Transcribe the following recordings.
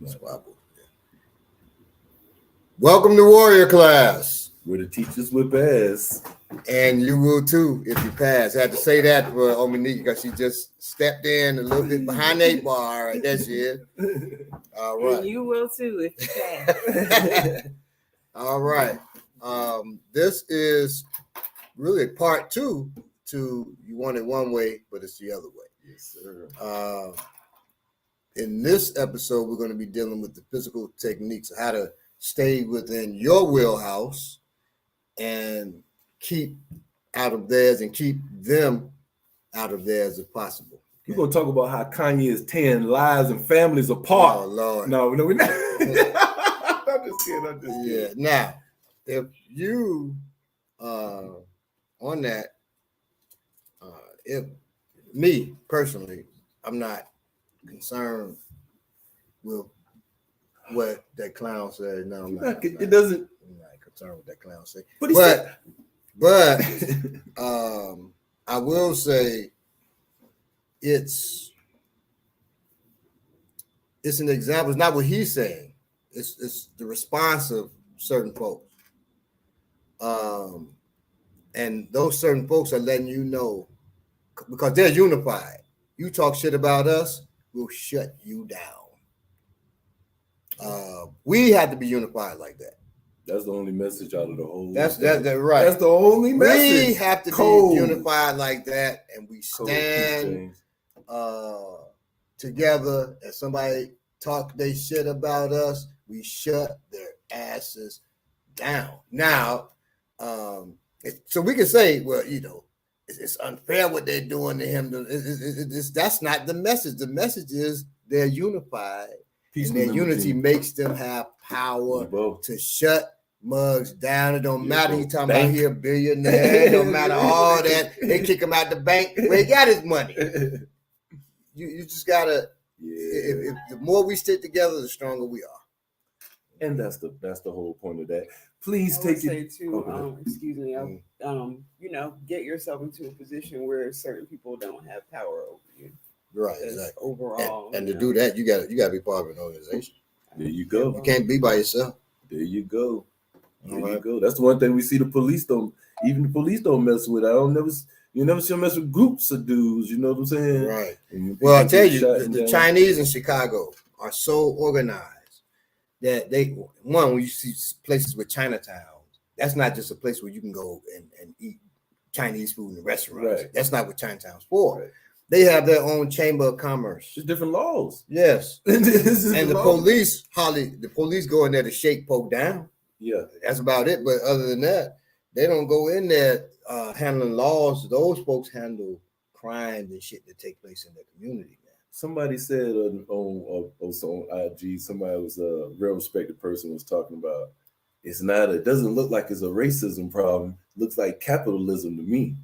Squabble. Welcome to Warrior Class. Where the teachers whip ass. And you will too if you pass. I had to say that for Ominique because she just stepped in a little bit behind the 8 ball. All right, there she is. All right. And you will too if you pass. All right. This is really part 2 to You Want It One Way, but it's the other way. Yes, sir. In this episode, we're going to be dealing with the physical techniques of how to stay within your wheelhouse and keep out of theirs and keep them out of theirs if possible. We're going to talk about how Kanye is tearing lives and families apart. Oh, Lord. No, we're not. I'm just kidding. Yeah. Now, if you on that, if me personally, I'm not concerned with what that clown said. No, I'm not. It doesn't. I'm not concerned with that clown said. But I will say it's an example. It's not what he's saying. It's the response of certain folks. And those certain folks are letting you know because they're unified. You talk shit about us, we'll shut you down. We have to be unified like that. That's the only message out of the whole. That's right. That's the only message. We have to be unified like that, and we stand together. If somebody talk they shit about us, we shut their asses down. Now, so we can say, well, you know, it's unfair what they're doing to him. That's not the message. The message is they're unified. And their unity makes them have power to shut mugs down. It don't matter. You talking about he a billionaire. It don't matter all that. They kick him out the bank where he got his money. You just gotta. If the more we stick together, the stronger we are. And that's the whole point of that. Please take it. Excuse me. You know, get yourself into a position where certain people don't have power over you. Right, exactly. Overall, and to do that, you got to be part of an organization. There you go. You can't be by yourself. There you go. You go. That's the one thing we see. The police don't mess with. You never see them mess with groups of dudes. You know what I'm saying? Right. Well, I tell you, the Chinese in Chicago are so organized that when you see places with Chinatown, that's not just a place where you can go and eat Chinese food in the restaurants. Right. That's not what Chinatown's for. Right. They have their own chamber of commerce. There's different laws. Yes. And the police go in there to shake folk down. Yeah. That's about it. But other than that, they don't go in there handling laws. Those folks handle crimes and shit that take place in their community, man. Somebody said on IG, somebody was a real respected person was talking about it doesn't look like it's a racism problem. It looks like capitalism to me.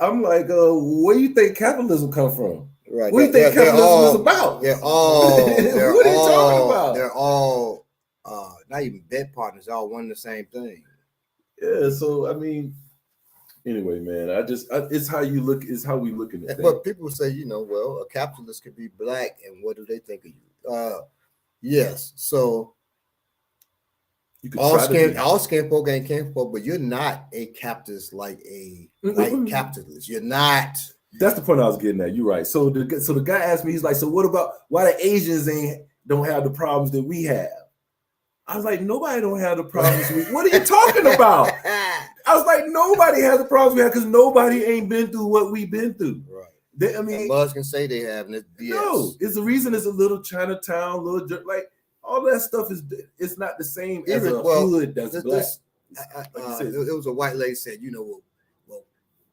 I'm like, where do you think capitalism come from? Right. What do you think capitalism is about? They're all. What are you talking about? They're all not even bed partners. They're all one and the same thing. Yeah. So I mean, anyway, man, it's how you look. It's how we look at it. But people say, you know, well, a capitalist could be black, and what do they think of you? Yes. So. All skin folk ain't kin folk, but you're not a capitalist like a white capitalist. You're not. That's the point I was getting at. You're right. So the guy asked me, he's like, so what about why the Asians don't have the problems that we have? I was like, nobody don't have the problems. What are you talking about? I was like, nobody has the problems we have because nobody ain't been through what we've been through. Right. Mugs can say they have, and it's BS. No, it's the reason it's a little Chinatown, all that stuff it's not the same as a hood that's black. It was a white lady said, you know, well,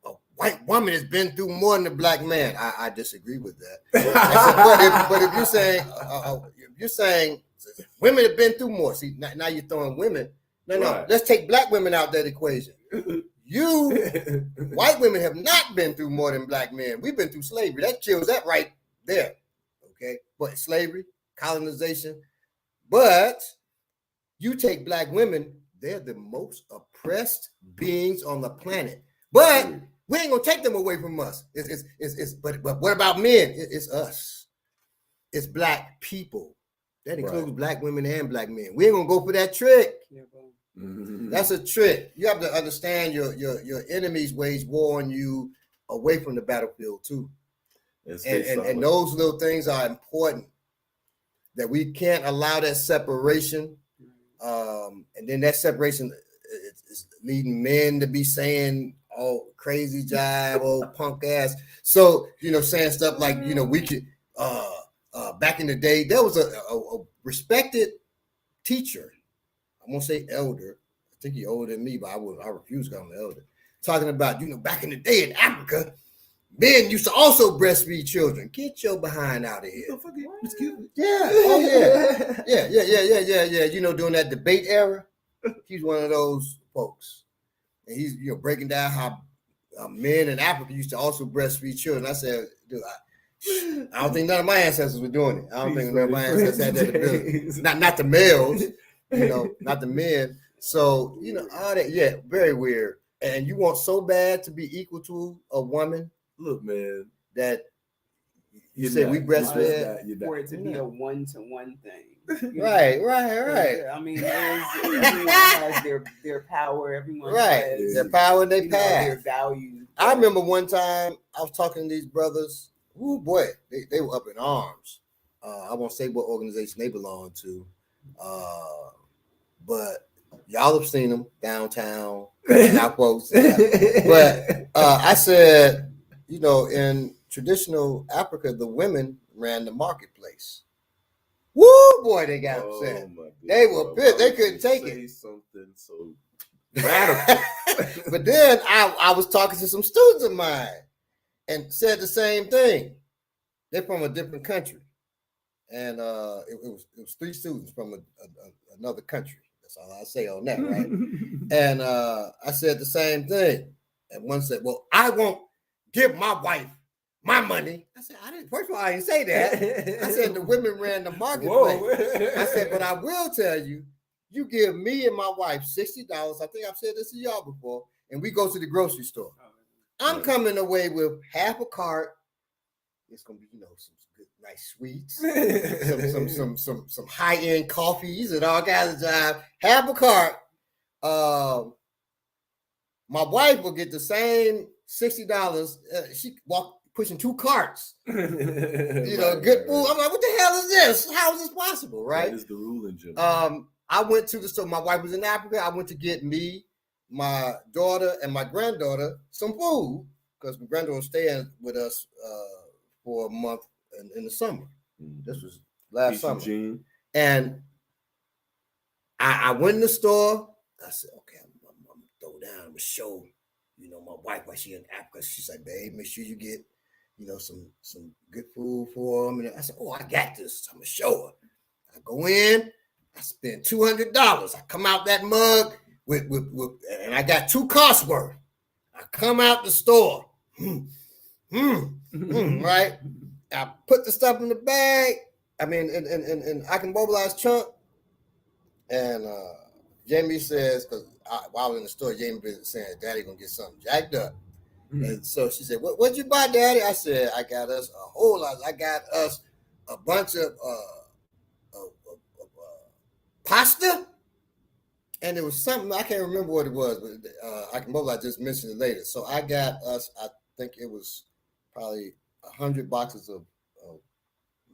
a white woman has been through more than a black man. I disagree with that. But if you're saying women have been through more, see now you're throwing women. No, let's take black women out that equation. White women have not been through more than black men. We've been through slavery. That kills that right there. Okay, but slavery, colonization. But you take black women, they're the most oppressed beings on the planet. But we ain't gonna take them away from us. But what about men? It's us. It's black people. That includes black women and black men. We ain't gonna go for that trick. Mhm. That's a trick. You have to understand your enemies wage war on you away from the battlefield too. And those little things are important. That we can't allow that separation. And then that separation is leading men to be saying, oh, crazy jive, oh, punk ass. So, saying stuff like, we could, back in the day, there was a respected teacher. I won't say elder. I think he's older than me, but I refuse to call him an elder. Talking about, back in the day in Africa, men used to also breastfeed children. Get your behind out of here. Yeah. Oh, yeah. Yeah. During that debate era, he's one of those folks. And he's, breaking down how men in Africa used to also breastfeed children. I said, dude, I don't think none of my ancestors were doing it. I don't think none of my ancestors had that ability. Not the males, not the men. So, all that, yeah, very weird. And you want so bad to be equal to a woman. Look, man, that you say we breastfed for it to be a one-to-one thing. Right. I mean, everyone has their power. Everyone has their power and their path, their value. I remember one time I was talking to these brothers. Oh boy, they were up in arms. I won't say what organization they belong to, but y'all have seen them downtown. But I said, in traditional Africa, the women ran the marketplace. Woo, boy, they got upset. They were pissed. They couldn't take it. Something so radical. But then I was talking to some students of mine and said the same thing. They're from a different country, and it was 3 students from another country. That's all I say on that, right? And I said the same thing, and one said, "Well, I won't give my wife my money." I said, first of all, I didn't say that. I said the women ran the marketplace. I said, but I will tell you, you give me and my wife $60. I think I've said this to y'all before, and we go to the grocery store. I'm coming away with half a cart. It's gonna be, some good, nice sweets, some high-end coffees and all kinds of jive. Half a cart. My wife will get the same $60. She walked pushing 2 carts. Good food. I'm like, what the hell is this? How is this possible? Right? That is the rule in general. I went to the store. My wife was in Africa. I went to get me, my daughter, and my granddaughter some food because my granddaughter was staying with us for a month in the summer. This was last summer. Gene. And I went in the store. I said, okay, I'm gonna throw down. I'm gonna show, my wife while she in Africa. She's like, babe, make sure you get, some good food for them. And I said, oh, I got this. I'm gonna show her. I go in. I spend $200. I come out that mug with and I got 2 carts worth. I come out the store. Right? I put the stuff in the bag. I mean, and I can mobilize chunk. And Jamie says, because while I was in the store, Jamie was saying, Daddy gonna get something jacked up. And so she said, what'd you buy, Daddy? I said, I got us a whole lot. I got us a bunch of pasta. And it was something, I can't remember what it was, but I can mobilize, just mention it later. So I got us, I think it was probably 100 boxes of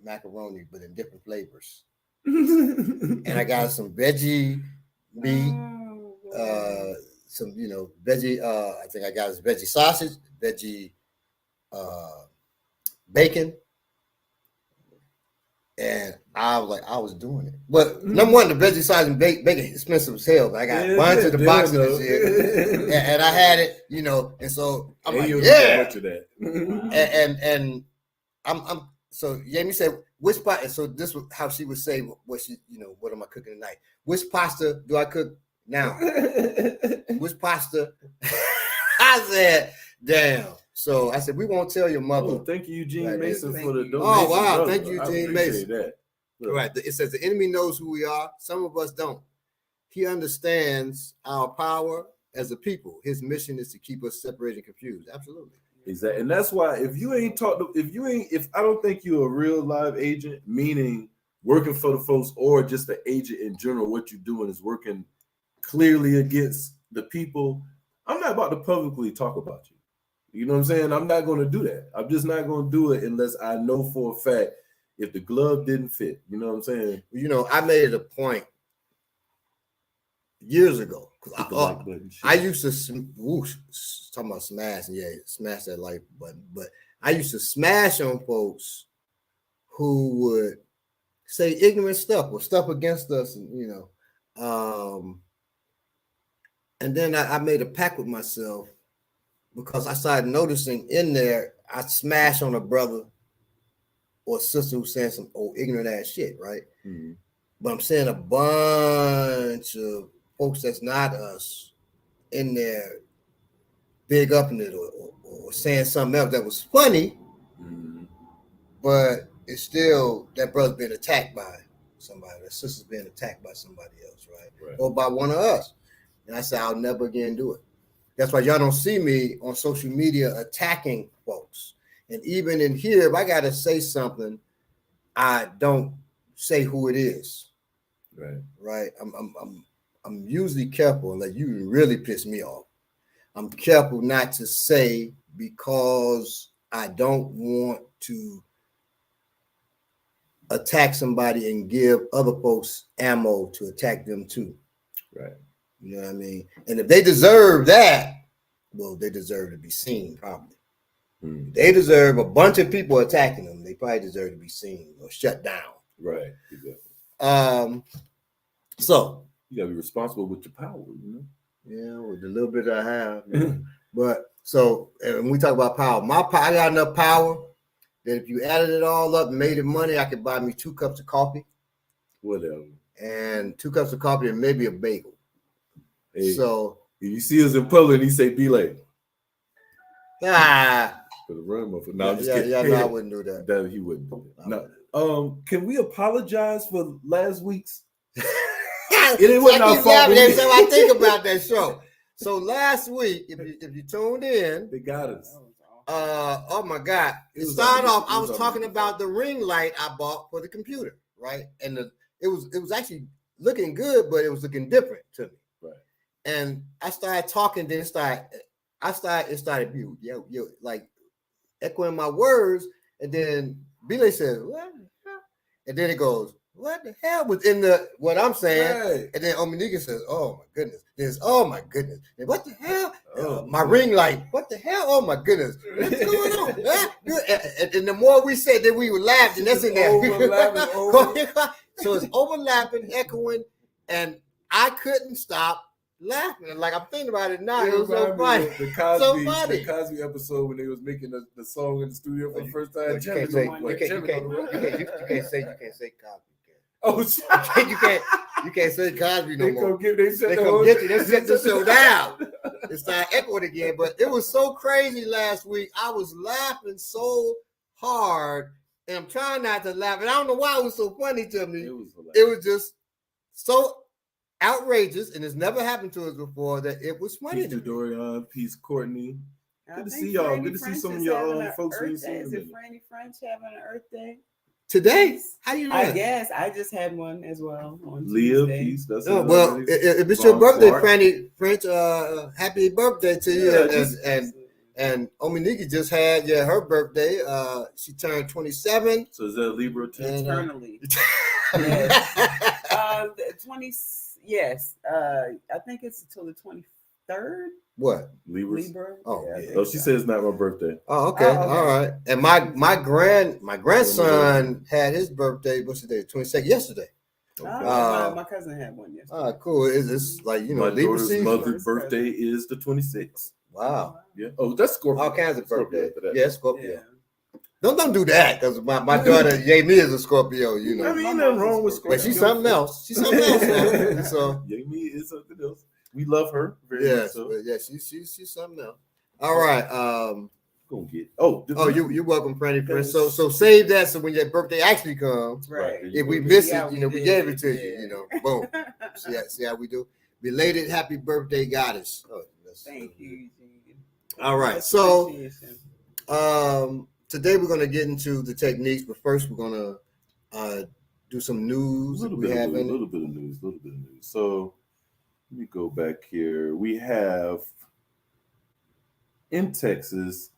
macaroni, but in different flavors. And I got some veggie meat, some, veggie, I think I got us veggie sausage, veggie bacon. And I was doing it. But number one, the veggie sausage and bacon expensive as hell. But I got a bunch of the boxes this year. And I had it, and so I'm like, yeah. Much of that. And I'm so Jamie said, which pasta? So this was how she would say what she, what am I cooking tonight? Which pasta do I cook now? Which pasta? I said, damn. So I said, we won't tell your mother. Oh, thank you, Eugene Mason, for the donation. Oh, wow. Brother. Thank you, Eugene Mason. That. Right. It says the enemy knows who we are. Some of us don't. He understands our power as a people. His mission is to keep us separated and confused. Absolutely. Exactly. And that's why if I don't think you're a real live agent, meaning working for the folks or just the agent in general, what you're doing is working clearly against the people, I'm not about to publicly talk about you. You know what I'm saying? I'm not going to do that. I'm just not going to do it unless I know for a fact if the glove didn't fit. You know what I'm saying? You know, I made it a point years ago. I used to, talking about smash, smash that like button. But I used to smash on folks who would say ignorant stuff or stuff against us, and you know. And then I made a pact with myself because I started noticing in there, I smash on a brother or sister who's saying some old ignorant ass shit, right? Mm-hmm. But I'm saying a bunch of folks that's not us in there big up in it or saying something else that was funny, but it's still that brother's being attacked by somebody, that sister's being attacked by somebody else, right? Or by one of us. And I said, I'll never again do it. That's why y'all don't see me on social media attacking folks. And even in here, if I got to say something, I don't say who it is. Right. I'm usually careful, like you really piss me off. I'm careful not to say because I don't want to attack somebody and give other folks ammo to attack them too. Right. You know what I mean? And if they deserve that, well, they deserve to be seen, probably. They deserve a bunch of people attacking them. They probably deserve to be seen or shut down. Right. Exactly. So you gotta be responsible with your power, you know? Yeah, with the little bit I have. You know? But so when we talk about power, I got enough power that if you added it all up and made it money, I could buy me 2 cups of coffee. Whatever. And 2 cups of coffee and maybe a bagel. Hey, so if you see us in public and he say be late. For the run for no, I'm just kidding. Yeah, no, I wouldn't do that. That he wouldn't do it. No. Can we apologize for last week's? It wasn't our fault. Every time I think about that show. So last week, if you tuned in, they got us. Oh my God! It started off. I was talking about the ring light I bought for the computer, right? And it was actually looking good, but it was looking different to me. Right. And I started talking. Then it started like echoing my words, and then Billy said, "What?" And then it goes, "What the hell was in what I'm saying?" Right. And then Ominika says, "Oh my goodness." There's, "Oh my goodness." And what the hell? My ring light. What the hell? Oh my goodness. What's going on? And the more we said that, we were laughing. That's in there. So it's overlapping, echoing, and I couldn't stop laughing. Like I'm thinking about it now. It was so funny. The Cosby episode when they was making the song in the studio for the first time. You can't say Cosby. Oh, you can't say Cosby no more. They set the show down. It started echoing again, but it was so crazy last week. I was laughing so hard, and I'm trying not to laugh. And I don't know why it was so funny to me. It was just so outrageous, and it's never happened to us before that it was funny. Peace to Dorian, peace Courtney. Good to see y'all. Good to see some of your folks. Is it Franny French having an Earth Day? Today? How do you know? I guess I just had one as well. On Leah, Tuesday. peace. That's well, if it's your birthday, Franny French, happy birthday to you. Yeah, and Ominika just had her birthday. She turned 27. So is that Libra eternally? Yes. 20. Yes. I think it's until the 23rd. What? Libra. Oh, yeah. Oh, she says it's not my birthday. Oh, okay. All right. And my grandson had his birthday. What's the day? 22nd. Yesterday. Okay. My cousin had one yesterday. Cool. It's like my Libra daughter's mother's birthday is the 26th. Wow. Yeah. Oh, that's Scorpio. All kinds of birthday. Yeah, Scorpio. Yeah. Don't do that because my daughter Jamie is a Scorpio. You know. I mean, nothing wrong with Scorpio. But she's something else. She's something else. So Jamie is something else. We love her very much. So. But yeah, she's something else. All right. Gonna get. You're welcome, Franny Prince. So save that so when your birthday actually comes, right? If we miss it, we gave it to you. Boom. See how we do. Belated happy birthday, goddess. Thank you. All right. So today we're gonna get into the techniques, but first we're gonna do some news. A little We have any? little bit of news. So let me go back here. We have in Texas,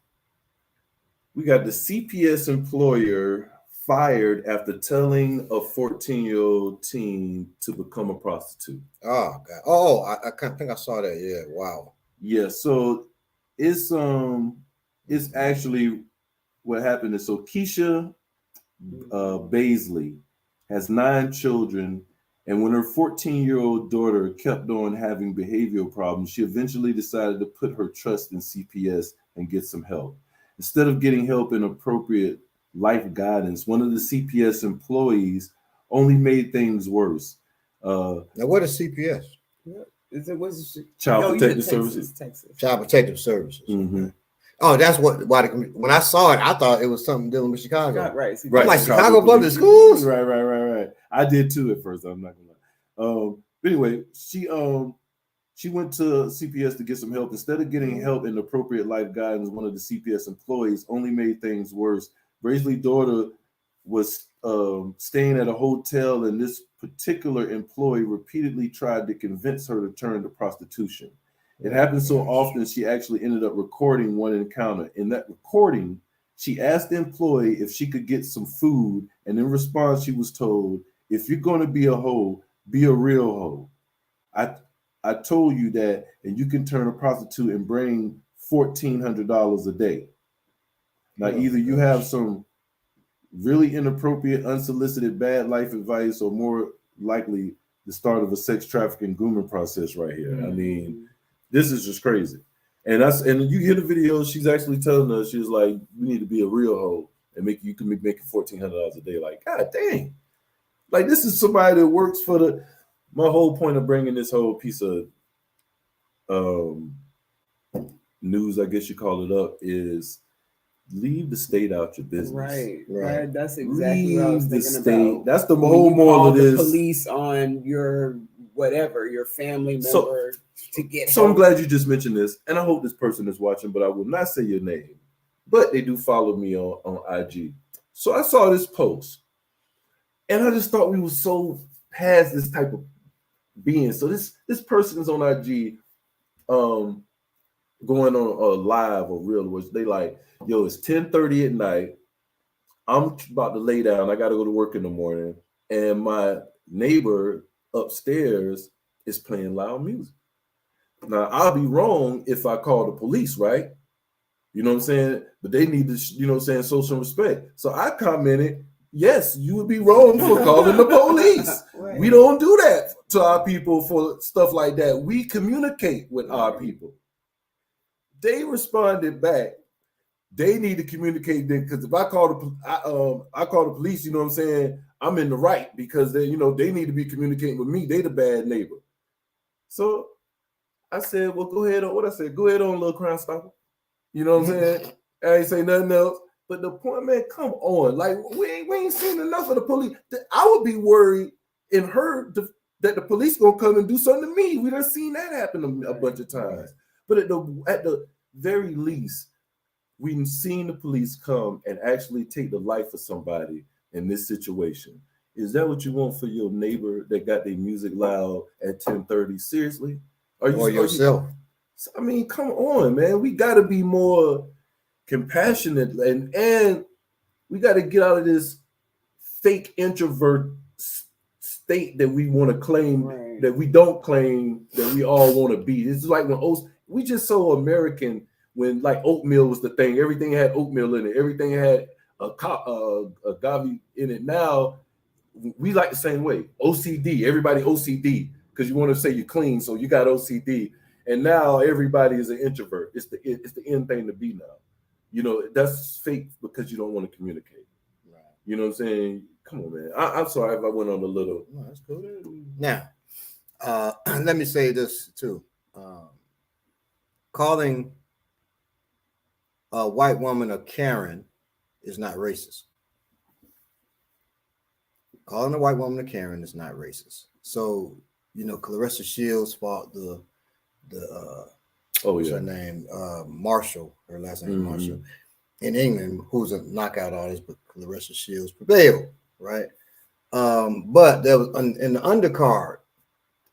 we got the CPS employer fired after telling a 14-year-old teen to become a prostitute. Oh God! Oh, I think I saw that. Yeah. Wow. Yeah. So it's actually what happened is so Keisha Baisley has 9 children, and when her 14-year-old daughter kept on having behavioral problems, she eventually decided to put her trust in CPS and get some help. Instead of getting help and appropriate life guidance, one of the CPS employees only made things worse. Now, what is CPS? Child Protective Services. Texas. Child Protective Services. Mm-hmm. Oh, that's when I saw it, I thought it was something dealing with Chicago. Right. I'm like, Chicago Public Schools? Right. I did too at first. I'm not gonna lie. But anyway, she went to CPS to get some help. Instead of getting help and appropriate life guidance, one of the CPS employees only made things worse. Braisley's daughter was staying at a hotel, and this particular employee repeatedly tried to convince her to turn to prostitution. It happened so often, she actually ended up recording one encounter. In that recording, she asked the employee if she could get some food, and in response, she was told, "If you're going to be a hoe, be a real hoe. I told you that, and you can turn a prostitute and bring $1,400 a day. Now, either you have some really inappropriate, unsolicited, bad life advice, or more likely the start of a sex trafficking grooming process right here." I mean, this is just crazy. And you hear the video, she's actually telling us, she was like, "We need to be a real hoe and you can be making $1,400 a day." Like, God dang. Like, this is somebody that works for my whole point of bringing this whole piece of news, I guess you call it up, is leave the state out your business. Right. That's exactly what I was thinking about. That's the whole moral of this. Police on your whatever, your family member to get help. I'm glad you just mentioned this, and I hope this person is watching, but I will not say your name. But they do follow me on IG. So I saw this post, and I just thought we were so past this type of being. So this person is on IG, going on a live or real, which they like, yo, it's 10:30 at night. I'm about to lay down. I got to go to work in the morning, and my neighbor upstairs is playing loud music. Now, I'll be wrong if I call the police, right? You know what I'm saying? But they need to, you know what I'm saying, show some respect. So I commented, yes, you would be wrong for calling the police. Right. We don't do that to our people for stuff like that. We communicate with our people. They responded back. They need to communicate then, because if I call the police, you know what I'm saying, I'm in the right, because they need to be communicating with me. They the bad neighbor. So I said, well, go ahead on. What I said, go ahead on, little Crime Stopper. You know what I'm saying? I ain't say nothing else. But the point, man, come on. Like, we ain't seen enough of the police. I would be worried and heard that the police gonna come and do something to me. We done seen that happen a bunch of times. But at the very least, we've seen the police come and actually take the life of somebody in this situation. Is that what you want for your neighbor that got their music loud at 10:30? Seriously? Or yourself? I mean, come on, man. We got to be more compassionate, and we got to get out of this fake introvert state that we want to claim, that we don't claim, that we all want to be. It's like when we just so American. When like oatmeal was the thing, everything had oatmeal in it, everything had a agave in it. Now we like the same way. OCD, everybody OCD, because you want to say you're clean, so you got OCD. And now everybody is an introvert. It's the end thing to be now. You know, that's fake because you don't want to communicate. Right. You know what I'm saying? Come on, man. I'm sorry if I went on a little. No, that's cool. Now, let me say this too. Calling a white woman a Karen is not racist. Calling a white woman a Karen is not racist. So, Clarissa Shields fought what's her name? Marshall, her last name Marshall, in England, who's a knockout artist, but Clarissa Shields prevailed, right? But there was in the undercard,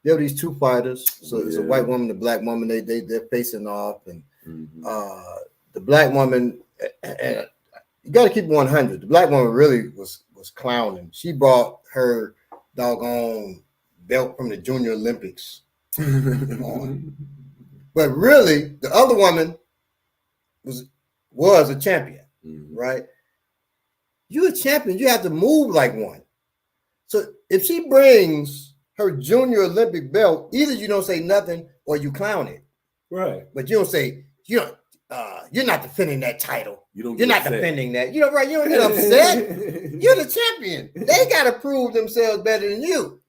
there were these two fighters. So it's a white woman, and a black woman. They're facing off, and the black woman, and you got to keep 100. The black woman really was clowning. She brought her doggone belt from the Junior Olympics on. But really, the other woman was a champion, right? You're a champion. You have to move like one. So if she brings her Junior Olympic belt, either you don't say nothing or you clown it, right? But you don't say you're not defending that title. You're not defending that. You know, right? You don't get upset. You're the champion. They got to prove themselves better than you.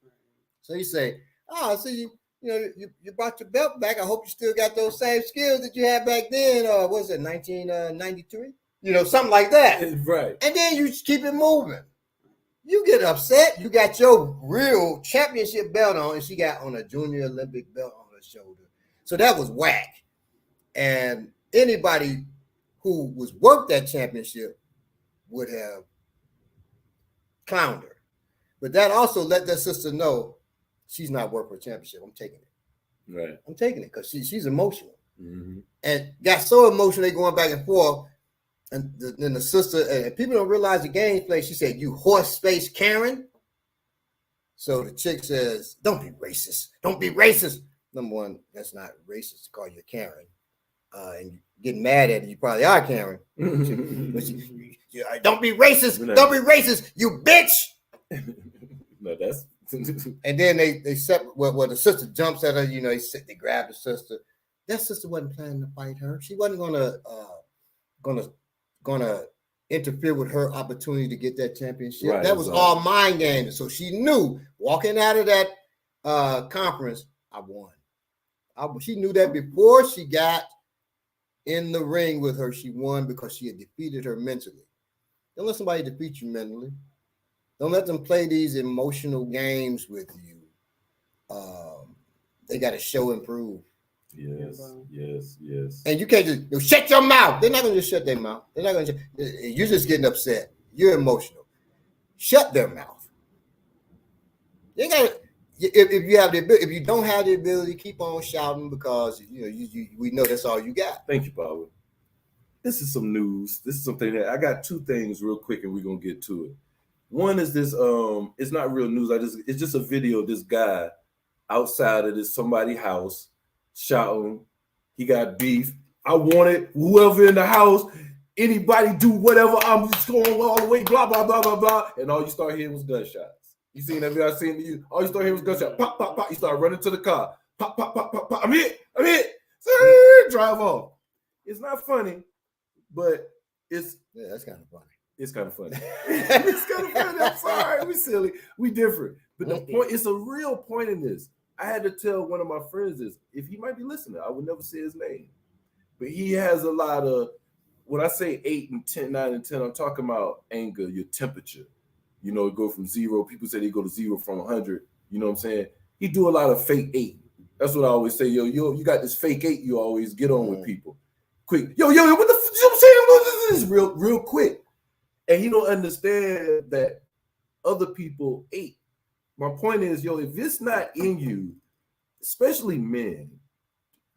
So you say, "Oh, so you brought your belt back. I hope you still got those same skills that you had back then. Or what was it, 1993? You know, something like that, right?" And then you just keep it moving. You get upset. You got your real championship belt on, and she got on a Junior Olympic belt on her shoulder. So that was whack. And anybody who was worth that championship would have clowned her. But that also let that sister know she's not worth her championship. I'm taking it. Right. I'm taking it because she's emotional. And got so emotional, they going back and forth. And then the sister, and people don't realize the game play. She said, "You horse face Karen." So the chick says, "Don't be racist. Don't be racist." Number one, that's not racist to call you Karen. And you getting mad at it, you probably are Karen. But don't be racist. Don't be racist, you bitch. No, that's. And then they separate. Well, the sister jumps at her. You know, they grab the sister. That sister wasn't planning to fight her. She wasn't gonna interfere with her opportunity to get that championship. Right, that was all mind games. So she knew walking out of that conference, I won. She knew that before she got in the ring with her, she won because she had defeated her mentally. Don't let somebody defeat you mentally. Don't let them play these emotional games with you. They got to show and prove. Yes. And you can't just shut your mouth. They're not going to just shut their mouth. They're not going to. You're just getting upset. You're emotional. Shut their mouth. They got. If you don't have the ability, keep on shouting because we know that's all you got. Thank you, Power. This is some news. This is something that I got two things real quick, and we're gonna get to it. One is this. It's not real news. It's just a video of this guy outside of somebody's house shouting. He got beef. I want it. Whoever in the house, anybody do whatever. I'm just going all the way. Blah blah blah blah blah. And all you start hearing was gunshots. You seen that video? I seen you. All you start hearing was gunshots. Pop pop pop. You start running to the car. Pop pop pop pop pop. I'm hit. Drive off. It's not funny, but that's kind of funny. It's kind of funny. It's kind of funny. I'm sorry. We silly. We different. But the point, it's a real point in this. I had to tell one of my friends this. If he might be listening, I would never say his name. But he has a lot of, when I say 8 and 10, 9 and 10, I'm talking about anger, your temperature. You know, it go from 0. People say they go to 0 from 100. You know what I'm saying? He do a lot of fake 8. That's what I always say. Yo, you got this fake 8 you always get on with people. Quick. Yo, what the you know what I'm saying? This is real quick. And he don't understand that other people 8. My point is, if it's not in you, especially men,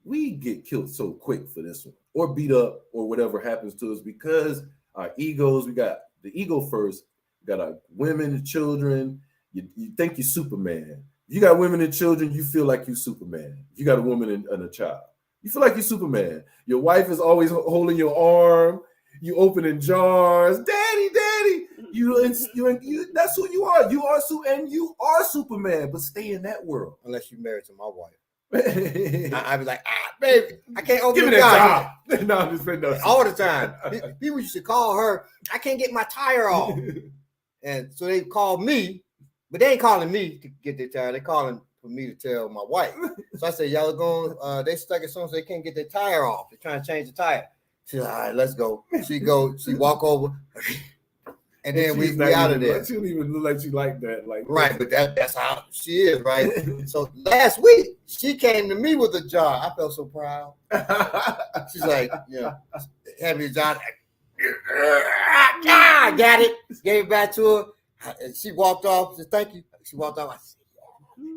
we get killed so quick for this one, or beat up, or whatever happens to us because our egos. We got the ego first. We got our women and children. You think you're Superman. If you got women and children, you feel like you're Superman. If you got a woman and a child, you feel like you're Superman. Your wife is always holding your arm. You opening jars, daddy. You that's who you are. You are Superman, but stay in that world. Unless you're married to my wife. I'd be like, baby, I can't open Give the me car. that job. No, I'm just saying all the time. People used to call her, I can't get my tire off. And so they call me, but they ain't calling me to get their tire. They're calling for me to tell my wife. So I said, y'all are going, they stuck at something so they can't get their tire off. They're trying to change the tire. She's like, all right, let's go. She walk over, and then we out of there. She don't even look like she like that. Right, but that's how she is, right? So last week, she came to me with a jar. I felt so proud. She's like, hand me a jar. I got it. Gave it back to her. And she walked off. Said, "Thank you." She walked off. I said,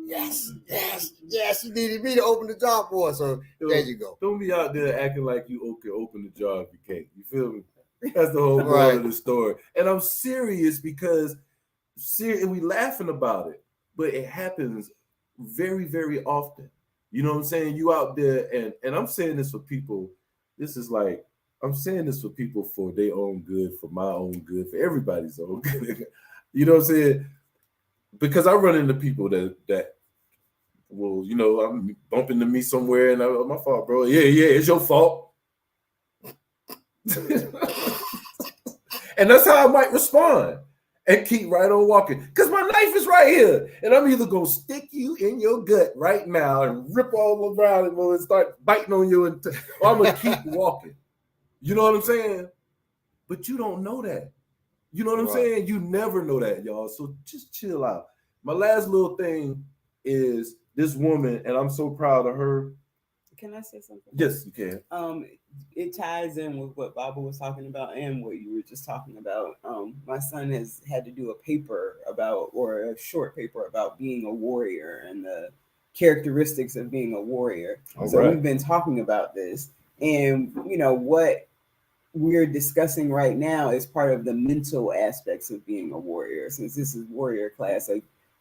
yes. She needed me to open the job for her. So there you go. Don't be out there acting like you can open the jar if you can't. You feel me? That's the whole moral of the story. And I'm serious because and we laughing about it, but it happens very, very often. You know what I'm saying? You out there, and I'm saying this for people. This is like, I'm saying this for people for their own good, for my own good, for everybody's own good. You know what I'm saying? Because I run into people that well, you know, I'm bumping into me somewhere, and my fault, bro. Yeah, it's your fault. And that's how I might respond and keep right on walking. Because my knife is right here. And I'm either going to stick you in your gut right now and rip all around it and start biting on you, or I'm going to keep walking. You know what I'm saying? But you don't know that. You know what I'm saying? You never know that, y'all. So just chill out. My last little thing is this woman, and I'm so proud of her. Can I say something? Yes, you can. It ties in with what Baba was talking about and what you were just talking about. My son has had to do a paper about, or a short paper about being a warrior and the characteristics of being a warrior. We've been talking about this, and you know what we're discussing right now is part of the mental aspects of being a warrior. Since this is warrior class,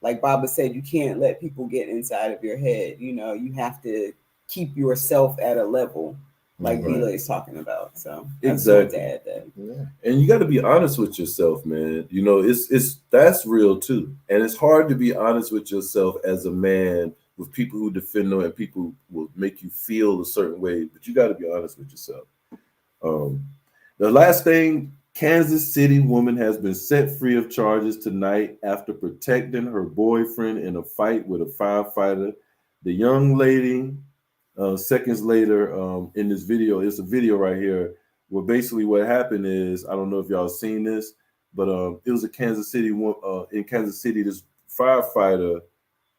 like Baba said, you can't let people get inside of your head. You know, you have to keep yourself at a level like Bila is talking about. So I just wanted to add that. Yeah. And you got to be honest with yourself, man. You know, it's that's real too. And it's hard to be honest with yourself as a man with people who defend them and people who will make you feel a certain way, but you got to be honest with yourself. The last thing, Kansas City woman has been set free of charges tonight after protecting her boyfriend in a fight with a firefighter. The young lady, seconds later, in this video, it's a video right here, where basically what happened is, I don't know if y'all seen this, but it was a Kansas City, in Kansas City, this firefighter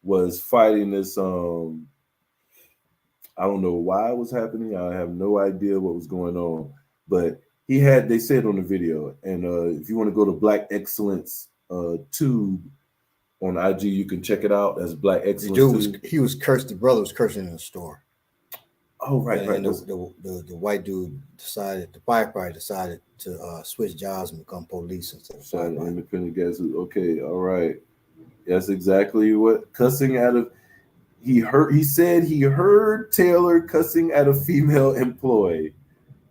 was fighting this, I don't know why it was happening. I have no idea what was going on, but they said on the video, and if you want to go to Black Excellence Tube on IG, you can check it out. That's Black Excellence. He was cursed. The brother was cursing in the store. Oh, right. And the white dude decided, the firefighter decided to switch jobs and become police instead of firefighter. Independent gas. Okay, all right. That's exactly what cussing out of. He said he heard Taylor cussing at a female employee.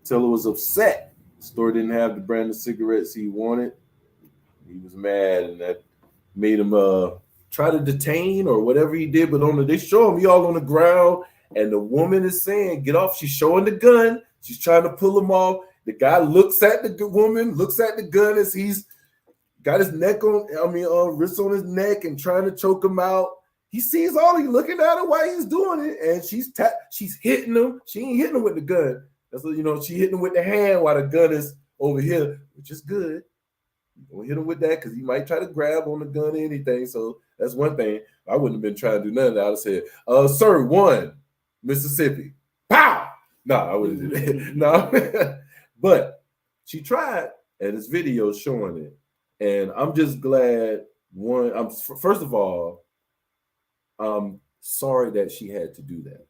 Taylor was upset. The store didn't have the brand of cigarettes he wanted. He was mad, and that made him try to detain or whatever he did. But they show him, he all on the ground, and the woman is saying, "Get off." She's showing the gun. She's trying to pull him off. The guy looks at the woman, looks at the gun as he's got his wrist on his neck and trying to choke him out. He sees all, he's looking at her while he's doing it, and she's hitting him. She ain't hitting him with the gun. That's what, she hitting him with the hand while the gun is over here, which is good. Don't hit him with that because he might try to grab on the gun or anything. So that's one thing. I wouldn't have been trying to do nothing. I would have said, "Sir, 1, Mississippi." Pow! No, I wouldn't do that. No. But she tried, and this video is showing it. And I'm just glad, first of all, I'm sorry that she had to do that.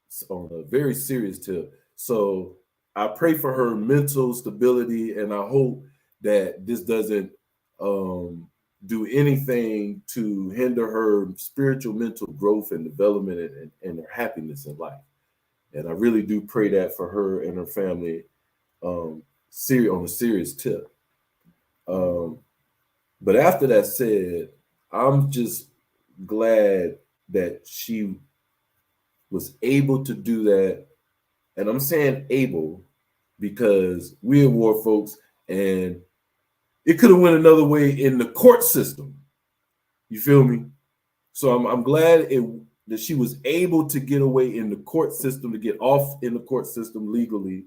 It's on a very serious tip. So I pray for her mental stability, and I hope that this doesn't do anything to hinder her spiritual, mental growth and development and her happiness in life. And I really do pray that for her and her family on a serious tip. But after that said, I'm just glad that she was able to do that. And I'm saying able because we're war folks, and it could have went another way in the court system. You feel me? So I'm glad that she was able to get away in the court system, to get off in the court system legally.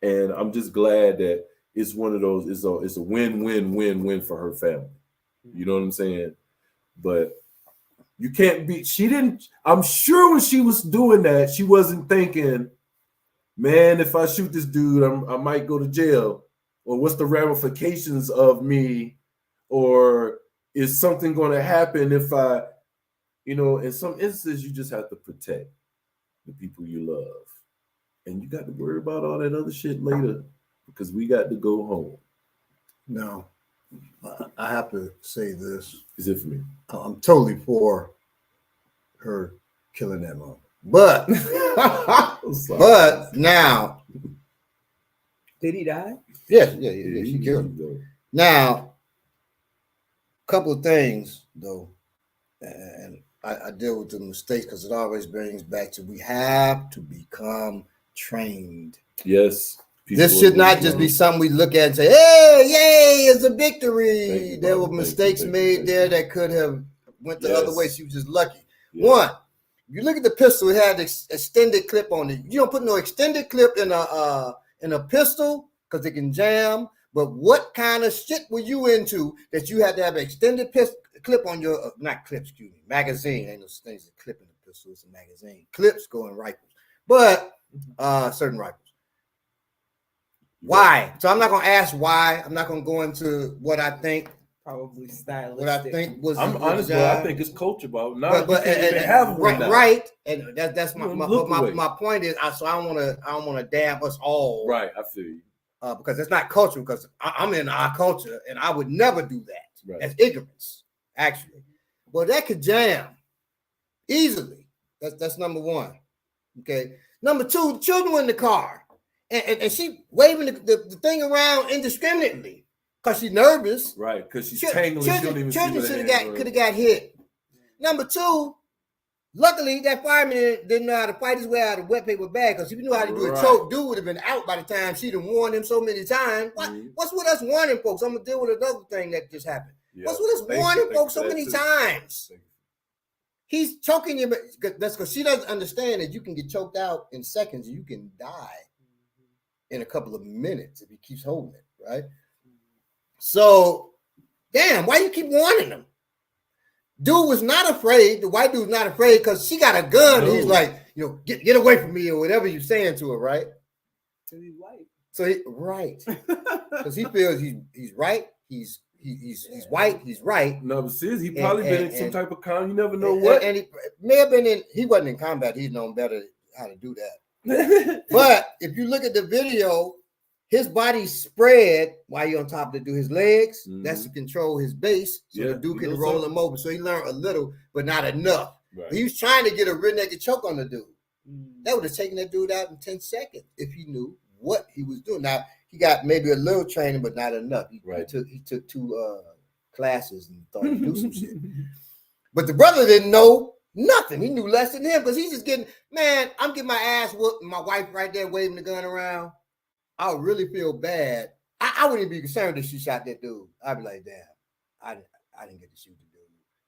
And I'm just glad that it's one of those, it's a win-win-win-win for her family. You know what I'm saying? But you can't I'm sure when she was doing that, she wasn't thinking, "Man, if I shoot this dude, I might go to jail, or what's the ramifications of me, or is something going to happen if I, in some instances, you just have to protect the people you love. And you got to worry about all that other shit later because we got to go home. No, I have to say this. Is it for me? I'm totally for her killing that mom. But, but now. Did he die? Yeah, she killed him. Now, a couple of things, though, and I deal with the mistakes because it always brings back to we have to become trained. Yes. This should not just be something we look at and say, hey, yay, it's a victory. There were mistakes made there that could have went the other way. She was just lucky. Yeah. One, you look at the pistol, it had this extended clip on it. You don't put no extended clip in a pistol because it can jam. But what kind of shit were you into that you had to have an extended clip on your, magazine? Ain't no things that clip in the pistol, it's a magazine. Clips go in rifles, but certain rifles. Why? So I'm not going to ask why. I'm not going to go into what I think. Probably stylistic. What I think was. I'm honest, I think it's culture, but right. And that's my point is. So I don't want to damn us all. Right, I feel you. Because it's not culture. Because I'm in our culture, and I would never do that. Right. That's ignorance, actually. Well, that could jam easily. That's number one. Okay. Number two, the children were in the car. And she waving the thing around indiscriminately because she's nervous. Right, because she's tangling. Children could have got hit. Number two, luckily that fireman didn't know how to fight his way out of wet paper bag because if he knew how to do a choke, dude would have been out by the time she'd have warned him so many times. What's with us warning folks? I'm going to deal with another thing that just happened. Yeah, what's with us warning folks so many times? He's choking you, but that's because she doesn't understand that you can get choked out in seconds and you can die in a couple of minutes if he keeps holding it, right? So, damn, why you keep warning him? Dude was not afraid. The white dude's not afraid because she got a gun. No. And he's like, get away from me or whatever you're saying to her, right? Because he's white. So right, because he feels he's right. He's white. He's right. No, but sis, he probably been in some type of combat. You never know what. And he may have been in. He wasn't in combat. He's known better how to do that. But if you look at the video, his body's spread while you're on top of the dude. His legs, that's to control his base, so the dude can roll him over. So he learned a little, but not enough. Right. He was trying to get a rear naked choke on the dude. That would have taken that dude out in 10 seconds if he knew what he was doing. Now he got maybe a little training, but not enough. He took 2 classes and thought he'd do some shit. But the brother didn't know nothing. He knew less than him because he's just I'm getting my ass whooped and my wife right there waving the gun around. I would really feel bad. I wouldn't even be concerned if she shot that dude. I'd be like, damn, I didn't get to shoot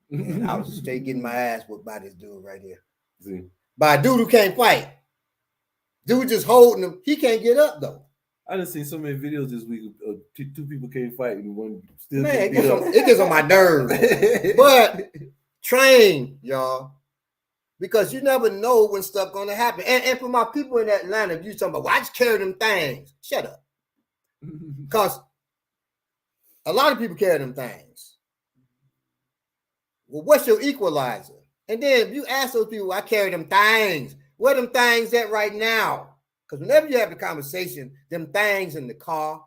the dude. And I was straight getting my ass whooped by this dude right here. See? By a dude who can't fight. Dude just holding him. He can't get up though. I done seen so many videos this week of 2 people can't fight and one still can't beat up. It gets on my nerves. But train, y'all. Because you never know when stuff gonna happen. And for my people in Atlanta, if you talking about, well, I just carry them things. Shut up. Because a lot of people carry them things. Well, what's your equalizer? And then if you ask those people, I carry them things. Where them things at right now? Because whenever you have the conversation, them things in the car,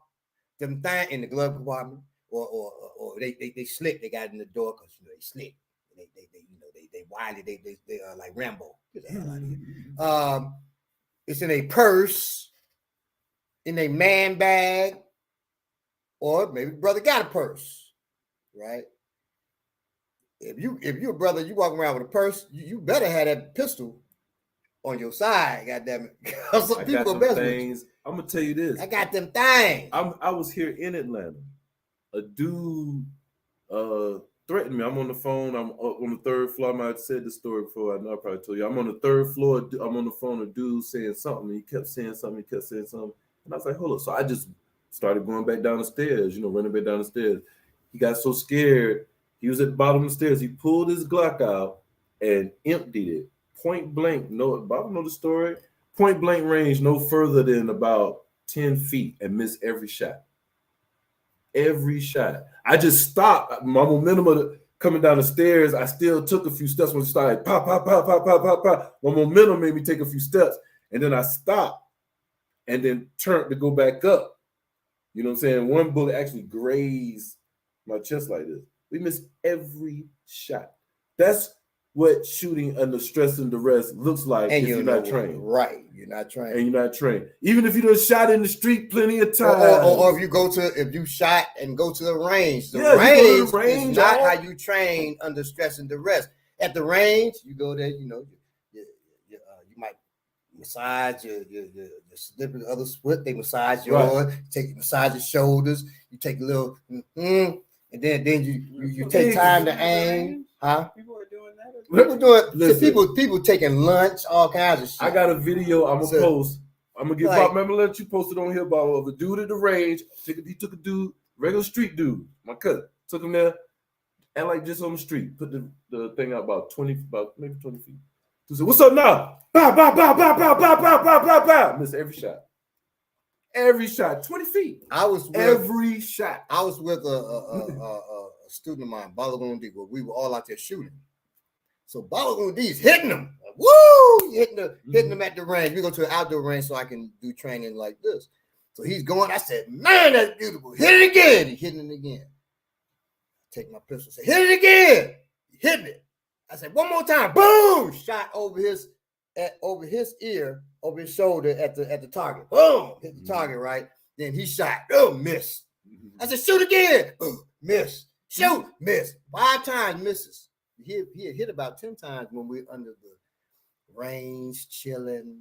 them things in the glove compartment, or they slick, they got it in the door because they slick. They wily, they are like Rambo. Get the hell out of here. It's in a purse, in a man bag, or maybe brother got a purse, right? If you're a brother, you walk around with a purse, you better have that pistol on your side, goddamn it. Some people are things. I'm gonna tell you this. I got them things. I was here in Atlanta. A dude threatened me. I'm on the phone. I'm up on the 3rd floor. I might have said the story before. I know I probably told you. I'm on the 3rd floor. I'm on the phone. A dude saying something. He kept saying something. And I was like, hold up. So I just started going back down the stairs, running back down the stairs. He got so scared. He was at the bottom of the stairs. He pulled his Glock out and emptied it. Point blank. Bob know the story. Point blank range, no further than about 10 feet and missed every shot. Every shot. I just stopped. My momentum of coming down the stairs, I still took a few steps when it started pop, pop, pop, pop, pop, pop, pop. My momentum made me take a few steps. And then I stopped and then turned to go back up. You know what I'm saying? One bullet actually grazed my chest like this. We missed every shot. That's what shooting under stress and duress looks like And if you're not trained. Right. You're not trained. And you're not trained. Even if you done shot in the street plenty of times. Or if you shot and go to the range. The range is not how you train under stress and duress. At the range, you go there, you might massage your slipper, other foot, they massage yours, massage your shoulders, you take a little and then you take time to aim. Huh? People are doing that. People taking lunch, all kinds of shit. I got a video I'm gonna post. I'm gonna get Bob. Remember, let you post it on here, Bob, of a dude at the range. He took a dude, regular street dude, my cousin, took him there, and like just on the street, put the thing out about maybe 20 feet. He said, "What's up now?" Bow, bow, bow, bow, bow, bow, bow, bow, bow, bow. Missed every shot. Every shot, 20 feet. Every shot. I was with a student of mine, Balagoon D, where we were all out there shooting. So Balagoon D's hitting them. Woo! Hitting them at the range. We go to an outdoor range so I can do training like this. So he's going. I said, "Man, that's beautiful. Hit it again." He hitting it again. Take my pistol. Say, "Hit it again." He hitting it. I said, "One more time." Boom! Shot over his ear, over his shoulder at the target. Boom! Hit the target, right? Then he shot. Oh, missed. I said, "Shoot again." Boom! Miss. Shoot. Miss. 5 times misses. He had hit about 10 times when we were under the range, chilling,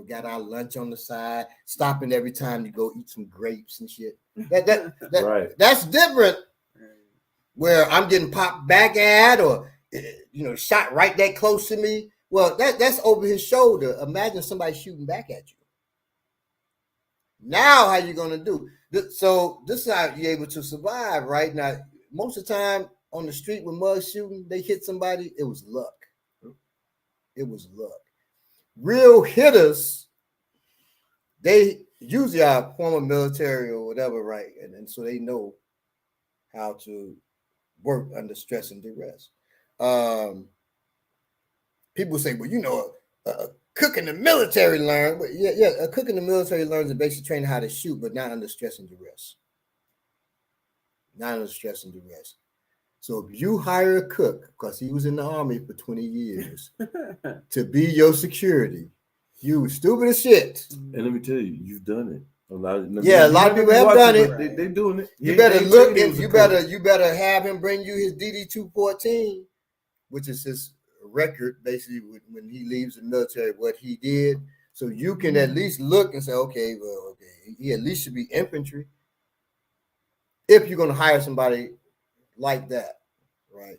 got our lunch on the side, stopping every time to go eat some grapes and shit. Right. That's different. Where I'm getting popped back at or shot right that close to me. Well, that's over his shoulder. Imagine somebody shooting back at you. Now, how you gonna do? So this is how you're able to survive, right? Now, most of the time on the street with mud shooting, they hit somebody. It was luck. It was luck. Real hitters, they usually are former military or whatever, right? And so they know how to work under stress and duress. People say, well, a cook in the military learned. But yeah, a cook in the military learns and basically training how to shoot, but not under stress and duress. Not under stress and duress. So if you hire a cook, because he was in the Army for 20 years, to be your security, you stupid as shit. And let me tell you, you've done it. A lot of people have done it. They're doing it. You better look and you better have him bring you his DD-214, which is his record, basically, when he leaves the military, what he did. So you can at least look and say, okay, he at least should be infantry. If you're going to hire somebody like that, right?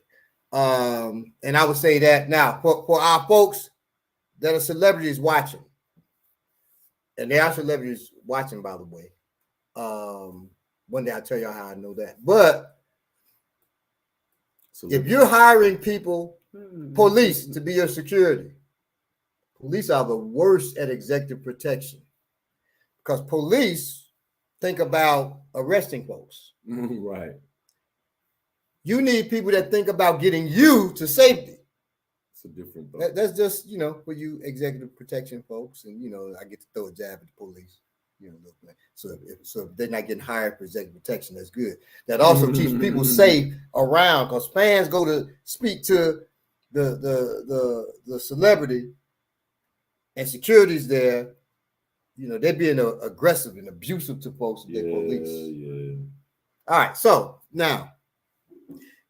And I would say that now for our folks that are celebrities watching, and there are celebrities watching, by the way. One day I'll tell y'all how I know that. But if you're hiring people, police, to be your security, police are the worst at executive protection because police think about arresting folks. Right. You need people that think about getting you to safety. It's a different thought. That's just, for you executive protection folks. And, I get to throw a jab at the police. So if they're not getting hired for executive protection, that's good. That also keeps people safe around because fans go to speak to the celebrity and security's there. They're being aggressive and abusive to folks. Yeah, police. Yeah. All right. So now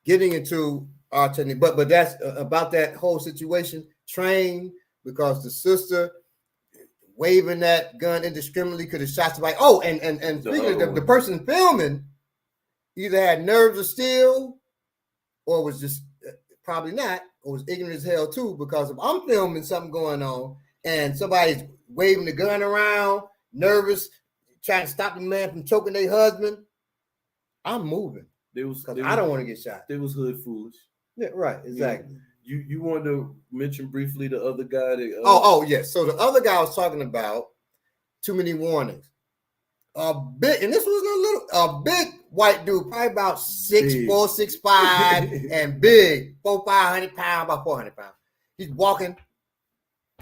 getting into our technique, but that's about that whole situation. Train, because the sister waving that gun indiscriminately could have shot somebody. Oh, and speaking of the person filming either had nerves of steel or was just probably not, or was ignorant as hell too, because if I'm filming something going on and somebody's waving the gun around, nervous, trying to stop the man from choking their husband, I'm moving. I don't want to get shot. They was hood foolish. Yeah, right, exactly. You wanted to mention briefly the other guy that yes. So the other guy I was talking about, too many warnings. a big, and this was a big white dude, probably about 6'4", 6'5", and big, 500 pounds, about 400 pounds. He's walking,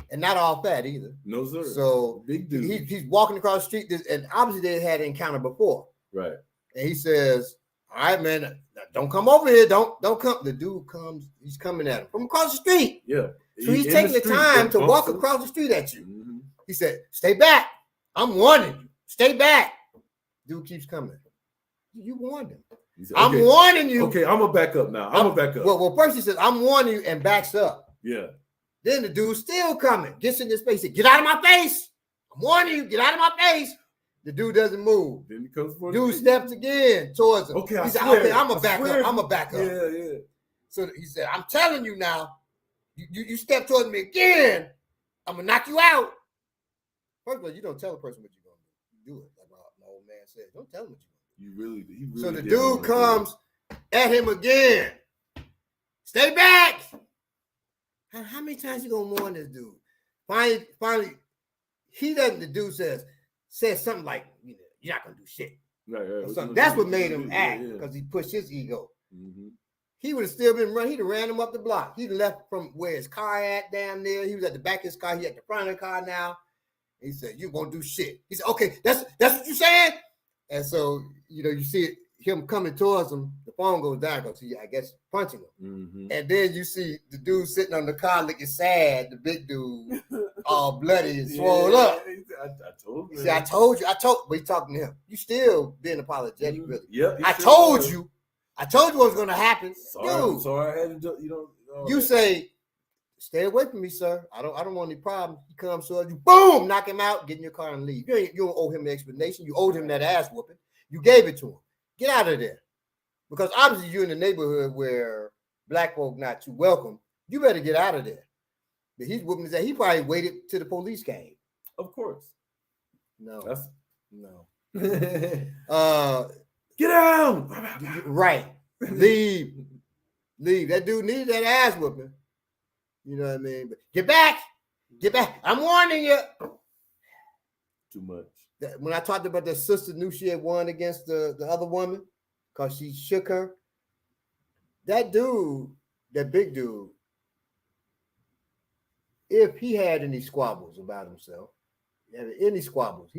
and not all fat either. No, sir. So big dude. He's walking across the street, and obviously they had an encounter before. Right. And he says, "All right, man, don't come over here. Don't come." The dude comes. He's coming at him from across the street. Yeah. So he's taking the time to walk across the street at you. Mm-hmm. He said, "Stay back. I'm warning you. Stay back." Dude keeps coming. You warned him. Said, okay, I'm warning you. Okay, I'm gonna back up now. I'm gonna back up. Well, first he says, "I'm warning you," and backs up. Yeah. Then the dude's still coming. Gets in his face. He said, "Get out of my face. I'm warning you. Get out of my face." The dude doesn't move. Then he comes for dude steps again towards him. Okay, he said, "Okay, I'm gonna back up. I'm gonna back up." Yeah. So he said, "I'm telling you now. You step towards me again, I'm gonna knock you out." First of all, you don't tell a person what you're gonna do. You do it, like my old man said. Don't tell him what you're gonna do. He really. So the dude comes at him again. Stay back. How many times you gonna warn this dude? Finally, he doesn't. The dude says something like, "You're not gonna do shit." Right. That's what made him act, because he pushed his ego. Mm-hmm. He would have still been running. He'd have ran him up the block. He'd left from where his car at down there. He was at the back of his car. He at the front of the car now. He said, "You won't do shit." He said, "Okay, that's what you're saying." And so, you see him coming towards him. The phone goes down because he, I guess, punching him. Mm-hmm. And then you see the dude sitting on the car looking sad. The big dude, all bloody and swole up. I told you. He said, I told you. But he's talking to him. You still being apologetic, really. Yep. I told you what was going to happen. Sorry, I'm sorry. I had to do, You say, "Stay away from me, sir. I don't want any problems." He comes towards you, boom, knock him out, get in your car and leave. You don't owe him an explanation. You owed him that ass whooping. You gave it to him. Get out of there. Because obviously you're in a neighborhood where black folk not too welcome. You better get out of there. But he's whooping his ass. He probably waited till the police came. Of course. No. Get out. Right. Leave. That dude needed that ass whooping. You know what I mean? But get back. I'm warning you. Too much. When I talked about that sister knew she had won against the other woman because she shook her. That dude, that big dude, if he had any squabbles about himself, he'd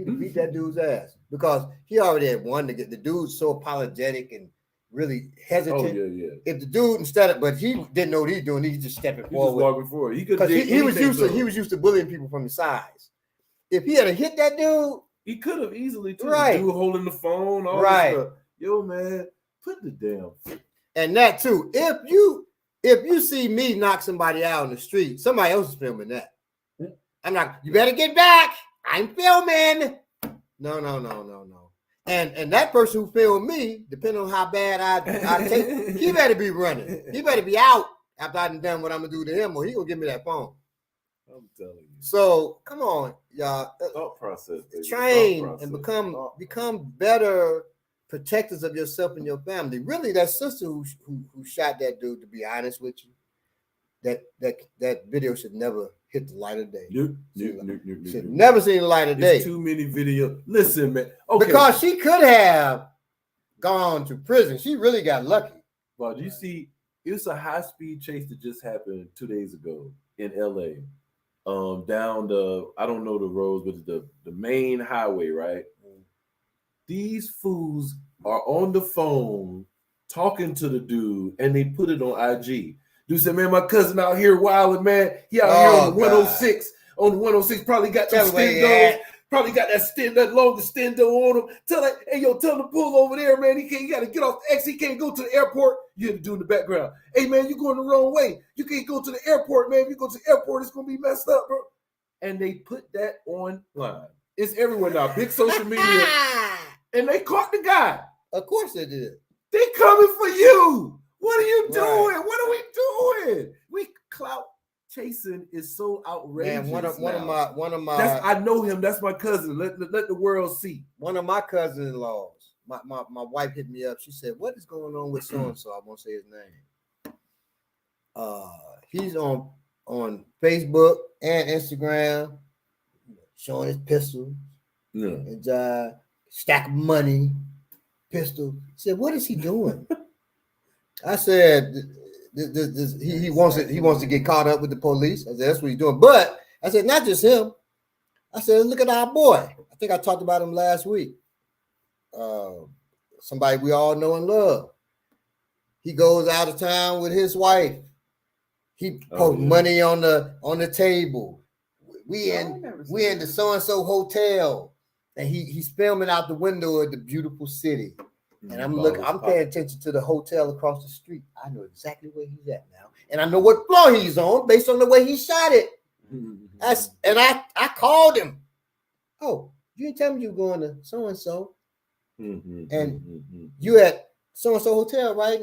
have beat that dude's ass because he already had won to get the dude's so apologetic and really hesitant. Oh, yeah. If the dude but he didn't know what he was doing, he just stepping forward. Just walking forward. He was used to bullying people from the sides. If he had hit that dude, he could have easily too. Right. The dude holding the phone, all this stuff. Yo, man, put the damn. And that too. If you see me knock somebody out on the street, somebody else is filming that. I'm not. You better get back. I'm filming. No. And that person who filmed me, depending on how bad I take, he better be running. He better be out after I've done what I'm gonna do to him, or he gonna give me that phone. I'm telling you. So come on, y'all. Thought process. Baby. Train and become better protectors of yourself and your family. Really, that sister who shot that dude, to be honest with you, that video should never hit the light of day. Should never seen the light of day. Too many videos. Listen, man. Okay. Because she could have gone to prison. She really got lucky. Well, you see, it was a high-speed chase that just happened 2 days ago in LA. Down I don't know the roads, but the main highway, right? These fools are on the phone talking to the dude, and they put it on IG. Dude said, "Man, my cousin out here wilding, man. He out here on the 106. On the 106, probably got that stendo. Probably got that longest stendo on him. Tell him to pull over there, man. He got to get off the exit. He can't go to the airport." You had to do in the background. "Hey, man, you're going the wrong way. You can't go to the airport, man. If you go to the airport, it's going to be messed up, bro." And they put that online. It's everywhere now. Big social media. And they caught the guy. Of course they did. They coming for you. What are you doing? Right. What are we doing? Clout chasing is so outrageous. Man, one of my I know him. That's my cousin. Let the world see. One of my cousin-in-laws. My wife hit me up. She said, "What is going on with so and so?" I won't say his name. He's on Facebook and Instagram, showing his pistols. Yeah. And stack of money, pistol. I said, what is he doing? I said, he wants it. He wants to get caught up with the police. I said, that's what he's doing. But I said, not just him. I said, look at our boy. I think I talked about him last week. Somebody we all know and love. He goes out of town with his wife. He puts money on the table. We in the so-and-so hotel. And he's filming out the window of the beautiful city. And I'm paying attention to the hotel across the street. I know exactly where he's at now. And I know what floor he's on based on the way he shot it. I called him. Oh, you didn't tell me you were going to so-and-so. And you at so-and-so hotel, right?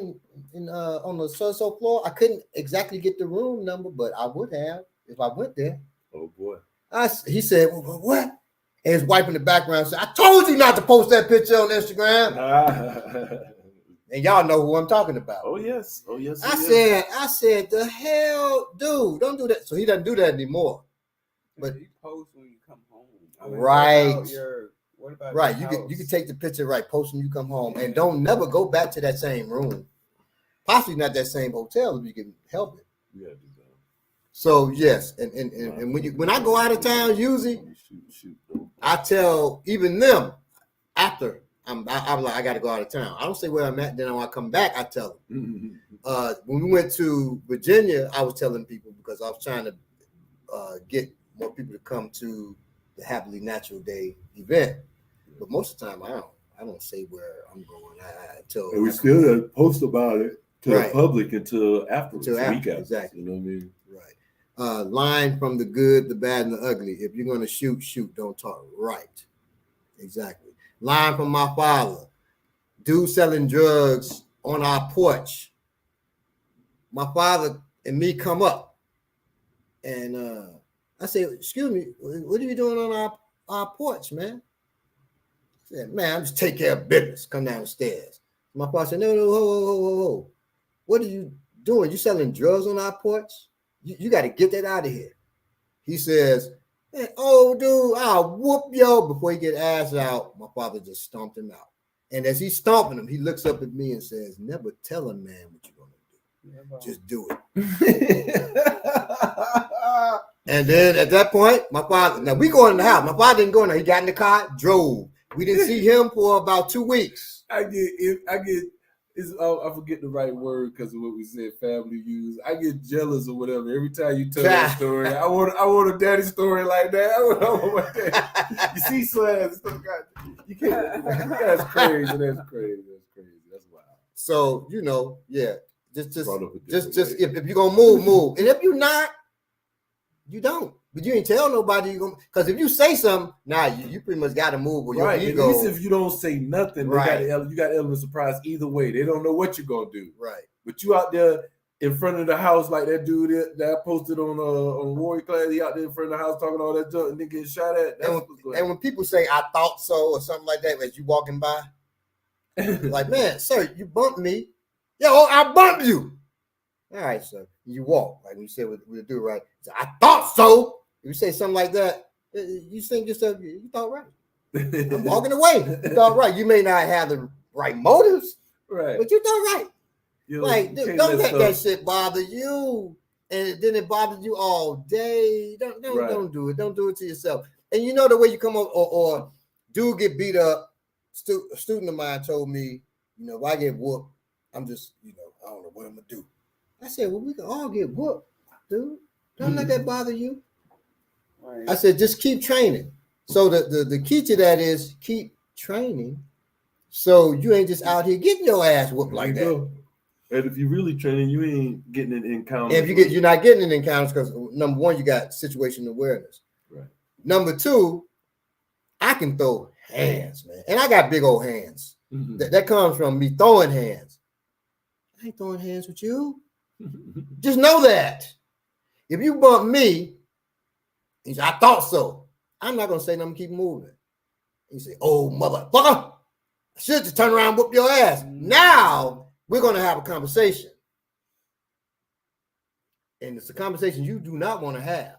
On the so-and-so floor. I couldn't exactly get the room number, but I would have if I went there. Oh, boy. He said, well, what? And his wife in the background said, I told you not to post that picture on Instagram. And y'all know who I'm talking about. Oh, yes. I said, the hell, dude, don't do that. So he doesn't do that anymore. But you post when you come home. Right. What about right. You can take the picture, right, post when you come home. And don't never go back to that same room. Possibly not that same hotel if you can help it. Yeah. So yes, and when I go out of town, usually I tell even them after I'm like I got to go out of town. I don't say where I'm at. Then when I come back, I tell them. When we went to Virginia, I was telling people because I was trying to get more people to come to the Happily Natural Day event. But most of the time, I don't say where I'm going. I tell. And we still don't post about it to the public until afterwards. Exactly. You know what I mean? Right. Line from the good, the bad, and the ugly. If you're going to shoot, don't talk. Right. Exactly. Line from my father. Dude selling drugs on our porch. My father and me come up. And I say, excuse me, what are you doing on our porch, man? I said, man, I'm just taking care of business. Come downstairs. My father said, no, whoa. What are you doing? You selling drugs on our porch? You got to get that out of here. He says, man, oh, dude, I'll whoop yo. Before he get ass out, my father just stomped him out. And as he's stomping him, he looks up at me and says, never tell a man what you're going to do. Just do it. And then at that point, my father, now we going in the house. My father didn't go in there. He got in the car, drove. We didn't see him for about 2 weeks. I forget the right word because of what we said, family use. I get jealous or whatever every time you tell that story. I want a daddy story like that. I want my daddy. You see, son, you can't. That's crazy. That's wild. So just if you're gonna move, and if you're not, you don't. But you ain't tell nobody you're gonna, because if you say something, you pretty much got to move. Or right. Your ego, at least if you don't say nothing, right. You got element of surprise either way. They don't know what you're gonna do. Right. But you out there in front of the house like that dude that I posted on Warrior Class. He out there in front of the house talking all that junk and then getting shot at. And when people say I thought so or something like that as you walking by, like, man, sir, you bumped me. Yo, I bumped you. All right, sir. You walk like when you said we'll do right. So, I thought so. If you say something like that, you think yourself, you thought right. I'm walking away. You thought right. You may not have the right motives, right? But you thought right. Like, don't let that shit bother you, and then it bothers you all day. Don't do it. Don't do it to yourself. And you know the way you come up, or dude get beat up. A student of mine told me, if I get whooped, I'm just, I don't know what I'm gonna do. I said, well, we can all get whooped, dude. Don't let that bother you. Right. I said, just keep training. So the key to that is keep training. So you ain't just out here getting your ass whooped like that. And if you're really training, you ain't getting in encounters. And if you're not getting in encounters because number one, you got situational awareness. Right. Number two, I can throw hands, man, and I got big old hands. Mm-hmm. That comes from me throwing hands. I ain't throwing hands with you. Just know that. If you bump me, he said, I thought so. I'm not going to say nothing, keep moving. He said, oh, motherfucker, I should just turn around and whoop your ass. Now we're going to have a conversation. And it's a conversation you do not want to have.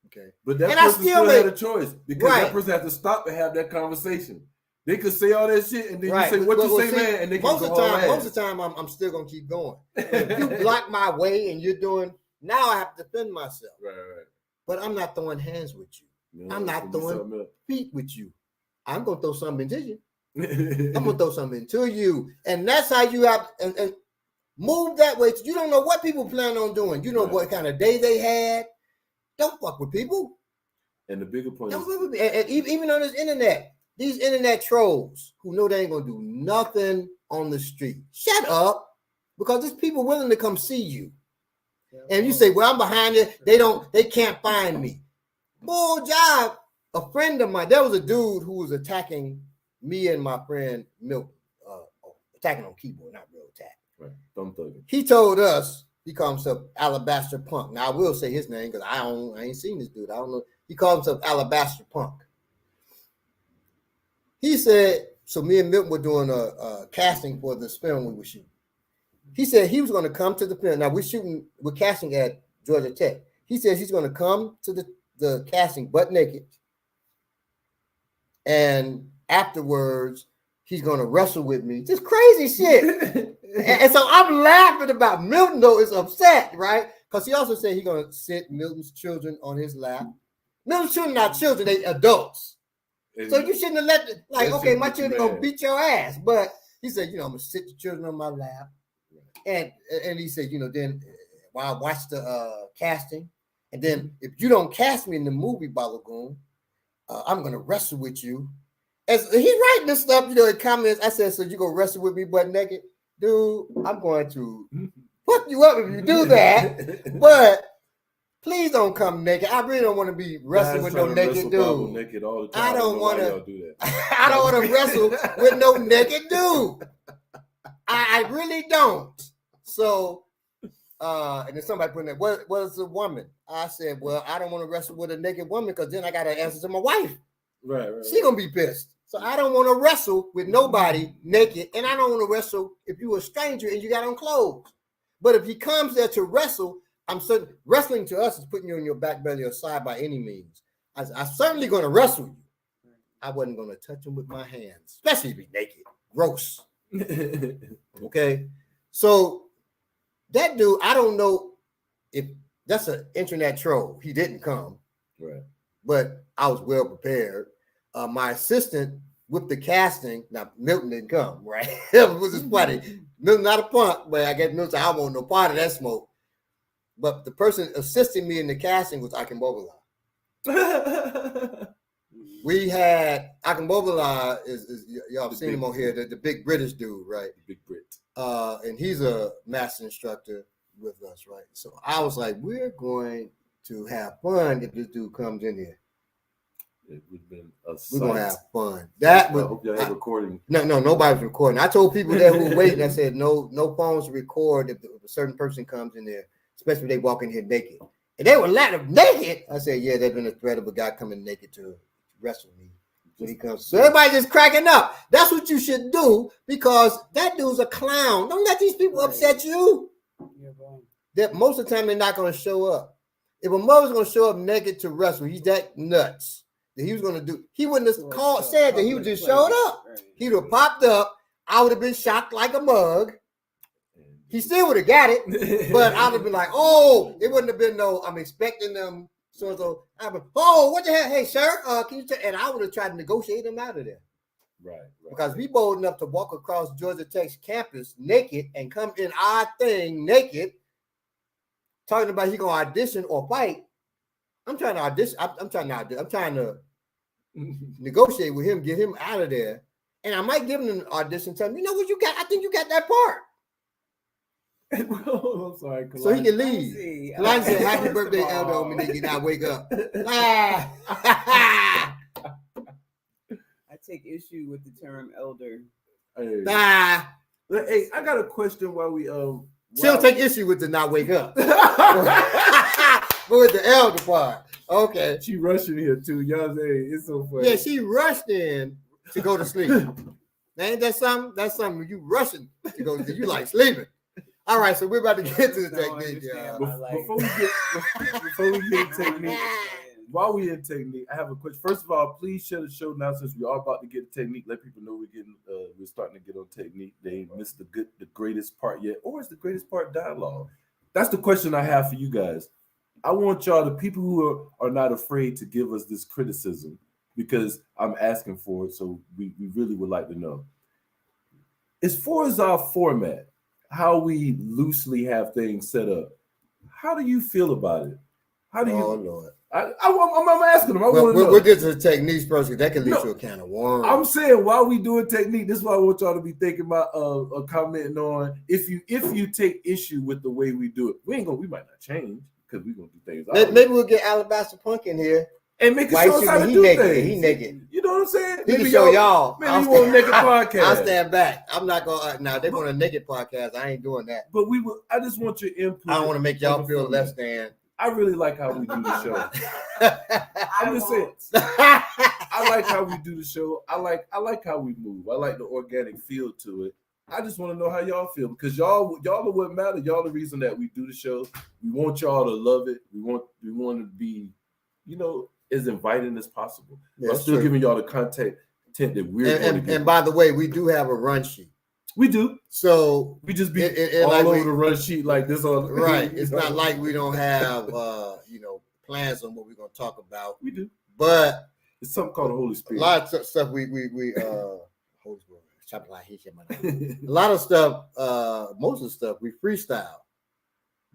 Okay. But that person still had a choice because that person has to stop and have that conversation. They could say all that shit, and then Right. you say, what Well, you say, see, man? And they can most go of the time, all most of the time, I'm still gonna keep going. If you ass. block my way and you're doing, now I have to defend myself. Right. But I'm not throwing hands with you. Yeah, I'm not throwing feet with you. I'm gonna throw something into you. I'm gonna throw something into you, and that's how you have and move that way. You don't know what people plan on doing. You know what kind of day they had. Don't fuck with people. And the bigger point Don't fuck with me. And even on this internet, these internet trolls who know they ain't gonna do nothing on the street. Shut up, because there's people willing to come see you. And you say, well, I'm behind it. They can't find me. Bull job. A friend of mine, there was a dude who was attacking me and my friend Milton, attacking on keyboard, not real attack. Right. Thumb thugging. He told us, he called himself Alabaster Punk. Now I will say his name because I ain't seen this dude. I don't know. He called himself Alabaster Punk. He said, so me and Milton were doing a casting for this film we were shooting. He said he was going to come to the film. Now we're casting at Georgia Tech. He says he's going to come to the casting butt naked. And afterwards, he's going to wrestle with me. Just crazy shit. and so I'm laughing about Milton, though, is upset, right? Because he also said he's going to sit Milton's children on his lap. Milton's children are not children, they adults. So you shouldn't have let okay, my children going to beat your ass. But he said, I'm going to sit the children on my lap. And he said, then while I watch the casting, and then if you don't cast me in the movie, Balagoon, I'm going to wrestle with you. As he's writing this stuff, in comments, I said, so you going to wrestle with me butt naked? Dude, I'm going to fuck you up if you do that. But please don't come naked. I really don't want to be wrestling with no naked dude. Naked all the time. I don't want to do that. I don't want to wrestle with no naked dude. I really don't. So, and then somebody put in there, what is a woman? I said, well, I don't want to wrestle with a naked woman because then I got to answer to my wife. Right. She going to be pissed. So I don't want to wrestle with nobody naked, and I don't want to wrestle if you're a stranger and you got on clothes. But if he comes there to wrestle, I'm certain wrestling to us is putting you on your back belly or side by any means. I'm certainly going to wrestle you. I wasn't going to touch him with my hands, especially if he's naked. Gross. Okay. So that dude, I don't know if that's an internet troll. He didn't come. Right. But I was well prepared. My assistant with the casting, now Milton didn't come, right? It was just funny. Milton not a punk, but I guess Milton said, I don't want no part of that smoke. But the person assisting me in the casting was Akinbobola. We had Akinbobola is y'all have seen him on here, the big British dude, right? Big Brit. And he's a master instructor with us, right? So I was like, we're going to have fun if this dude comes in here. It would have been a sight. We're gonna have fun. That was. I hope y'all have recording. No, nobody's recording. I told people there who were waiting. I said, no phones record if a certain person comes in there, especially if they walk in here naked. And they were laughing naked. I said, yeah, there's been a threat of a guy coming naked to wrestle me when he comes. So everybody just cracking up. That's what you should do because that dude's a clown. Don't let these people upset you. That most of the time they're not gonna show up. If a mother's gonna show up naked to wrestle, he's that nuts. That he was going to do, he wouldn't have said that he would just showed up. He would have popped up. I would have been shocked like a mug. He still would have got it, but I would have been like, oh, it wouldn't have been no, I'm expecting them. So I'd be, oh, what the hell? Hey, sir, can you and I would have tried to negotiate him out of there. Right. Because we bold enough to walk across Georgia Tech's campus naked and come in our thing naked, talking about he going to audition or fight. I'm trying to audition. I'm trying to negotiate with him, get him out of there. And I might give him an audition, tell him, you know what you got? I think you got that part. I'm sorry. So he can leave. Kalani said, happy birthday, Elder Ominique, and I wake up. I take issue with the term elder. Hey, hey, I got a question while we She don't take issue with the not wake up. But with the elder part. Okay. She rushing here too. Y'all say it's so funny. Yeah, she rushed in to go to sleep. Now, ain't that something? That's something you rushing to go to. You like sleeping. All right, so we're about to get to the technique. Before we get to technique, while we in technique, I have a question. First of all, please share the show now since we are about to get to technique. Let people know we're starting to get on technique. They missed the greatest part yet, or is the greatest part dialogue? That's the question I have for you guys. I want y'all, the people who are not afraid to give us this criticism, because I'm asking for it, so we really would like to know. As far as our format, how we loosely have things set up, how do you feel about it? How do you? Oh Lord! I'm asking them. We'll get to the techniques first, because that can lead to a can of worms. I'm saying while we doing technique, this is what I want y'all to be thinking about, commenting on. If you take issue with the way we do it, we might not change because we're gonna do things. Maybe we'll get Alabaster Punk in here and make it show us how to do things. He naked. You know what I'm saying? He can show y'all. Maybe you want a naked podcast. I'll stand back. I'm not gonna. Now they want a naked podcast. I ain't doing that. But I just want your input. I don't want to make y'all feel less than. I really like how we do the show. I'm just saying. I like how we do the show. I like how we move. I like the organic feel to it. I just want to know how y'all feel, because y'all are what matter. Y'all the reason that we do the show. We want y'all to love it. We want to be, as inviting as possible. I'm still giving y'all the content that we're going to give. And by the way, we do have a run sheet. We do. So we just be all like over the run sheet like this on right. It's not like we don't have plans on what we're gonna talk about. We do. But it's something called the Holy Spirit. A lot of stuff we Holy Spirit. A lot of stuff, most of the stuff we freestyle.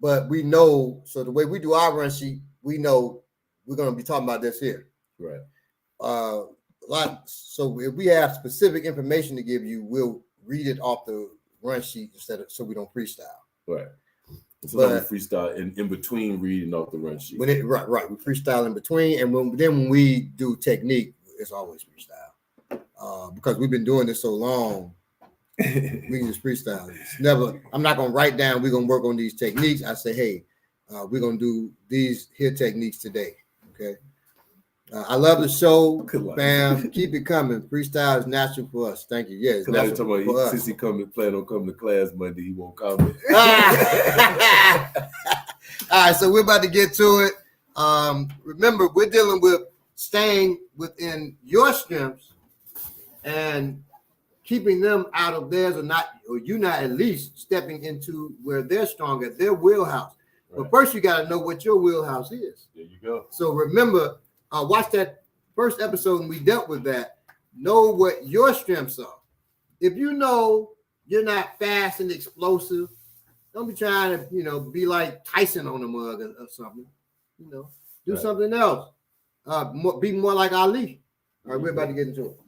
But we know, so the way we do our run sheet, we know we're gonna be talking about this here. Right. So if we have specific information to give you, we'll read it off the run sheet so we don't freestyle. Right. So we freestyle in between reading off the run sheet. Right. We freestyle in between, and when we do technique, it's always freestyle. Because we've been doing this so long, we can just freestyle. It's never. I'm not gonna write down. We're gonna work on these techniques. I say, hey, we're gonna do these here techniques today. Okay. I love the show, fam. Keep it coming. Freestyle is natural for us. Thank you. Yes, yeah, since he plan on coming to class Monday, he won't comment. All right, so we're about to get to it. Remember, we're dealing with staying within your strengths and keeping them out of theirs, or you not at least stepping into where they're strong at their wheelhouse. Right. But first, you got to know what your wheelhouse is. There you go. So remember. Watch that first episode and we dealt with that. Know what your strengths are. If you know you're not fast and explosive, don't be trying to, be like Tyson on the mug or something. Do something else. Be more like Ali. All right, we're about to get into it.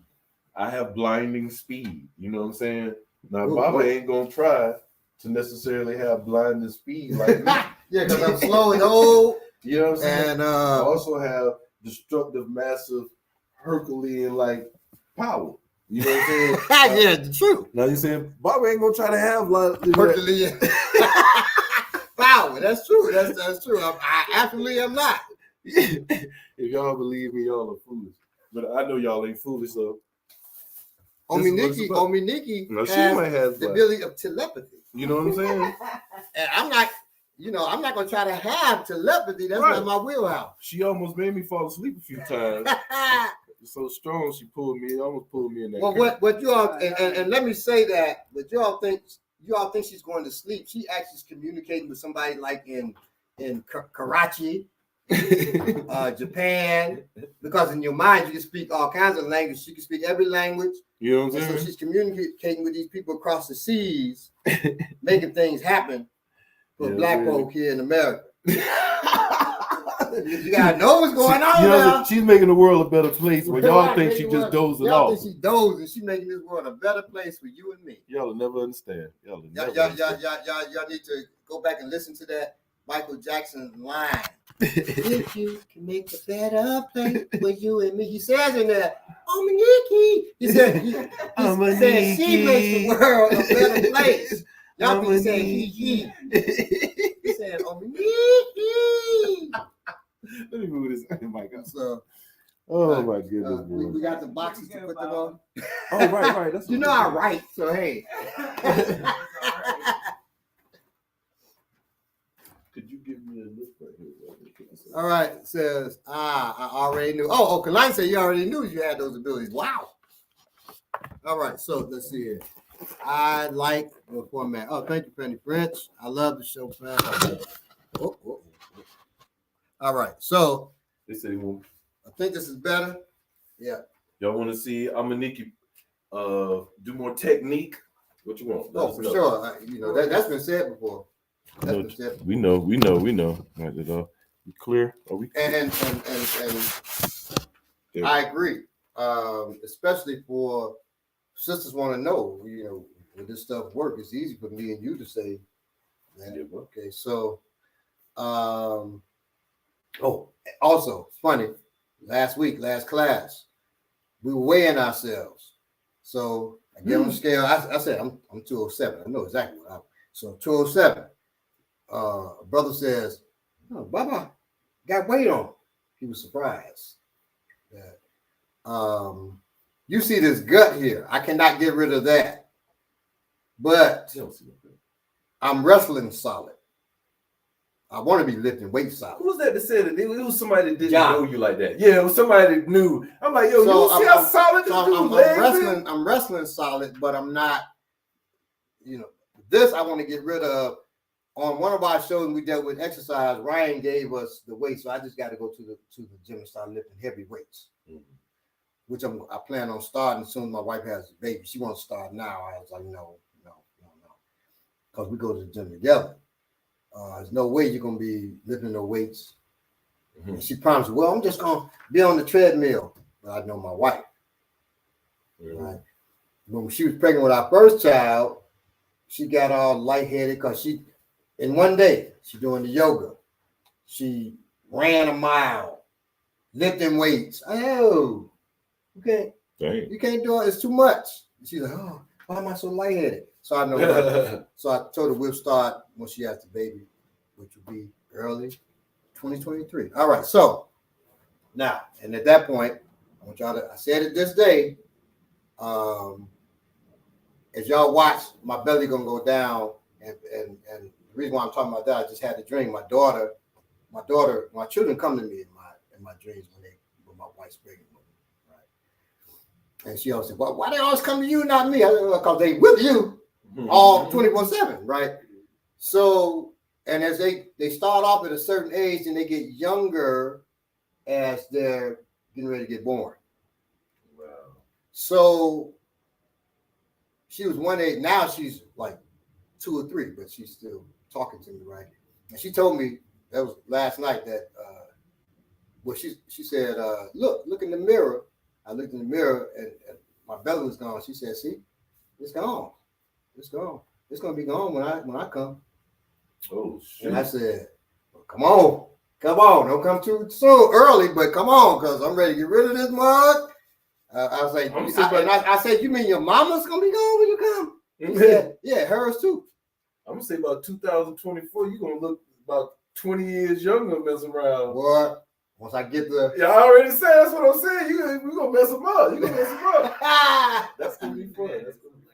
I have blinding speed. You know what I'm saying? Now, Baba ain't gonna try to necessarily have blinding speed like me. Yeah, because I'm slow and old. You know what I'm saying? And I also have destructive, massive, Herculean like power. You know what I'm saying? Yeah, the truth. Now you're saying Bobby ain't gonna try to have like Herculean power. That's true. That's true. I absolutely am not. If y'all believe me, y'all are foolish. But I know y'all ain't foolish, so. Ominiki has the ability of telepathy. You know what I'm saying? And I'm not. I'm not gonna try to have telepathy. That's not my wheelhouse. She almost made me fall asleep a few times. So strong, she almost pulled me in that. Well, what you all and let me say that, but you all think she's going to sleep. She actually is communicating with somebody like in Karachi, Japan, because in your mind you can speak all kinds of languages. She can speak every language. You know what I'm saying? So she's communicating with these people across the seas, making things happen. For black folk here in America. You gotta know what's going on now. She's making the world a better place, but y'all think she just dozing off. Y'all think she dozing. She's making this world a better place for you and me. Y'all will never understand. Y'all need to go back and listen to that Michael Jackson line. If you can make a better place for you and me. He says in there, Ominiki. He said she makes the world a better place. Y'all be saying he. He said, Ominiki. Let me move this mic up. So, my goodness. We got the boxes to put them on. Oh, right. That's I write, so hey. Could you give me a list right here? All right. It says, I already knew. Oh, Kalani said you already knew you had those abilities. Wow. All right. So let's see here. I like the format. Oh, thank you, Penny French. I love the show, man. Oh. All right. So They say, well, I think this is better. Yeah. y'all want to see Amaniki do more technique? What you want? Oh, for sure. That's been said before. We know. Right, we clear? Are we clear? And I agree. Especially for sisters want to know, when this stuff works. It's easy for me and you to say that. Yeah. Okay, so also funny, last class, we were weighing ourselves. So I get on the scale. I said I'm 207. I know exactly what I'm. So 207. Brother says, "Oh, Baba, got weight on." He was surprised that you see this gut here. I cannot get rid of that, but I'm wrestling solid. I want to be lifting weights solid. Who was that said it? It was somebody that didn't know you like that. Yeah, it was somebody that knew. I'm like, yo, so you see how solid this dude is? I'm wrestling solid, but I'm not, this I want to get rid of. On one of our shows we dealt with exercise, Ryan gave us the weight, so I just got to go to the gym and start lifting heavy weights, which I plan on starting as soon as my wife has a baby. She wants to start now. I was like, no, because we go to the gym together. There's no way you're going to be lifting no weights. And she promised, well, I'm just going to be on the treadmill. But I know my wife. Right? When she was pregnant with our first child, she got all lightheaded because in one day, she's doing the yoga. She ran a mile, lifting weights. Oh, okay. Dang. You can't do it. It's too much. She's like, oh, why am I so lightheaded? So I know her. So I told her we'll start when she has the baby, which will be early 2023. All right. So now, and at that point, I said it this day. As y'all watch, my belly gonna go down, and the reason why I'm talking about that, I just had a dream. My children come to me in my dreams when my wife's pregnant with me, right? And she always said, well, why they always come to you, not me? I said, well, because they with you all 24/7, right? So, and as they start off at a certain age and they get younger as they're getting ready to get born. Wow. So she was 1 age, now she's like 2 or 3, but she's still talking to me, right? And she told me, that was last night, that she said, look in the mirror. I looked in the mirror and my belly was gone. She said, see, it's gone. It's gone. It's gonna be gone when I come. Oh shit. And I said, well, come on. Don't come too soon, early, but come on, because I'm ready to get rid of this mug. I was like, I said, you mean your mama's gonna be gone when you come? He said, yeah, hers too. I'm gonna say about 2024, you're gonna look about 20 years younger, mess around. What? Once I get the I already said that's what I'm saying. We're gonna mess them up. You're gonna mess them up. That's gonna be fun.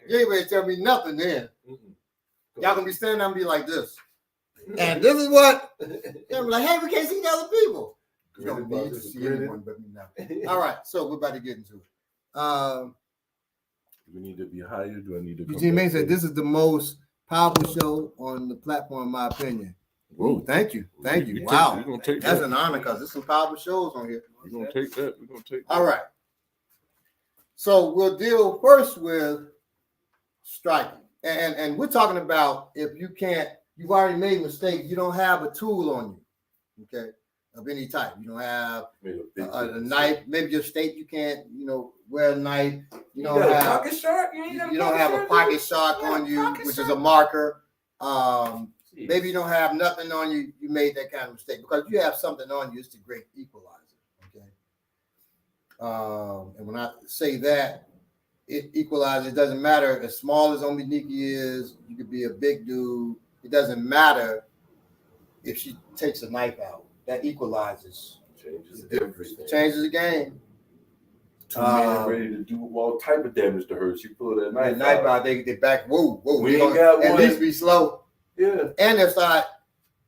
You ain't ready to tell me nothing then. Y'all gonna be standing there and be like this. And this is what I'm like, hey, we can't see the other people. You don't need to see anyone but me now. All right, so we're about to get into it. Do we need to be higher? Do I need to come Eugene Main said this is the most powerful show on the platform, in my opinion. Whoa, thank you. Wow. That's an honor because there's some powerful shows on here. We're gonna take that. All right. So we'll deal first with striking. And we're talking about if you've already made mistakes, you don't have a tool on you, okay, of any type. You don't have a knife. Maybe your state you can't, wear a knife. You don't have a pocket shark. You don't have a pocket shark on you, which is a marker. Maybe you don't have nothing on you. You made that kind of mistake because you have something on you. It's the great equalizer, okay. And when I say that, it equalizes. It doesn't matter as small as Ominiki is. You could be a big dude. It doesn't matter if she takes a knife out. That equalizes. Changes the game. Two men ready to do all type of damage to her. She pulled that knife out. They back. Whoa. We ain't got at one. least be slow. Yeah. And they'll start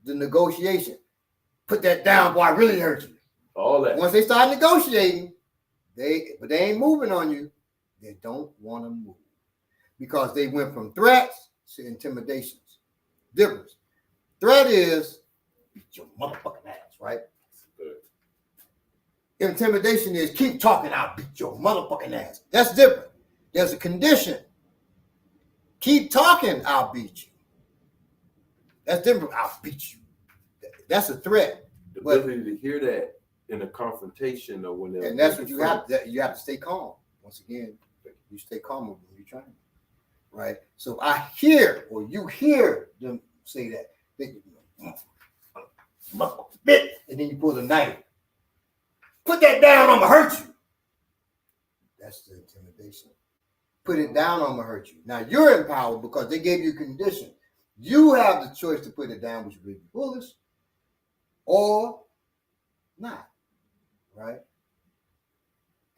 the negotiation. Put that down, boy. I really hurt you. All that. Once they start negotiating, they ain't moving on you. They don't want to move because they went from threats to intimidations. Difference. Threat is beat your motherfucking ass, right? Intimidation is keep talking, I'll beat your motherfucking ass. That's different. There's a condition. Keep talking, I'll beat you. That's different. I'll beat you. That's a threat. The ability to hear that in a confrontation or when and that's what you have. You have to stay calm. Once again, you stay calm when you're trying. Right? So I hear, or you hear them say that. And then you pull the knife. Put that down, I'm gonna hurt you. That's the intimidation. Put it down, I'm gonna hurt you. Now you're empowered because they gave you a condition. You have the choice to put it down, which would be bullish, or not, right?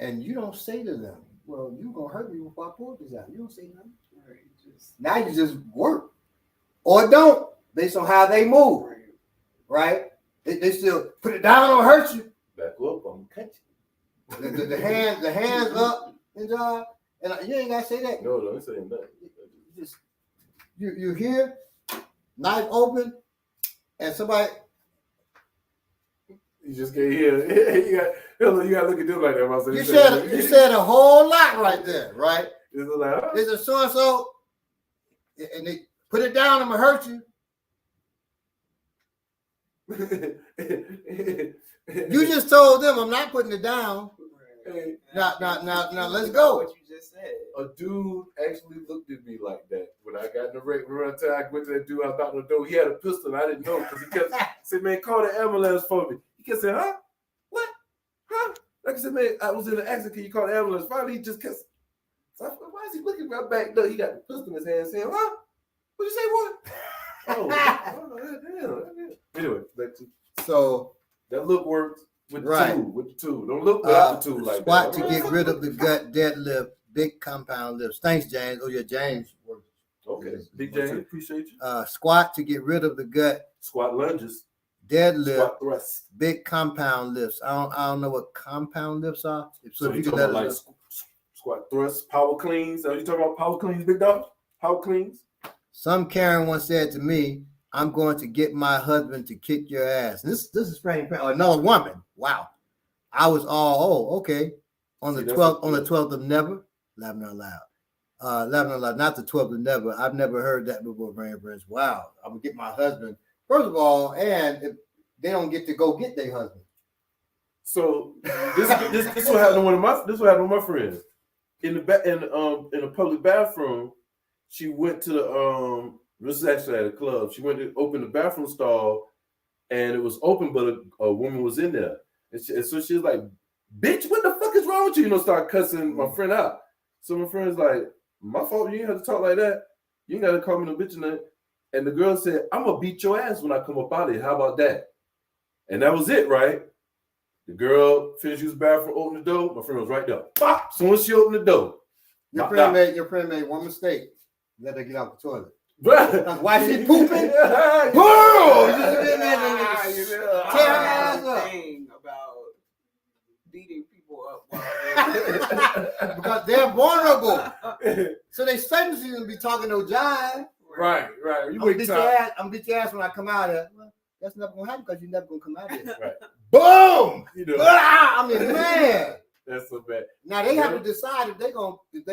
And you don't say to them, well, you're gonna hurt me before I pull this out. You don't say nothing. Right. Now you just work. Or don't, based on how they move. Right? They still put it down or hurt you. Back up, I'm gonna cut you. The hands up and you ain't gotta say that. No, I'm saying that. Just you hear, knife open, and somebody. You just can't hear. you got to look at them like that. You said a whole lot right there, right? It's like, huh? There's a so and so, and they put it down. I'm gonna hurt you. You just told them I'm not putting it down. Hey, now, let's go. What you just said. A dude actually looked at me like that when I got in the wreck. Remember that time I went to that dude, I was knocking on the door. He had a pistol, and I didn't know because he kept saying, "Man, call the ambulance for me." He kept saying, "Huh? What? Huh?" Like I said, "Man, I was in an accident. Can you call the ambulance?" Finally, he just kept. So I thought, why is he looking right back? No, he got the pistol in his hand, saying, "Huh? What'd you say, what?" Damn. Anyway, so that look works. With the right. tool, with the tool. Don't look without the tool like squat that. Squat to get rid of the gut, deadlift, big compound lifts. Thanks, James. Oh, yeah, James. Okay, Big James, appreciate you. Squat to get rid of the gut. Squat lunges. Deadlift. Squat thrusts. Big compound lifts. I don't know what compound lifts are. So you talking about like squat thrusts, power cleans? Are you talking about power cleans, big dog? Power cleans? Some Karen once said to me, "I'm going to get my husband to kick your ass." This is strange. Another woman. Wow. I was all okay. On the 12th of never, laughing out loud. Not the 12th of never. I've never heard that before, friends. Wow. I'm gonna get my husband. First of all, and if they don't get to go get their husband. So this what happened to my friends. In a public bathroom, she went to the this is actually at a club. She went to open the bathroom stall, and it was open, but a woman was in there. And so she was like, "Bitch, what the fuck is wrong with you?" Start cussing my friend out. So my friend's like, "My fault. You ain't have to talk like that. You ain't got to call me no bitch." And the girl said, "I'm going to beat your ass when I come up out of here. How about that?" And that was it, right? The girl finished using the bathroom, opened the door. My friend was right there. Pop! As soon as she opened the door. Your friend made one mistake. Let her get out the toilet. Why she pooping? Boom! Tear her ass up. About beating people up because they're vulnerable. So they certainly shouldn't be talking no jive. Right. I'm gonna beat your ass when I come out of here. Well, that's never gonna happen because you're never gonna come out of here. Right. Boom! I mean, man. That's so bad. Now they have to decide if they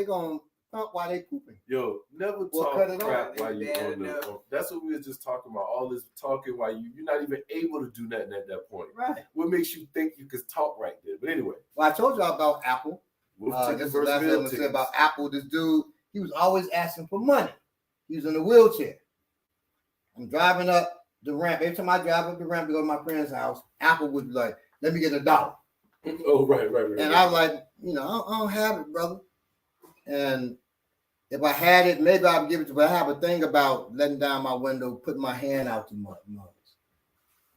gonna pump while they pooping. Yo, never talk crap while you on the. That's what we were just talking about. All this talking while you're not even able to do nothing at that point. Right. What makes you think you can talk right there? But anyway. Well, I told y'all about Apple. This is the last thing I said about Apple. This dude, he was always asking for money. He was in a wheelchair. I'm driving up the ramp. Every time I drive up the ramp to go to my friend's house, Apple would be like, "Let me get $1." Oh, right. And I was like, I don't have it, brother. And if I had it, maybe I'd give it to you. But I have a thing about letting down my window, putting my hand out to mugs.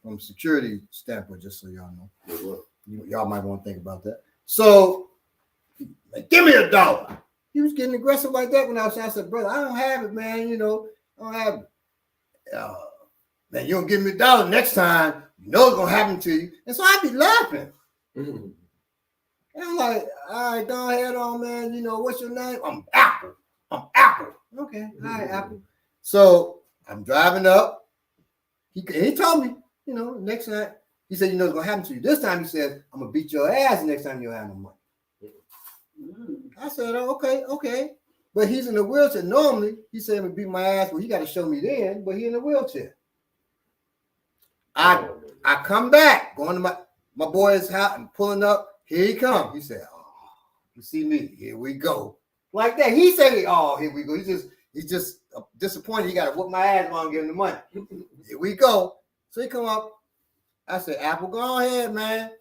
From a security standpoint, just so y'all know. Y'all might want to think about that. So, like, give me $1. He was getting aggressive like that when I was saying, I said, "Brother, I don't have it, man. I don't have it." Man, you don't give me $1 next time. You know it's gonna happen to you. And so I be laughing. Mm-hmm. And I'm like, all right, go ahead on, man. You know, what's your name? I'm Apple. I'm Apple. Okay, all right, Apple. So I'm driving up. He told me, you know, next time, he said, you know, it's gonna happen to you. This time he said, I'm gonna beat your ass next time you don't have no money. I said, oh, okay. But he's in a wheelchair. Normally, he said he would beat my ass. Well, he got to show me then, but he in a wheelchair. I come back, going to my boy's house and pulling up. Here he comes. He said, oh, you see me? Here we go. Like that. He said, oh, here we go. He's just disappointed. He got to whoop my ass while I'm giving the money. Here we go. So he come up. I said, Apple, go ahead, man.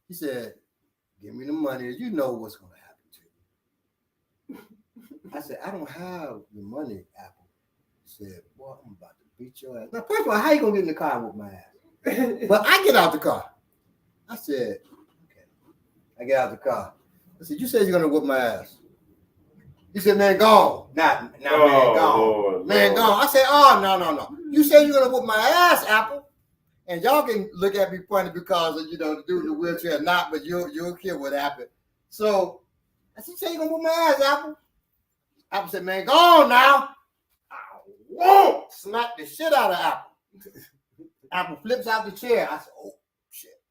He said, give me the money. You know what's going to happen to you. I said, I don't have the money, Apple. He said, boy, I'm about to beat your ass. Now, first of all, how you going to get in the car with my ass? But I get out the car. I said, okay. I get out the car. I said, you said you're going to whoop my ass. He said, man, gone. Man, gone. Man, gone. I said, oh, no. You said you're going to whoop my ass, Apple. And y'all can look at me funny because of, you know, the dude in the wheelchair or not, but you'll hear what happened. So I said, say you're going to whoop my ass, Apple. Apple said, man, go on now. I won't smack the shit out of Apple. Apple flips out the chair. I said, oh, shit.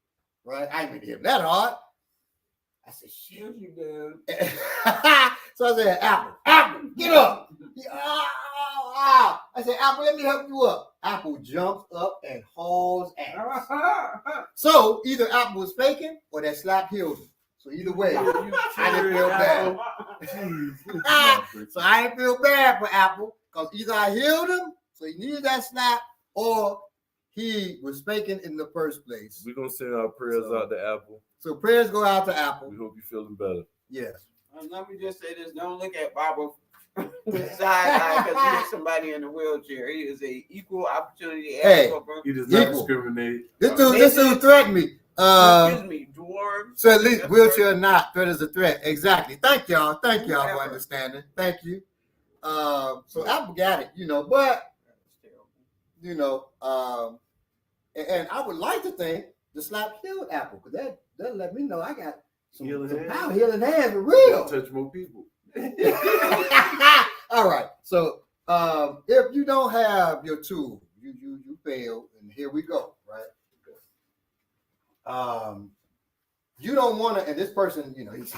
Right? I ain't been hit that hard. I said, shit. Yes, you do. So I said, Apple, get up. I said, Apple, let me help you up. Apple jumps up and hauls ass. So either Apple was faking or that slap healed him. So either way, I didn't feel bad. So I didn't feel bad for Apple because either I healed him, so he needed that slap, or he was faking in the first place. We're going to send our prayers out to Apple. So prayers go out to Apple. We hope you're feeling better. Yes. Let me just say this. Don't look at Baba with side eye because he's somebody in a wheelchair. He is a equal opportunity. He does not discriminate. This dude threatened me. Excuse me, dwarf. So at least wheelchair or not, threat is a threat. Exactly. Thank y'all for understanding. Thank you. So Apple got it, you know, but you know, and I would like to think the slap healed Apple because that let me know I got some power healing hands for real. Touch more people. All right. So if you don't have your tool, you fail, and here we go, right? You don't want to, and this person, you know, he's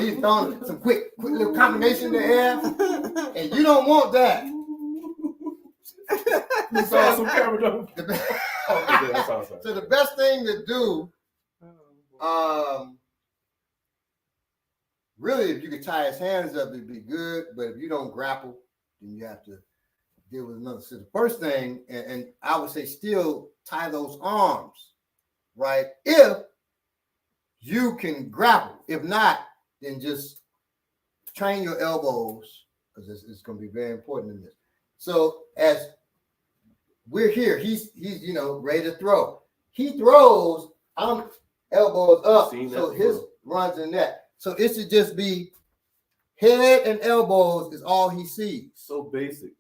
throwing some quick little combination in the air, and you don't want that. Saw some camera. So the best thing to do, really, if you could tie his hands up, it'd be good. But if you don't grapple, then you have to deal with another. So the first thing, and I would say still tie those arms, right? If you can grapple. If not, then just train your elbows because it's going to be very important in this. So as we're here, he's you know ready to throw. He throws, I'm elbows up, so his runs in that. So it should just be head and elbows is all he sees. So basic.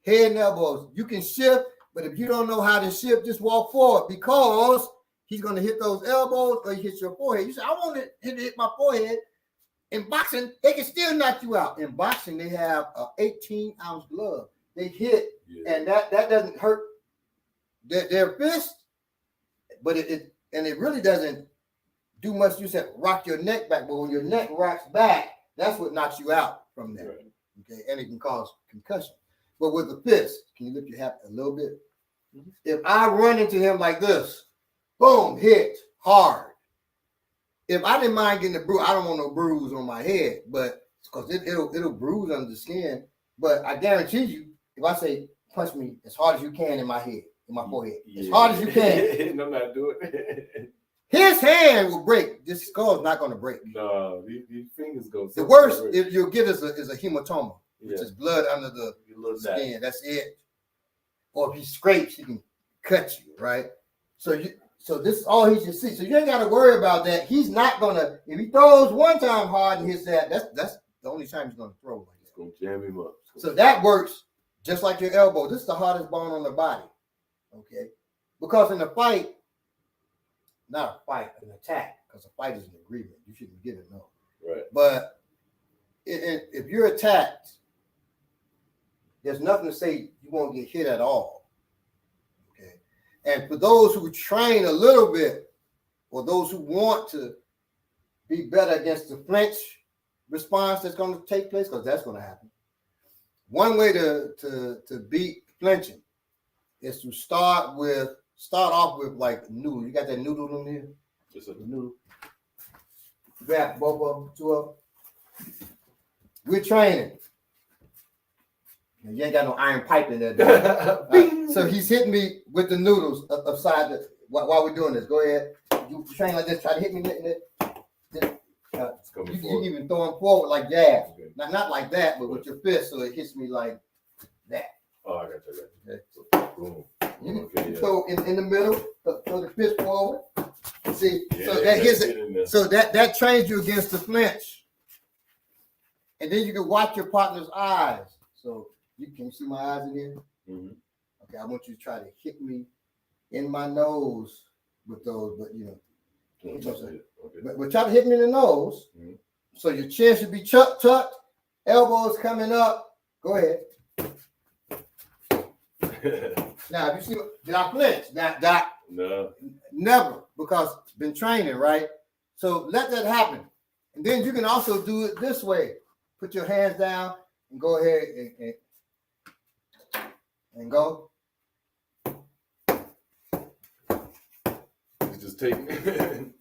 Head and elbows. You can shift, but if you don't know how to shift, just walk forward because he's going to hit those elbows or he hits your forehead. You say, I want it to hit my forehead. In boxing, they can still knock you out. In boxing, they have an 18-ounce glove. They hit, and that doesn't hurt their fist, but it really doesn't do much. You said rock your neck back, but when your neck rocks back, that's what knocks you out from there. Right. Okay, and it can cause concussion. But with the fist, can you lift your hat a little bit? Mm-hmm. If I run into him like this, boom, hit hard. If I didn't mind getting a bruise, I don't want no bruise on my head, but because it'll bruise under the skin. But I guarantee you, if I say punch me as hard as you can in my head, in my forehead, as hard as you can. No, not do it. His hand will break. This skull's not going to break. No, these fingers go. The worst you'll get is a hematoma, which is blood under the skin. That's it. Or if he scrapes, he can cut you, right? So this is all he should see. So you ain't got to worry about that. He's not gonna. If he throws one time hard and hits that, that's the only time he's gonna throw. Like it's gonna jam him up. So that works just like your elbow. This is the hardest bone on the body. Okay, because in a fight, not a fight, an attack, because a fight is an agreement. You shouldn't get it, no. Right. But if you're attacked, there's nothing to say you won't get hit at all. Okay, and for those who train a little bit, or those who want to be better against the flinch response that's going to take place, because that's going to happen. One way to beat flinching is to start off with like noodle. You got that noodle in there? Just a noodle. Grab both of them, two of them. We're training. And you ain't got no iron pipe in there. So he's hitting me with the noodles upside while we're doing this. Go ahead. You train like this. Try to hit me in it. You can even throw them forward like jab. Okay. Not like that, but with your fist, so it hits me like that. Oh, I got you. Okay. So, boom. You throw in the middle, throw the fist forward. See, so that hits it. So that trains you against the flinch. And then you can watch your partner's eyes. So can you see my eyes in here? Mm-hmm. Okay, I want you to try to hit me in my nose with those, but you know. Okay. But try to hit me in the nose. Mm-hmm. So your chin should be tucked, elbows coming up. Go ahead. Now, if you see, did I flinch? No. Never, because been training, right? So let that happen. And then you can also do it this way. Put your hands down and go ahead and go. Just taking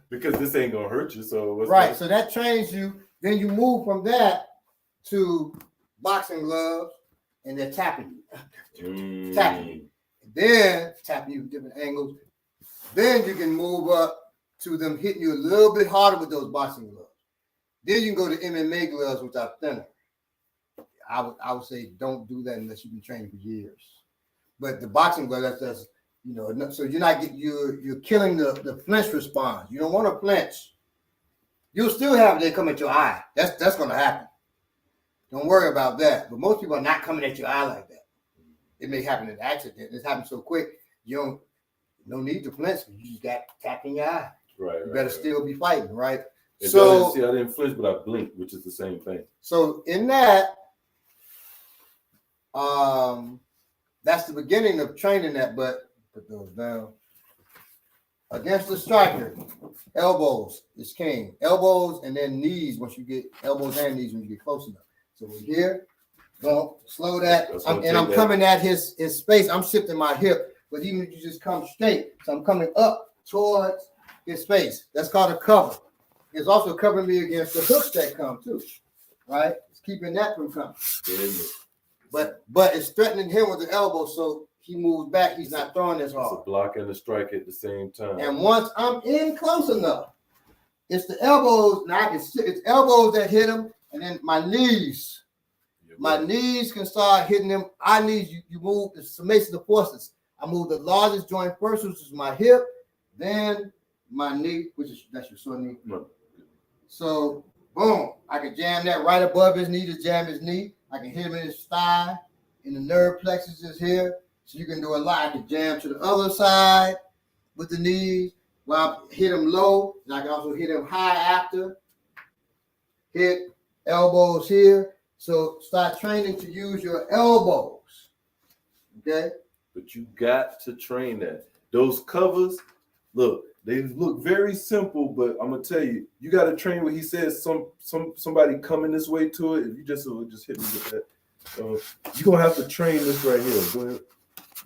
because this ain't gonna hurt you. So what's right. So that trains you. Then you move from that to boxing gloves, and they're tapping you, tapping you. And then tapping you at different angles. Then you can move up to them hitting you a little bit harder with those boxing gloves. Then you can go to MMA gloves, which are thinner. I would say don't do that unless you've been training for years. But the boxing glove, that's just, you know, so you're killing the flinch response. You don't want to flinch. You'll still have they come at your eye. That's going to happen. Don't worry about that. But most people are not coming at your eye like that. It may happen in accident. It's happened so quick. No need to flinch. You just got tapped in your eye. Right. You better still be fighting, right? I didn't flinch, but I blinked, which is the same thing. So in that, that's the beginning of training that, but put those down. Against the striker, elbows is king. Elbows and then knees once you get elbows and knees when you get close enough. So we're here. Don't slow that. I'm coming at his space. I'm shifting my hip, but even if you just come straight, so I'm coming up towards his space. That's called a cover. It's also covering me against the hooks that come too, right? It's keeping that from coming. But it's threatening him with the elbow, so he moves back. He's not throwing as hard. It's a block and a strike at the same time. And once I'm in close enough, it's the elbows. Now it's elbows that hit him, and then my knees. My knees can start hitting them. Our knees, you move the summation of forces. I move the largest joint first, which is my hip, then my knee, that's your sore knee. No. So, boom, I can jam that right above his knee to jam his knee. I can hit him in his thigh, and the nerve plexus is here. So you can do a lot. I can jam to the other side with the knees. Well, I hit him low, and I can also hit him high after. Hit elbows here. So start training to use your elbows. Okay? But you got to train that. Those covers, look, they look very simple, but I'm gonna tell you, you got to train what he says. Somebody coming this way to it. If you just hit me with that, you're gonna have to train this right here. Go ahead.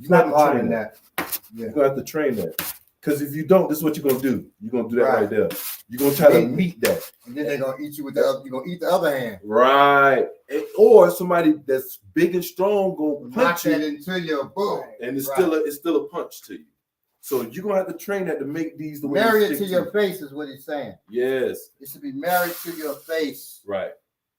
You got to train that. Yeah. You're gonna have to train that. Because if you don't, this is what you're gonna do. You're gonna do that right there. You're gonna try to meet that. And then they're gonna eat you with the other, you're gonna eat the other hand. Right. Or somebody that's big and strong gonna punch you into your boom. And it's still a punch to you. So you're gonna have to train that to make these the way marry it to your face is what he's saying. Yes. It should be married to your face. Right.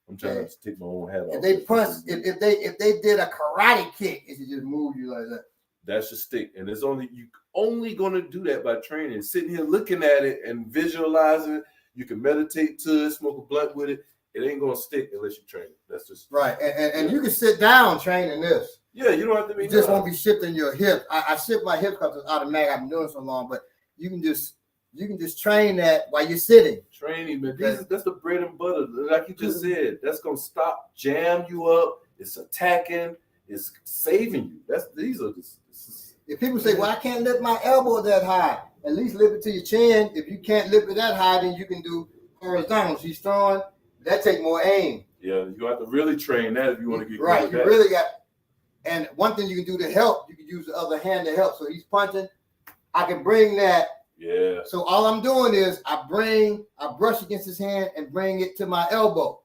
I'm trying to take my own hat off. If they punch, if they did a karate kick, it should just move you like that. That's your stick. And it's only gonna do that by training. Sitting here looking at it and visualizing it. You can meditate to it, smoke a blunt with it. It ain't gonna stick unless you train it. That's just right. And you can sit down training this. Yeah, you don't have to be. You just won't be shifting your hip. I shift my hip because it's automatic. I've been doing it so long, but you can just train that while you're sitting. Training, man. That's the bread and butter. Like you just said, that's gonna jam you up. It's attacking. It's saving you. These are just. If people say, "Well, I can't lift my elbow that high," at least lift it to your chin. If you can't lift it that high, then you can do horizontal. She's throwing. That take more aim. Yeah, you have to really train that if you want to get right. Good You at really got. And one thing you can do to help, you can use the other hand to help. So he's punching. I can bring that. Yeah. So all I'm doing is I brush against his hand and bring it to my elbow.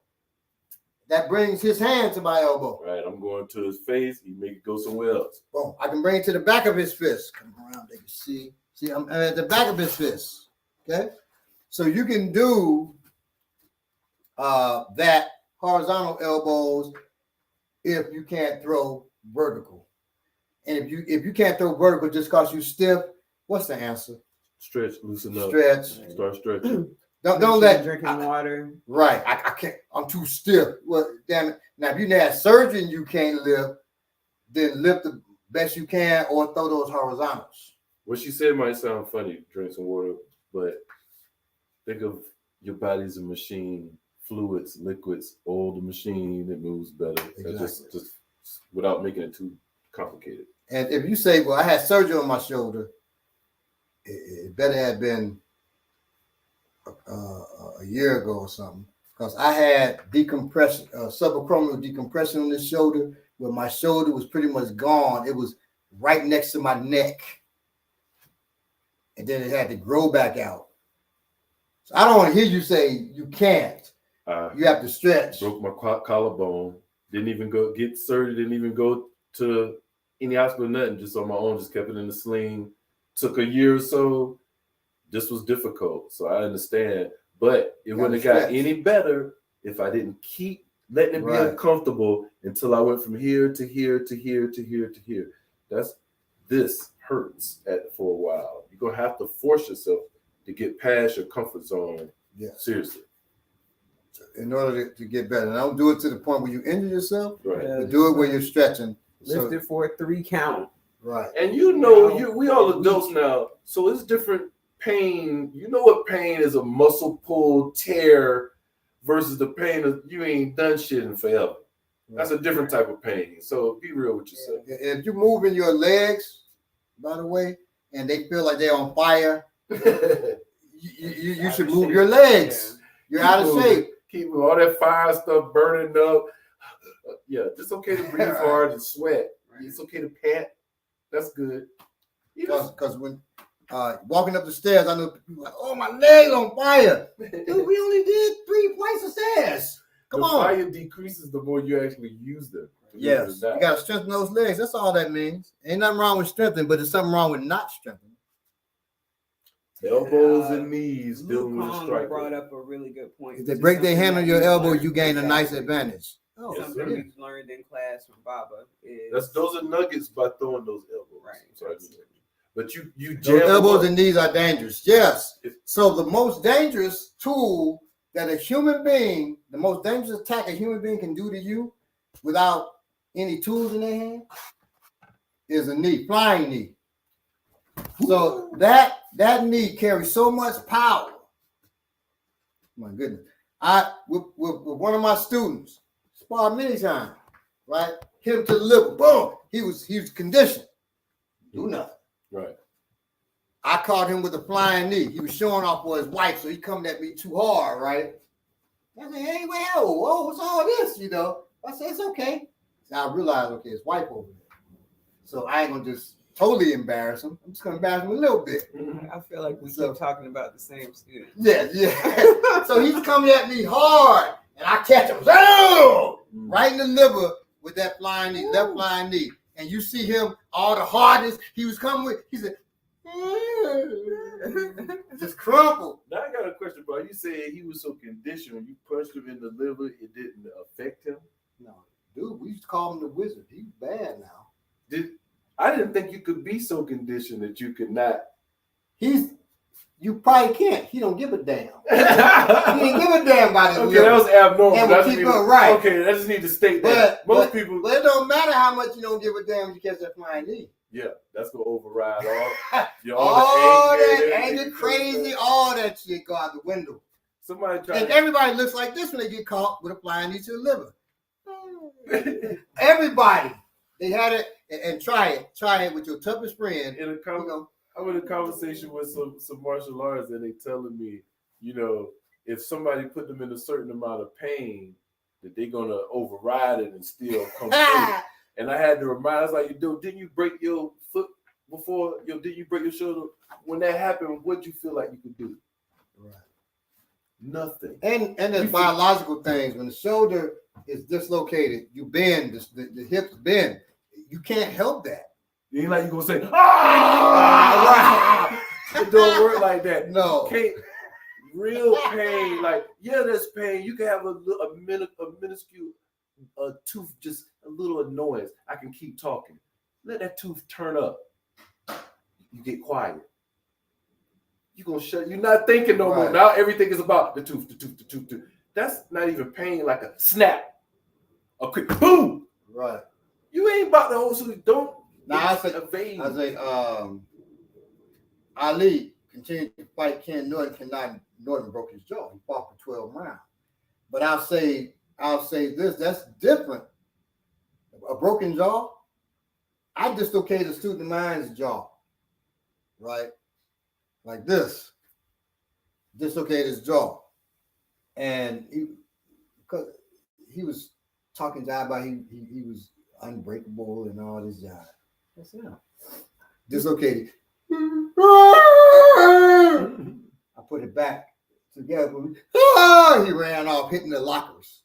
That brings his hand to my elbow. Right. I'm going to his face. He make it go somewhere else. Boom. I can bring it to the back of his fist. Come around, they can see. See, I'm at the back of his fist. Okay. So you can do that horizontal elbows if you can't throw vertical. And if you can't throw vertical just because you stiff, what's the answer? Stretch, loosen up. Stretch. Start stretching. Don't let drinking water. Right. I can't. I'm too stiff. Well, damn it. Now, if you had surgery and you can't lift, then lift the best you can or throw those horizontals. What she said might sound funny, drink some water, but think of your body as a machine, fluids, liquids, oil the machine that moves better. Exactly. Just without making it too complicated. And if you say, well, I had surgery on my shoulder, it better have been a year ago or something, because I had decompression, subacromial decompression on this shoulder, where my shoulder was pretty much gone. It was right next to my neck. And then it had to grow back out. So I don't want to hear you say you can't. You have to stretch. Broke my collarbone. Didn't even go get surgery. Didn't even go to any hospital, nothing. Just on my own. Just kept it in the sling. Took a year or so. This was difficult. So I understand. But it wouldn't have got any better if I didn't keep letting it be uncomfortable until I went from here to here to here to here to here. This hurts for a while. You're going to have to force yourself to get past your comfort zone. Yeah. Seriously. In order to get better. And don't do it to the point where you injure yourself. Right. But do it when you're stretching. Lift it for a 3 count. Right. And we all adults now, so it's different pain. You know what pain is, a muscle pull, tear, versus the pain of you ain't done shit in forever. That's a different type of pain. So be real with yourself. If you're moving your legs, by the way, and they feel like they're on fire, you should move your legs. You're out of shape. Keep all that fire stuff burning up. Yeah, it's okay to breathe hard and sweat. It's okay to pant. That's good. Because when walking up the stairs, I know people like, oh, my leg's on fire. Dude, we only did 3 flights of stairs. Come on. The fire decreases the more you actually use them. Yes, you got to strengthen those legs. That's all that means. Ain't nothing wrong with strengthening, but there's something wrong with not strengthening. Elbows and knees dealing with a striker. Brought up a really good point. If they break their hand on your elbow, you gain a nice advantage. Oh, something we've learned in class from Baba is those are nuggets by throwing those elbows. Right. Sorry. But you those elbows and knees are dangerous. Yes. So the most dangerous tool that a human being, the most dangerous attack a human being can do to you without any tools in their hand is a knee, flying knee. So that knee carries so much power. My goodness. With one of my students, sparred many times, right? Hit him to the liver, boom. He was conditioned. Do nothing. Right. I caught him with a flying knee. He was showing off for his wife, so he coming at me too hard, right? I said, hey, whoa, what's all this? I said, it's okay. So I realized, okay, his wife over there. So I ain't gonna just totally embarrass him. I'm just gonna embarrass him a little bit. I feel like we keep talking about the same student. Yeah. So he's coming at me hard, and I catch him right in the liver with that flying knee, left flying knee. And you see him, all the hardness he was coming with, he said, just crumpled. Now I got a question, bro. You said he was so conditioned when you punched him in the liver, it didn't affect him? No, dude, we used to call him the wizard. He's bad now. I didn't think you could be so conditioned that you could not. He's You probably can't. He don't give a damn. He didn't give a damn about his Okay, liver. that was abnormal. And we keep going right. Okay, I just need to state that. Most people. But it don't matter how much you don't give a damn if you catch that flying knee. Yeah, that's gonna override all all the that anger, crazy, all that shit go out the window. Somebody try. And everybody looks like this when they get caught with a flying knee to the liver. Everybody, they had it, and try it with your toughest friend. I'm in a conversation with some martial artists, and they telling me, if somebody put them in a certain amount of pain, that they're gonna override it and still come through. And I had to remind, I was like, didn't you break your foot before? Didn't you break your shoulder? When that happened, what'd you feel like you could do? Right. Nothing. And there's biological things. When the shoulder is dislocated, you bend, the hips bend. You can't help that. It ain't like you gonna say, ah! It don't work like that. No. Real pain, there's pain. You can have a minuscule tooth, just a little annoyance. I can keep talking. Let that tooth turn up. You get quiet. You're gonna shut. You're not thinking no more. Now everything is about the tooth. That's not even pain. Like a snap, a quick boom. Right. You ain't about the whole. So don't. Now I say Ali continued to fight Ken Norton. Norton broke his jaw. He fought for 12 rounds. But I'll say this. That's different. A broken jaw. I dislocated a student of mine's jaw. Right. Like this. Dislocated his jaw. And he was talking about he was unbreakable and all this jive. That's him. Dislocated. I put it back together. He ran off hitting the lockers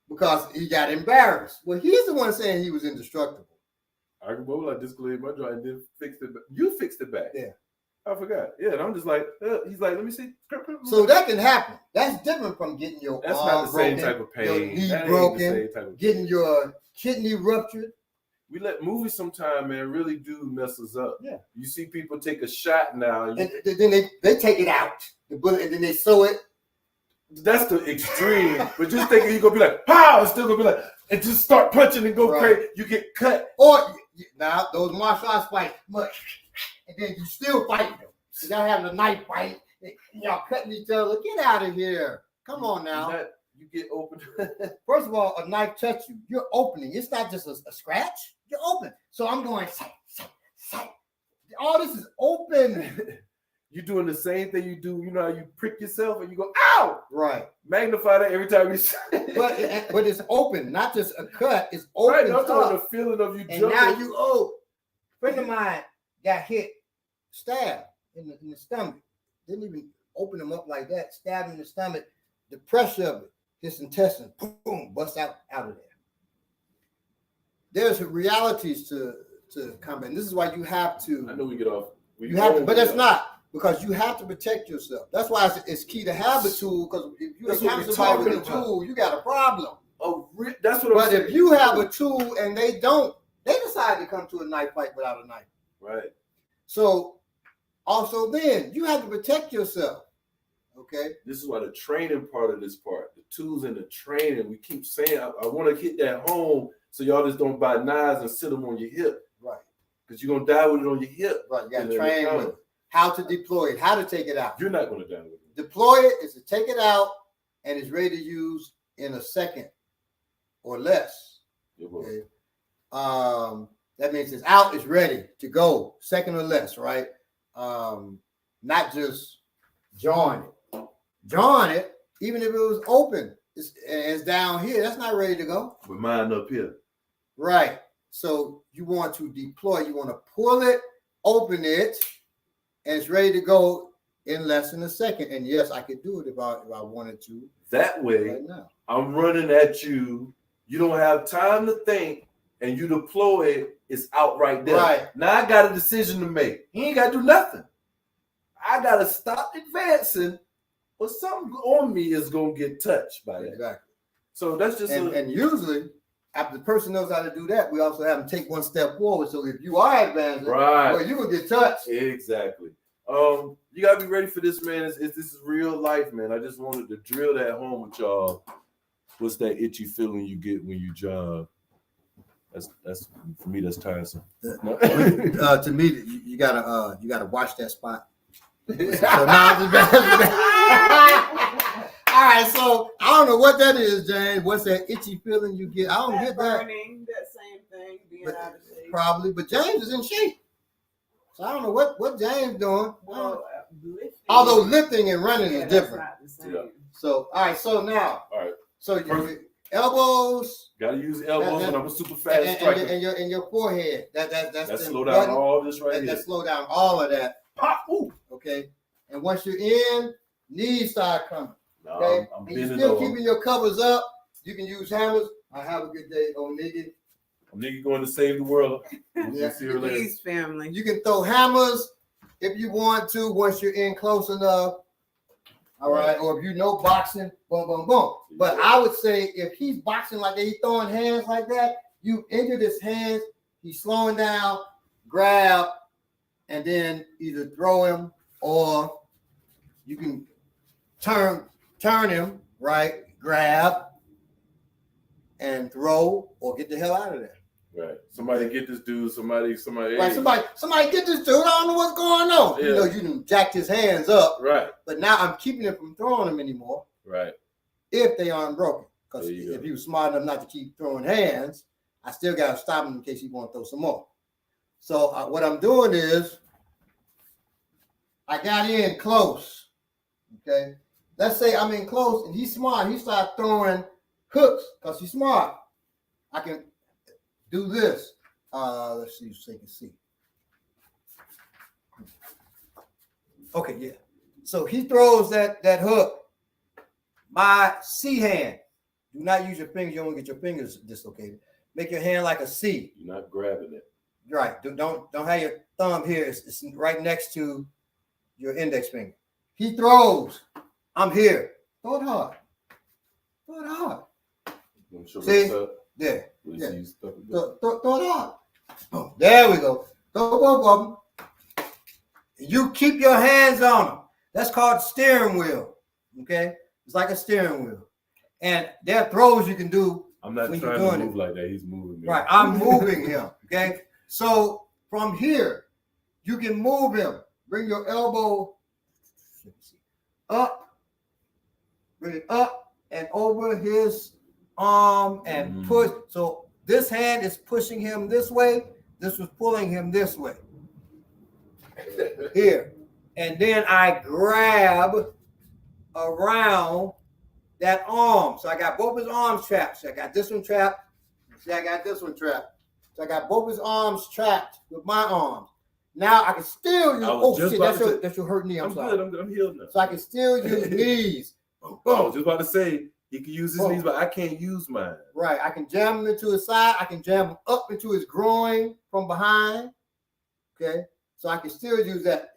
because he got embarrassed. Well, he's the one saying he was indestructible. I dislocated my jaw and then fixed it back. You fixed it back. Yeah. I forgot. Yeah, and I'm just like, he's like, let me see. So that can happen. That's different from getting your That's arm not the broken, same type of pain. your knee that broken, ain't the same type of getting your kidney ruptured. We let movies sometimes, man, really do mess us up. Yeah. You see people take a shot now. And then they take it out, the bullet, and then they sew it. That's the extreme. But just thinking you're going to be like, pow, it's still going to be like, and just start punching and go crazy. You get cut. Or now those martial arts fights, and then you still fighting them. Y'all having a knife fight. Y'all cutting each other. Get out of here. Come on now. You get open. First of all, a knife touch you. You're opening. It's not just a scratch. You're open. So I'm going, sight. All this is open. You're doing the same thing you do. You know how you prick yourself and you go, ow! Right. Magnify that every time you say it. But it's open, not just a cut. It's open. Right, I'm talking the feeling of you and jumping. Now friend of mine got hit, stabbed in the stomach. Didn't even open him up like that. Stabbed in the stomach. The pressure of it, his intestine, boom, bust out of there. There's realities to combat. And this is why you have to. I know we get off. But that's not. Because you have to protect yourself. That's why it's key to have the tool. Because if you encounter somebody with a tool, you got a problem. That's what I'm saying. But if you have a tool and they decide to come to a knife fight without a knife. Right. So also then you have to protect yourself. Okay. This is why the training part of this part, the tools and the training, we keep saying, I want to hit that home so y'all just don't buy knives and sit them on your hip. Right. Because you're going to die with it on your hip. Right. You got to train with it. How to deploy it, how to take it out. You're not going to die with it. Deploy it is to take it out and it's ready to use in a second or less. Okay. That means it's out, it's ready to go, second or less, right? Not just join it, even if it was open, it's down here, that's not ready to go. With mine up here. Right. So you want to deploy, you want to pull it, open it, and it's ready to go in less than a second. And yes, I could do it if I wanted to. That way, right now. I'm running at you. You don't have time to think, and you deploy it. It's out right there. Right. Now I got a decision to make. You ain't got to do nothing. I got to stop advancing, or something on me is going to get touched by that. Exactly. So that's just and usually, after the person knows how to do that, we also have them take one step forward. So if you are advancing, right, well, you will get touched. Exactly. You gotta be ready for this, man. This is real life, man. I just wanted to drill that home with y'all. What's that itchy feeling you get when you jog? That's for me. That's tiresome. To me, you gotta watch that spot. So now, all right. So I don't know what that is, James. What's that itchy feeling you get? I don't get that. Burning, that same thing, being out of shape. Probably, but James is in shape. So I don't know what James doing. Well, although lifting and running is different. Not the same. Yeah. So all right. So now, All right. so your elbows. Gotta use elbows when I'm a super fast striker. And your forehead. That's slow down all this right here. That slow down all of that. Pop. Ooh. Okay. And once you're in, knees start coming. No, Okay. I'm and you're bending still over. keeping your covers up. You can use hammers. I have a good day, old nigga. I'm nigga going to save the world. Yeah. See you later. Please, family. You can throw hammers if you want to once you're in close enough. All right. Or if you know boxing, boom, boom, boom. But I would say if he's boxing like that, he's throwing hands like that, you injure his hands, he's slowing down, grab, and then either throw him or you can turn him, right? Grab and throw or get the hell out of there. Right. Somebody get this dude. Somebody. Right. Somebody get this dude. I don't know what's going on. Yeah. You know, you done jacked his hands up. Right. But now I'm keeping him from throwing them anymore. Right. If they aren't broken. Because There you if go. he was smart enough not to keep throwing hands, I still got to stop him in case he want to throw some more. So what I'm doing is I got in close. Okay. Let's say I'm in close and he's smart. He starts throwing hooks because he's smart. I can do this. Let's see so you can see. Okay, yeah. So he throws that hook. My C hand. Do not use your fingers. You don't want to get your fingers dislocated. Make your hand like a C. You're not grabbing it. Right. Don't have your thumb here. It's right next to your index finger. He throws. I'm here. Throw it hard. Throw it hard. See? There. Yeah. Throw it hard. Oh, there we go. Throw both of them. You keep your hands on them. That's called steering wheel. Okay? It's like a steering wheel. And there are throws you can do. I'm not when trying you're to doing move like that. He's moving me. Right. I'm moving him. Okay? So from here, you can move him. Bring your elbow up. Bring it up and over his arm and push. So this hand is pushing him this way. This was pulling him this way. Here. And then I grab around that arm. So I got both his arms trapped. So I got this one trapped. See, I got this one trapped. So I got both his arms trapped with my arms. Now I can still use. Oh shit, that's your hurt knee. I'm sorry. Good. I'm healed now. So I can still use knees. I was just about to say he can use his knees, but I can't use mine. Right. I can jam him into his side. I can jam him up into his groin from behind. Okay. So I can still use that.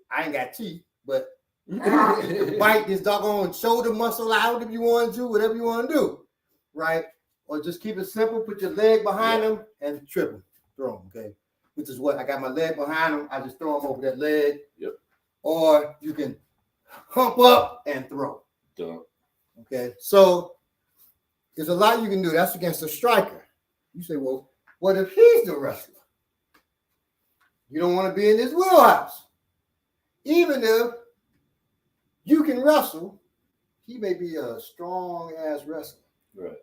I ain't got teeth, but you can bite this doggone shoulder muscle out if you want to, whatever you want to do. Right. Or just keep it simple. Put your leg behind him and trip him. Throw him. Okay. Which is what I got my leg behind him. I just throw him over that leg. Yep. Or you can hump up and throw. Dump. Okay. So there's a lot you can do. That's against a striker. You say, well, what if he's the wrestler? You don't want to be in his wheelhouse. Even if you can wrestle, he may be a strong ass wrestler. Right.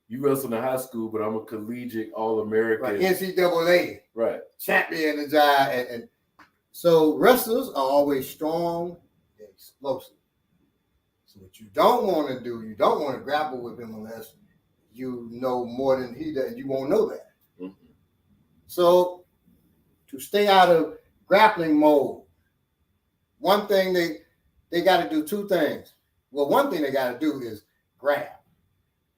You wrestled in high school, but I'm a collegiate All-American. Right. NCAA. Right. Champion and guy. And so wrestlers are always strong and explosive. So what you don't want to do, you don't want to grapple with him unless you know more than he does. You won't know that. Mm-hmm. So to stay out of grappling mode, one thing they got to do two things. Well, one thing they got to do is grab.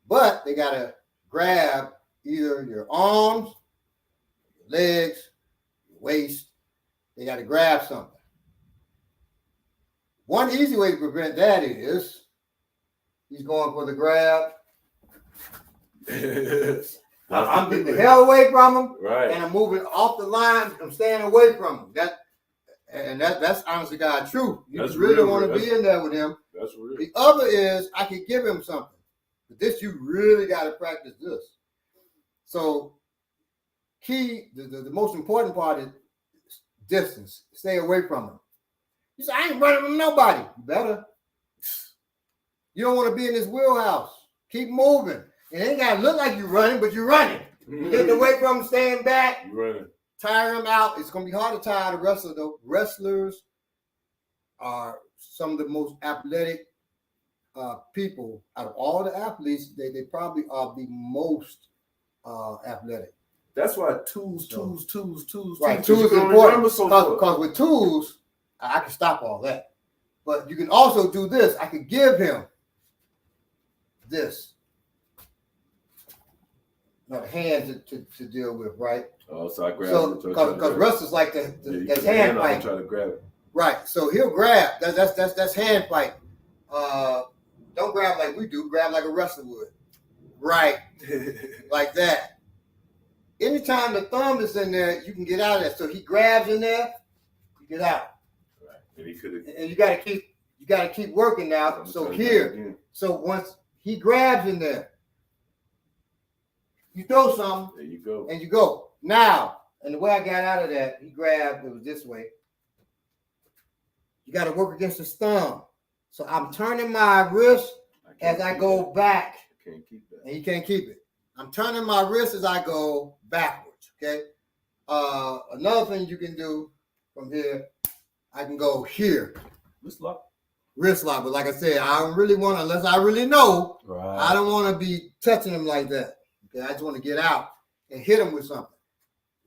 But they got to grab either your arms, your legs, your waist. They got to grab something. One easy way to prevent that is he's going for the grab. I'm getting the hell away from him. Right. And I'm moving off the line. I'm staying away from him. And that's honestly God truth. You That's really real, want to that's- be in there with him. That's real. The other is I could give him something. But this, you really got to practice this. So the most important part is distance. Stay away from him. You say, I ain't running from nobody. You better. You don't want to be in this wheelhouse. Keep moving. It ain't got to look like you're running, but you're running. You're getting away from him, staying back. You're running. Tire him out. It's going to be hard to tire the wrestler, though. Wrestlers are some of the most athletic people out of all the athletes. They probably are the most athletic. That's why tools. Right, tools is important. Because with tools, I can stop all that. But you can also do this. I could give him this. The hands to deal with, right? Oh, so I grab it. Because wrestlers like that's hand fighting. Try to grab it. Right. So he'll grab. That's hand fighting. Don't grab like we do. Grab like a wrestler would. Right. Like that. Anytime the thumb is in there, you can get out of that. So he grabs in there, you get out. Right. And he could. And you gotta keep working now. So here. So once he grabs in there, you throw something. There you go. And you go. Now, and the way I got out of that, he grabbed, it was this way. You got to work against his thumb. So I'm turning my wrist as I go back. I can't keep that. And you can't keep it. I'm turning my wrist as I go backwards, okay? Another thing you can do from here, I can go here. Wrist lock. Wrist lock. But like I said, I don't really want to, unless I really know, right. I don't want to be touching him like that. Okay, I just want to get out and hit him with something.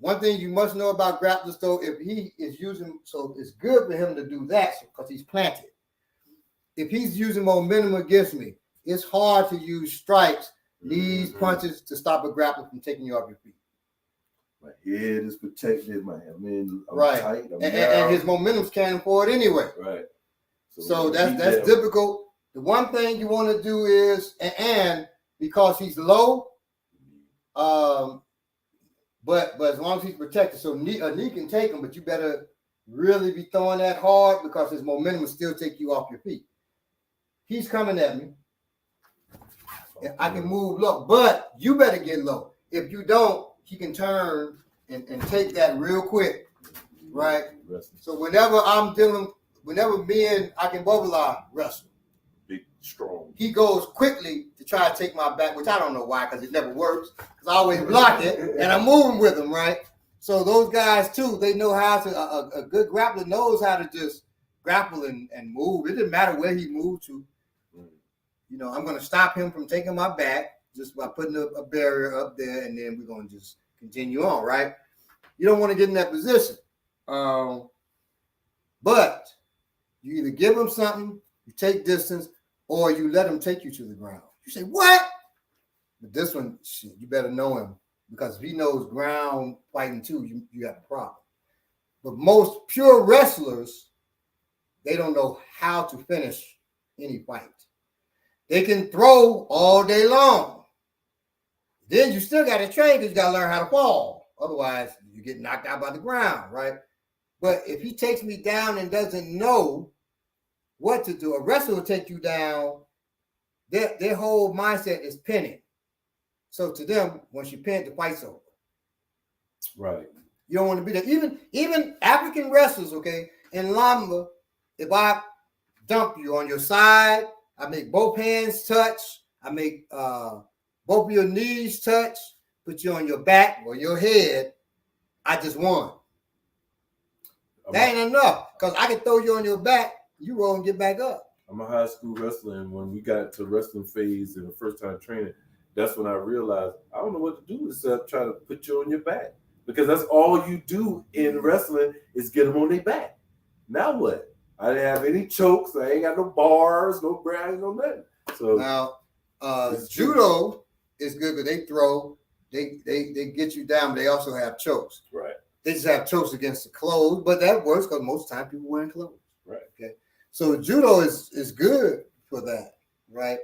One thing you must know about grapplers, though, if he is using, so it's good for him to do that because he's planted. If he's using momentum against me, it's hard to use strikes, knees, punches to stop a grappler from taking you off your feet. My head is protected. I'm right. tight. And his momentum's carrying forward anyway. Right. So that's difficult. The one thing you want to do is, and because he's low, but as long as he's protected, so a knee can take him, but you better really be throwing that hard because his momentum will still take you off your feet. He's coming at me. I can move low, but you better get low. If you don't, he can turn and take that real quick, right? So whenever me and Akinbobala wrestle, big, strong, he goes quickly to try to take my back, which I don't know why, because it never works. Because I always block it, and I'm moving with him, right? So those guys too, they know how to. A good grappler knows how to just grapple and move. It doesn't matter where he moves to. You know, I'm going to stop him from taking my back just by putting a barrier up there, and then we're going to just continue on, right? You don't want to get in that position. But you either give him something, you take distance, or you let him take you to the ground. You say, what? But this one, shit, you better know him, because if he knows ground fighting too, you got a problem. But most pure wrestlers, they don't know how to finish any fight. They can throw all day long. Then you still got to train because you got to learn how to fall. Otherwise, you get knocked out by the ground, right? But if he takes me down and doesn't know what to do, a wrestler will take you down. Their whole mindset is pinning. So to them, once you pin, the fight's over. Right. You don't want to be there. Even African wrestlers, okay, in Lamba, if I dump you on your side, I make both hands touch. I make both of your knees touch. Put you on your back or your head. I just won. That ain't enough, because I can throw you on your back. You roll and get back up. I'm a high school wrestler, and when we got to wrestling phase and the first time training, that's when I realized I don't know what to do except try to put you on your back, because that's all you do in wrestling is get them on their back. Now what? I didn't have any chokes. I ain't got no bars, no ground, no nothing. So now, judo is good, but they throw, they get you down, but they also have chokes. Right. They just have chokes against the clothes, but that works because most of the time people wearing clothes. Right. Okay. So judo is good for that, right?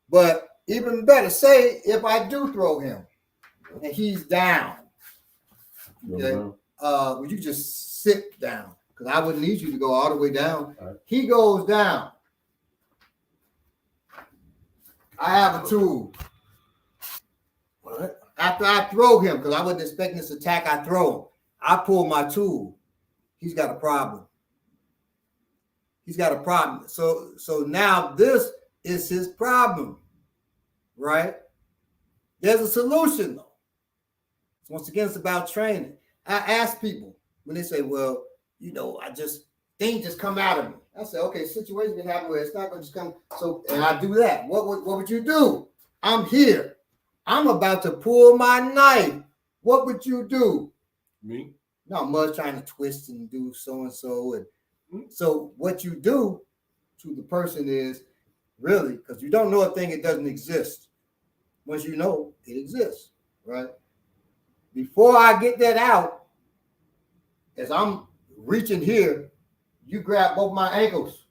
But even better, say if I do throw him and he's down, okay, would you just sit down? because I wouldn't need you to go all the way down. All right. He goes down. I have a tool. What? After I throw him, because I wasn't expecting this attack, I throw him. I pull my tool. He's got a problem. He's got a problem. So now this is his problem, right? There's a solution, though. Once again, it's about training. I ask people when they say, well, things just come out of me. I say, okay, situation can happen where it's not going to just come. So, and I do that. What would you do? I'm here. I'm about to pull my knife. What would you do? Me? Not much, trying to twist and do so-and-so. And so what you do to the person is really, because you don't know a thing, it doesn't exist. Once you know, it exists, right? Before I get that out, as I'm reaching here, you grab both my ankles.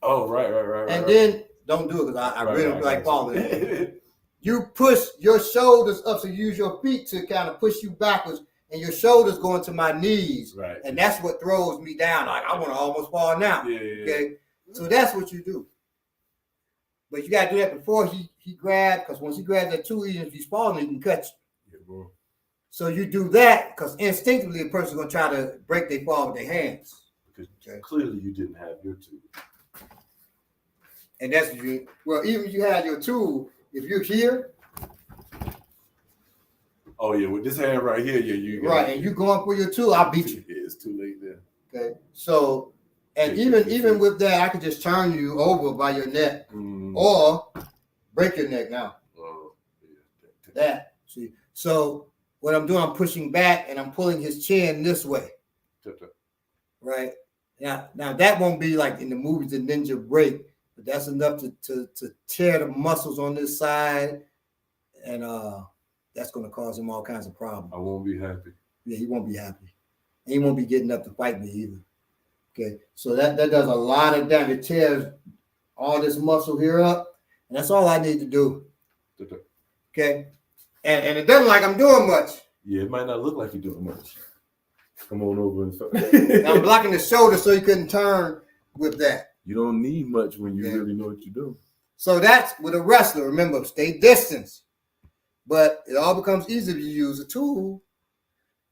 Oh, right. And then, don't do it because I really don't like falling. You push your shoulders up, so you use your feet to kind of push you backwards, and your shoulders go into my knees. Right. And that's what throws me down. Like, I want to almost fall now. Yeah. Okay. So that's what you do. But you got to do that before he grabs, because once he grabs that tool, even if he's falling, he can cut you. Yeah, bro. So you do that because instinctively a person's going to try to break their fall with their hands. Because clearly you didn't have your tool. And that's what even if you had your tool, if you're here. Oh, yeah, with this hand right here, you right, and you going for your tool, I'll beat you. Yeah, it's too late there. Okay. So, and even with that, I could just turn you over by your neck or break your neck now. Oh, yeah. That. See. So what I'm doing, I'm pushing back and I'm pulling his chin this way. Right. Now that won't be like in the movies, the ninja break, but that's enough to tear the muscles on this side, and that's going to cause him all kinds of problems. I won't be happy. Yeah, he won't be happy, and he won't be getting up to fight me either. Okay, so that does a lot of damage. It tears all this muscle here up, and that's all I need to do. Okay, and it doesn't like I'm doing much. Yeah, it might not look like you're doing much. Come on over and I'm blocking the shoulder so he couldn't turn with that. You don't need much when you really know what you're doing. So that's with a wrestler. Remember, stay distance. But it all becomes easier if you use a tool.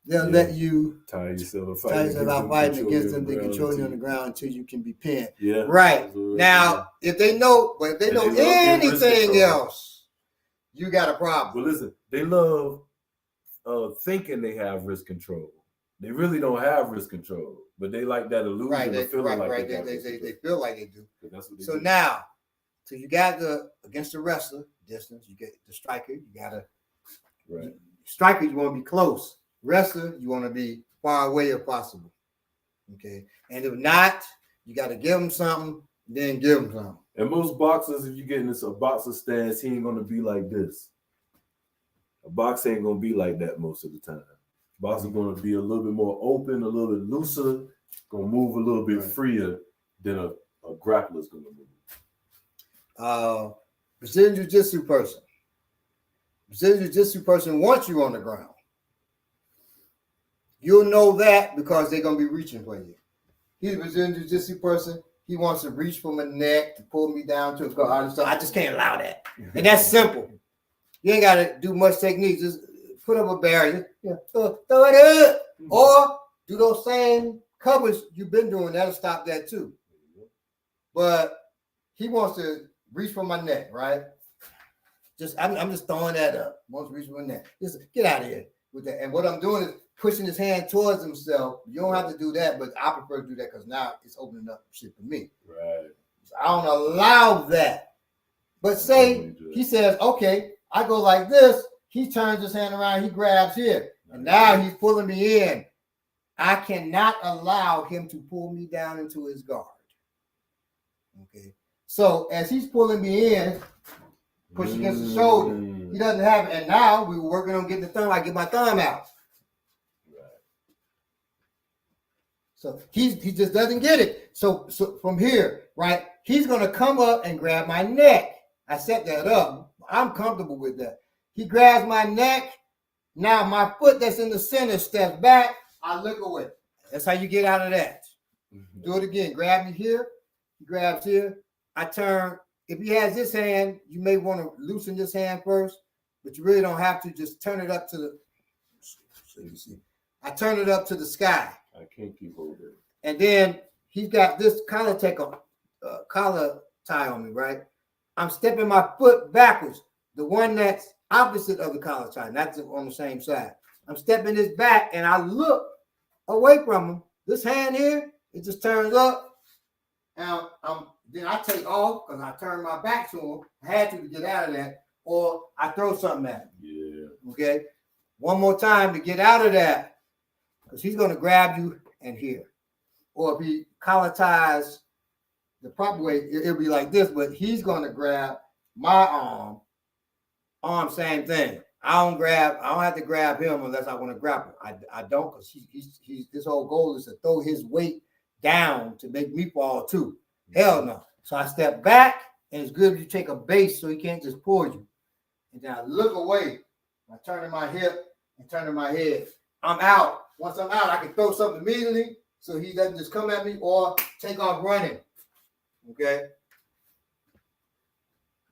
They'll let you tire yourself out fighting against them. They control you on the ground until you can be pinned. Yeah. Right. Now, if they know anything else, you got a problem. But listen, they love thinking they have wrist control. They really don't have wrist control, but they like that illusion of feeling like they feel like they do. That's what they so do. Now, so you got against the wrestler distance, you get the striker, you gotta striker, you want to be close. Wrestler, you want to be far away if possible. Okay, and if not, you got to give him something, then give him something. And most boxers, if you get into a boxer stance, he ain't gonna be like this. A boxer ain't gonna be like that most of the time. Boxers gonna be a little bit more open, a little bit looser, gonna move a little bit freer than a grappler's gonna move. Brazilian Jiu-Jitsu person. Brazilian Jiu-Jitsu person wants you on the ground. You'll know that because they're gonna be reaching for you. He's a Brazilian Jiu-Jitsu person. He wants to reach for my neck to pull me down to a guard. So I just can't allow that. And that's simple. You ain't gotta do much technique. Just put up a barrier. Yeah, throw it up. Or do those same covers you've been doing. That'll stop that too. But he wants to reach for my neck, right? I'm just throwing that up. Wants to reach for my neck. Just get out of here with that. And what I'm doing is pushing his hand towards himself. You don't have to do that, but I prefer to do that because now it's opening up shit for me. Right. So I don't allow that. But say he says, okay, I go like this. He turns his hand around. He grabs here. And now he's pulling me in. I cannot allow him to pull me down into his guard. Okay. So as he's pulling me in, push against the shoulder, he doesn't have it. And now we were working on getting the thumb. I get my thumb out. So he just doesn't get it. So from here, right, he's going to come up and grab my neck. I set that up. I'm comfortable with that. He grabs my neck. Now my foot that's in the center steps back. I look away. That's how you get out of that. Do it again. Grab me here. He grabs here. I turn. If he has this hand, you may want to loosen this hand first, but you really don't have to. Just turn it up to the. So you see, I turn it up to the sky. I can't keep holding it. And then he's got this collar tie on me, right? I'm stepping my foot backwards, the one that's opposite of the collar tie, not on the same side. I'm stepping this back, and I look away from him. This hand here, it just turns up. And then I take off because I turn my back to him. I had to get out of that, or I throw something at him. Yeah. Okay. One more time to get out of that, because he's going to grab you and here. Or if he collar ties the proper way, it'll be like this, but he's going to grab my arm. Same thing. I don't have to grab him unless I want to grab him. I don't, because he's his whole goal is to throw his weight down to make me fall too. Hell no. So I step back, and it's good if you take a base so he can't just pull you. And then I look away. I turn in my hip and turn in my head. I'm out. Once I'm out, I can throw something immediately so he doesn't just come at me or take off running. Okay?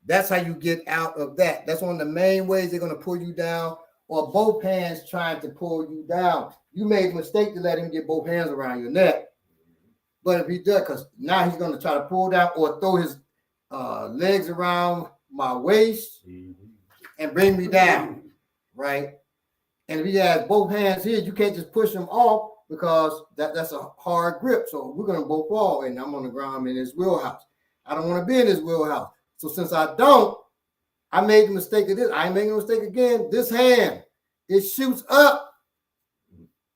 That's how you get out of that. That's one of the main ways they're going to pull you down, or both hands trying to pull you down. You made a mistake to let him get both hands around your neck. But if he does, because now he's going to try to pull down or throw his legs around my waist and bring me down, right? And if he has both hands here, you can't just push him off, because that's a hard grip. So we're going to both fall, and I'm on the ground in his wheelhouse. I don't want to be in his wheelhouse. So since I don't, I made the mistake of this. I ain't making a mistake again. This hand, it shoots up.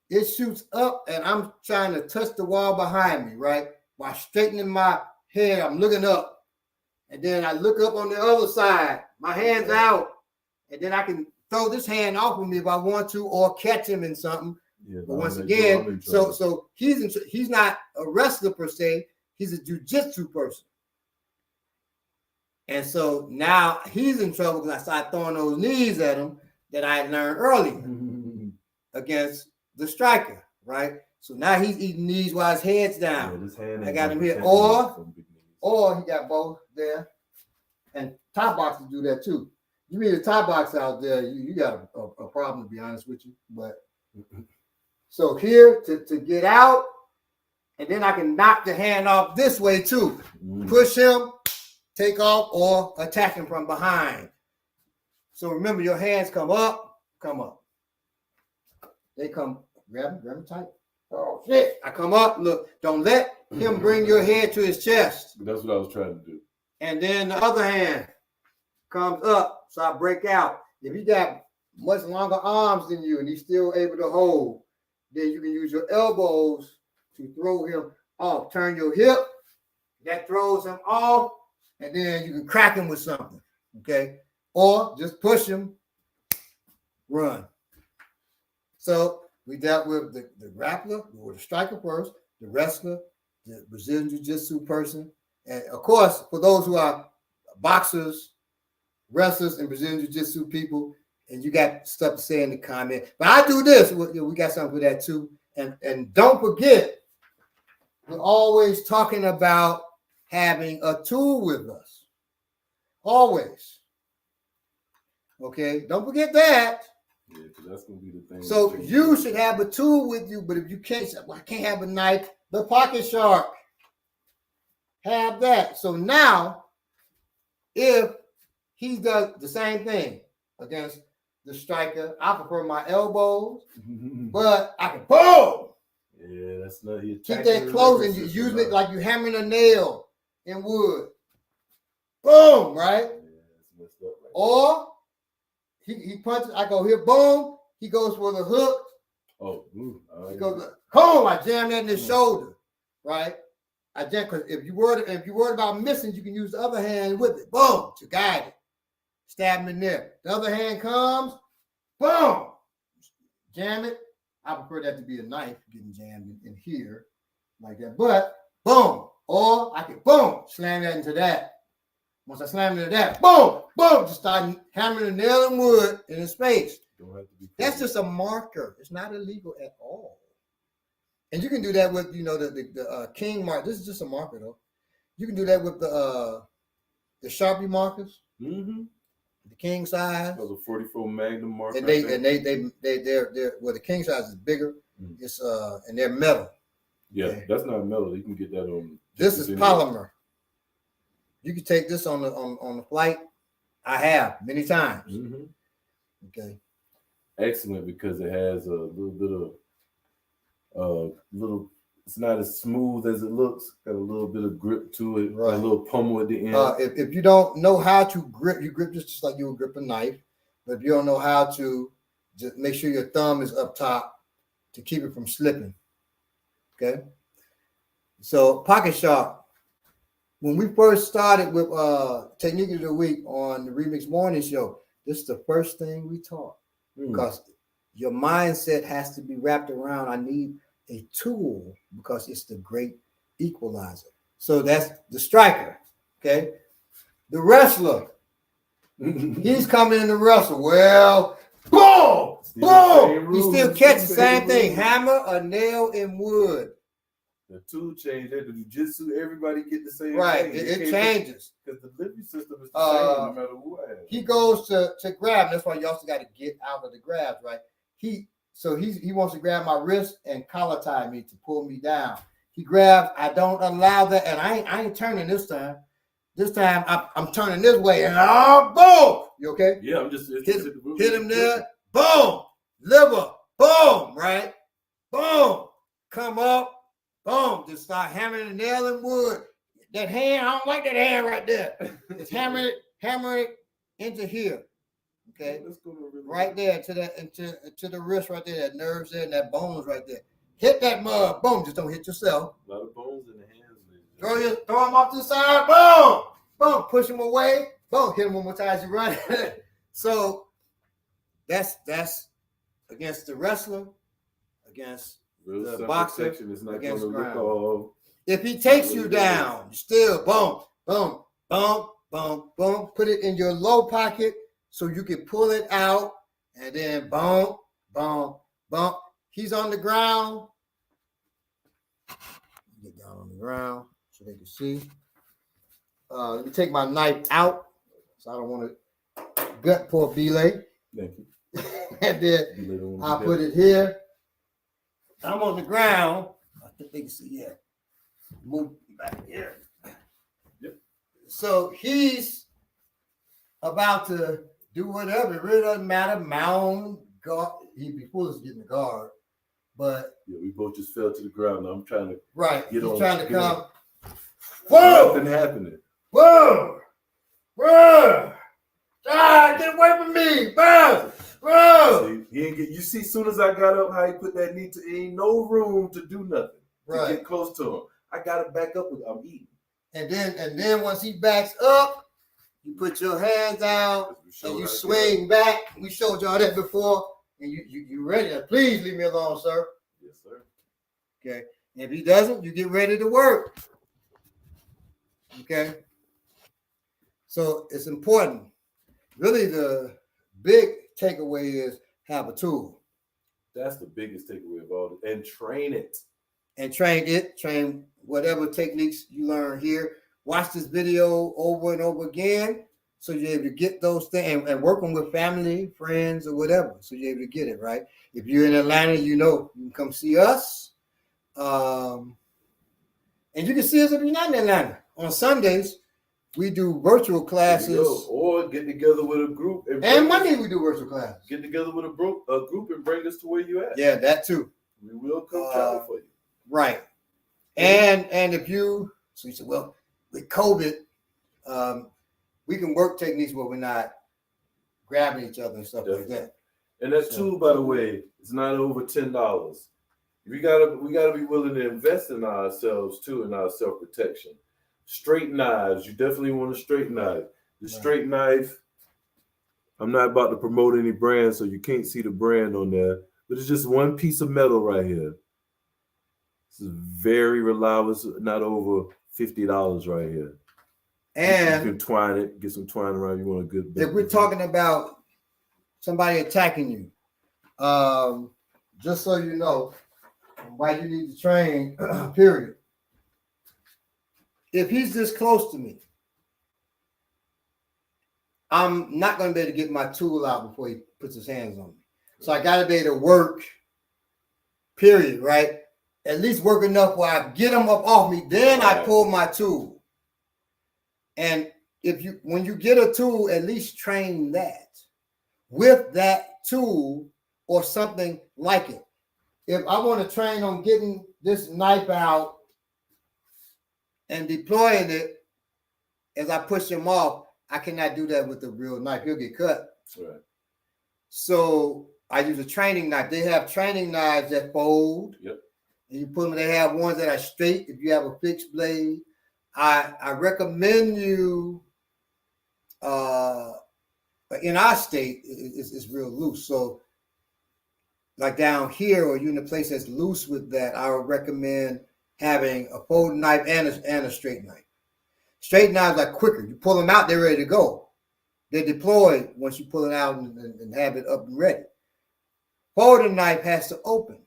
It shoots up, and I'm trying to touch the wall behind me, right? While straightening my head, I'm looking up. And then I look up on the other side. My hand's out. And then I can throw this hand off of me if I want to, or catch him in something. Yeah, but once again, so he's not a wrestler per se. He's a jiu-jitsu person. And so now he's in trouble because I started throwing those knees at him that I had learned earlier against the striker, right? So now he's eating knees while his head's down. Yeah, this hand I got him here. Or he got both there. And top boxers do that too. You meet a top boxer out there, you got a problem, to be honest with you. But so here to get out, and then I can knock the hand off this way too. Push him, take off, or attack him from behind. So remember, your hands come up. They come, grab him tight. Oh shit! I come up. Look, don't let him bring your head to his chest. That's what I was trying to do. And then the other hand comes up, so I break out. If he got much longer arms than you and he's still able to hold, then you can use your elbows to throw him off. Turn your hip, that throws him off, and then you can crack him with something, okay? Or just push him, run. So we dealt with the grappler, or the striker first, the wrestler, the Brazilian Jiu-Jitsu person, and of course, for those who are boxers, wrestlers, and Brazilian Jiu-Jitsu people, and you got stuff to say in the comment. But I do this. We got something for that too. And don't forget, we're always talking about having a tool with us. Always. Okay? Don't forget that. Yeah, because that's going to be the thing. So you should have a tool with you, but if you can't, I can't have a knife, the pocket shark. Have that. So now, if he does the same thing against the striker, I prefer my elbows, but I can boom. Yeah, that's not. Keep that close and you're using it like you're hammering a nail in wood. Boom, right? Yeah, that's messed up, right? Or he punches, I go here, boom. He goes for the hook. He goes, boom, I jam that in his shoulder, right? I jam, because if you worried about missing, you can use the other hand with it. Boom, to guide it. Stab him in there. The other hand comes, boom, jam it. I prefer that to be a knife getting jammed in here like that. But boom, or I can boom, slam that into that. Once I slam into that, boom, boom, just start hammering the nail in wood in his face. Don't have to be. That's just a marker. It's not illegal at all. And you can do that with, the King mark. This is just a marker though. You can do that with the Sharpie markers, Mm-hmm. the king size. That was a 44 Magnum marker. And they're well, the king size is bigger. It's and they're metal. Yeah, okay. That's not metal. You can get that on. This is polymer. You can take this on the flight. I have many times. Mm-hmm. Okay. Excellent, because it has a little bit of it's not as smooth as it looks. Got a little bit of grip to it. Right. A little pummel at the end. If you don't know how to grip, you grip this just like you would grip a knife. But if you don't know how to, just make sure your thumb is up top to keep it from slipping. Okay. So Pocket Sharp. When we first started with Technique of the Week on the Remix Morning Show, this is the first thing we taught. Because your mindset has to be wrapped around, I need a tool, because it's the great equalizer. So that's the striker. Okay. The wrestler. He's coming in to wrestle. Well, boom, boom. He still catches the same thing. Hammer, a nail, and wood. The tool change. The jiu-jitsu, everybody get the same right. thing. It changes. Because the delivery system is the same no matter what. He goes to grab. That's why you also got to get out of the grabs, right? He wants to grab my wrist and collar tie me to pull me down. He grabs. I don't allow that, and I ain't turning this time. This time I'm turning this way, and boom. You okay? Yeah, I'm just hit him there. Boom, liver. Boom, right? Boom, come up. Boom, just start hammering the nail and wood. That hand, I don't like that hand right there. Just hammer it into here. Okay, right there to the wrist right there, that nerves there and that bones right there. Hit that mud, boom. Just don't hit yourself. A lot of bones in the hands. Throw him off to the side, boom, boom. Push him away, boom. Hit him one more time as you run. So that's against the wrestler, against the boxer, is not against going to look all. If he takes you down, you still boom, boom, boom, boom, boom. Put it in your low pocket so you can pull it out, and then boom, boom, boom. He's on the ground. Get down on the ground so they can see. Let me take my knife out, so I don't want to gut poor Belay. Thank you. And then I'll put it here. I'm on the ground. I think they can see. Yeah. Move back here. Yep. So he's about to do whatever. It really doesn't matter. Mound, guard. He was getting the guard, but we both just fell to the ground. Now I'm trying to He's trying to come. Whoa! Nothing happening. Whoa! Whoa! Ah! Get away from me! Whoa! Whoa! See, he ain't get. You see, as soon as I got up, how he put that knee to, ain't no room to do nothing. To get close to him. I got to back up with. I'm eating. And then once he backs up, you put your hands out and you swing back. We showed y'all that before, and you ready? Please leave me alone, sir. Yes, sir. Okay. If he doesn't, you get ready to work. Okay. So it's important. Really, the big takeaway is have a tool. That's the biggest takeaway of all. And train it. And train whatever techniques you learn here. Watch this video over and over again so you're able to get those things and working with family, friends, or whatever. So you're able to get it, right? If you're in Atlanta, you can come see us. And you can see us if you're not in Atlanta. On Sundays, we do virtual classes. Or get together with a group. And Monday we do virtual classes. Get together with a group and bring us to where you at. Yeah, that too. We will come travel for you. Right. And if you said, well, with COVID, we can work techniques where we're not grabbing each other and stuff like that. And that tool, by the way, is not over $10. We gotta be willing to invest in ourselves too, in our self-protection. Straight knives, you definitely want a straight knife. The straight knife, I'm not about to promote any brand, so you can't see the brand on there, but it's just one piece of metal right here. This is very reliable. It's not over $50 right here. And you can twine it, get some twine around. You want a good. If we're talking about somebody attacking you, just so you know, why you need to train, period. If he's this close to me, I'm not going to be able to get my tool out before he puts his hands on me. So I got to be able to work, period, right? At least work enough where I get him up off me, then I pull my tool. And when you get a tool, at least train that with that tool or something like it. If I want to train on getting this knife out and deploying it as I push him off, I cannot do that with the real knife. He'll get cut. Right. So I use a training knife. They have training knives that fold. Yep. And you put them. They have ones that are straight. If you have a fixed blade, I recommend you. In our state, it's real loose. So, like down here, or you in a place that's loose with that, I would recommend having a folding knife and a straight knife. Straight knives are quicker. You pull them out, they're ready to go. They're deployed once you pull it out and have it up and ready. Folding knife has to open.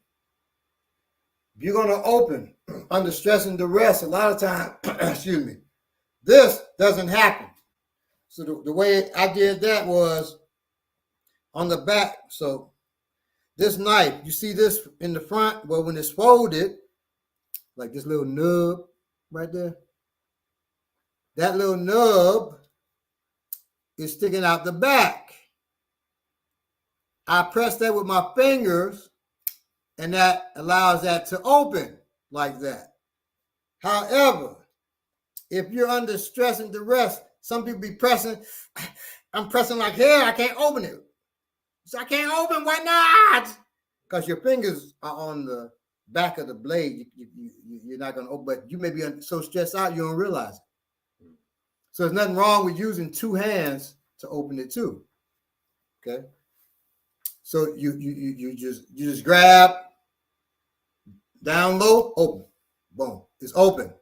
If you're going to open under stress and duress, a lot of time, excuse me, this doesn't happen. So the way I did that was on the back. So this knife, you see this in the front? Well, when it's folded, like this little nub right there, that little nub is sticking out the back. I press that with my fingers, and that allows that to open like that. However, if you're under stress and duress, some people be pressing. I'm pressing like hell. I can't open it. So I can't open. Why not? Because your fingers are on the back of the blade. You're not going to open. But you may be so stressed out you don't realize it. So there's nothing wrong with using two hands to open it too. Okay. So you just grab down low, open, boom, it's open.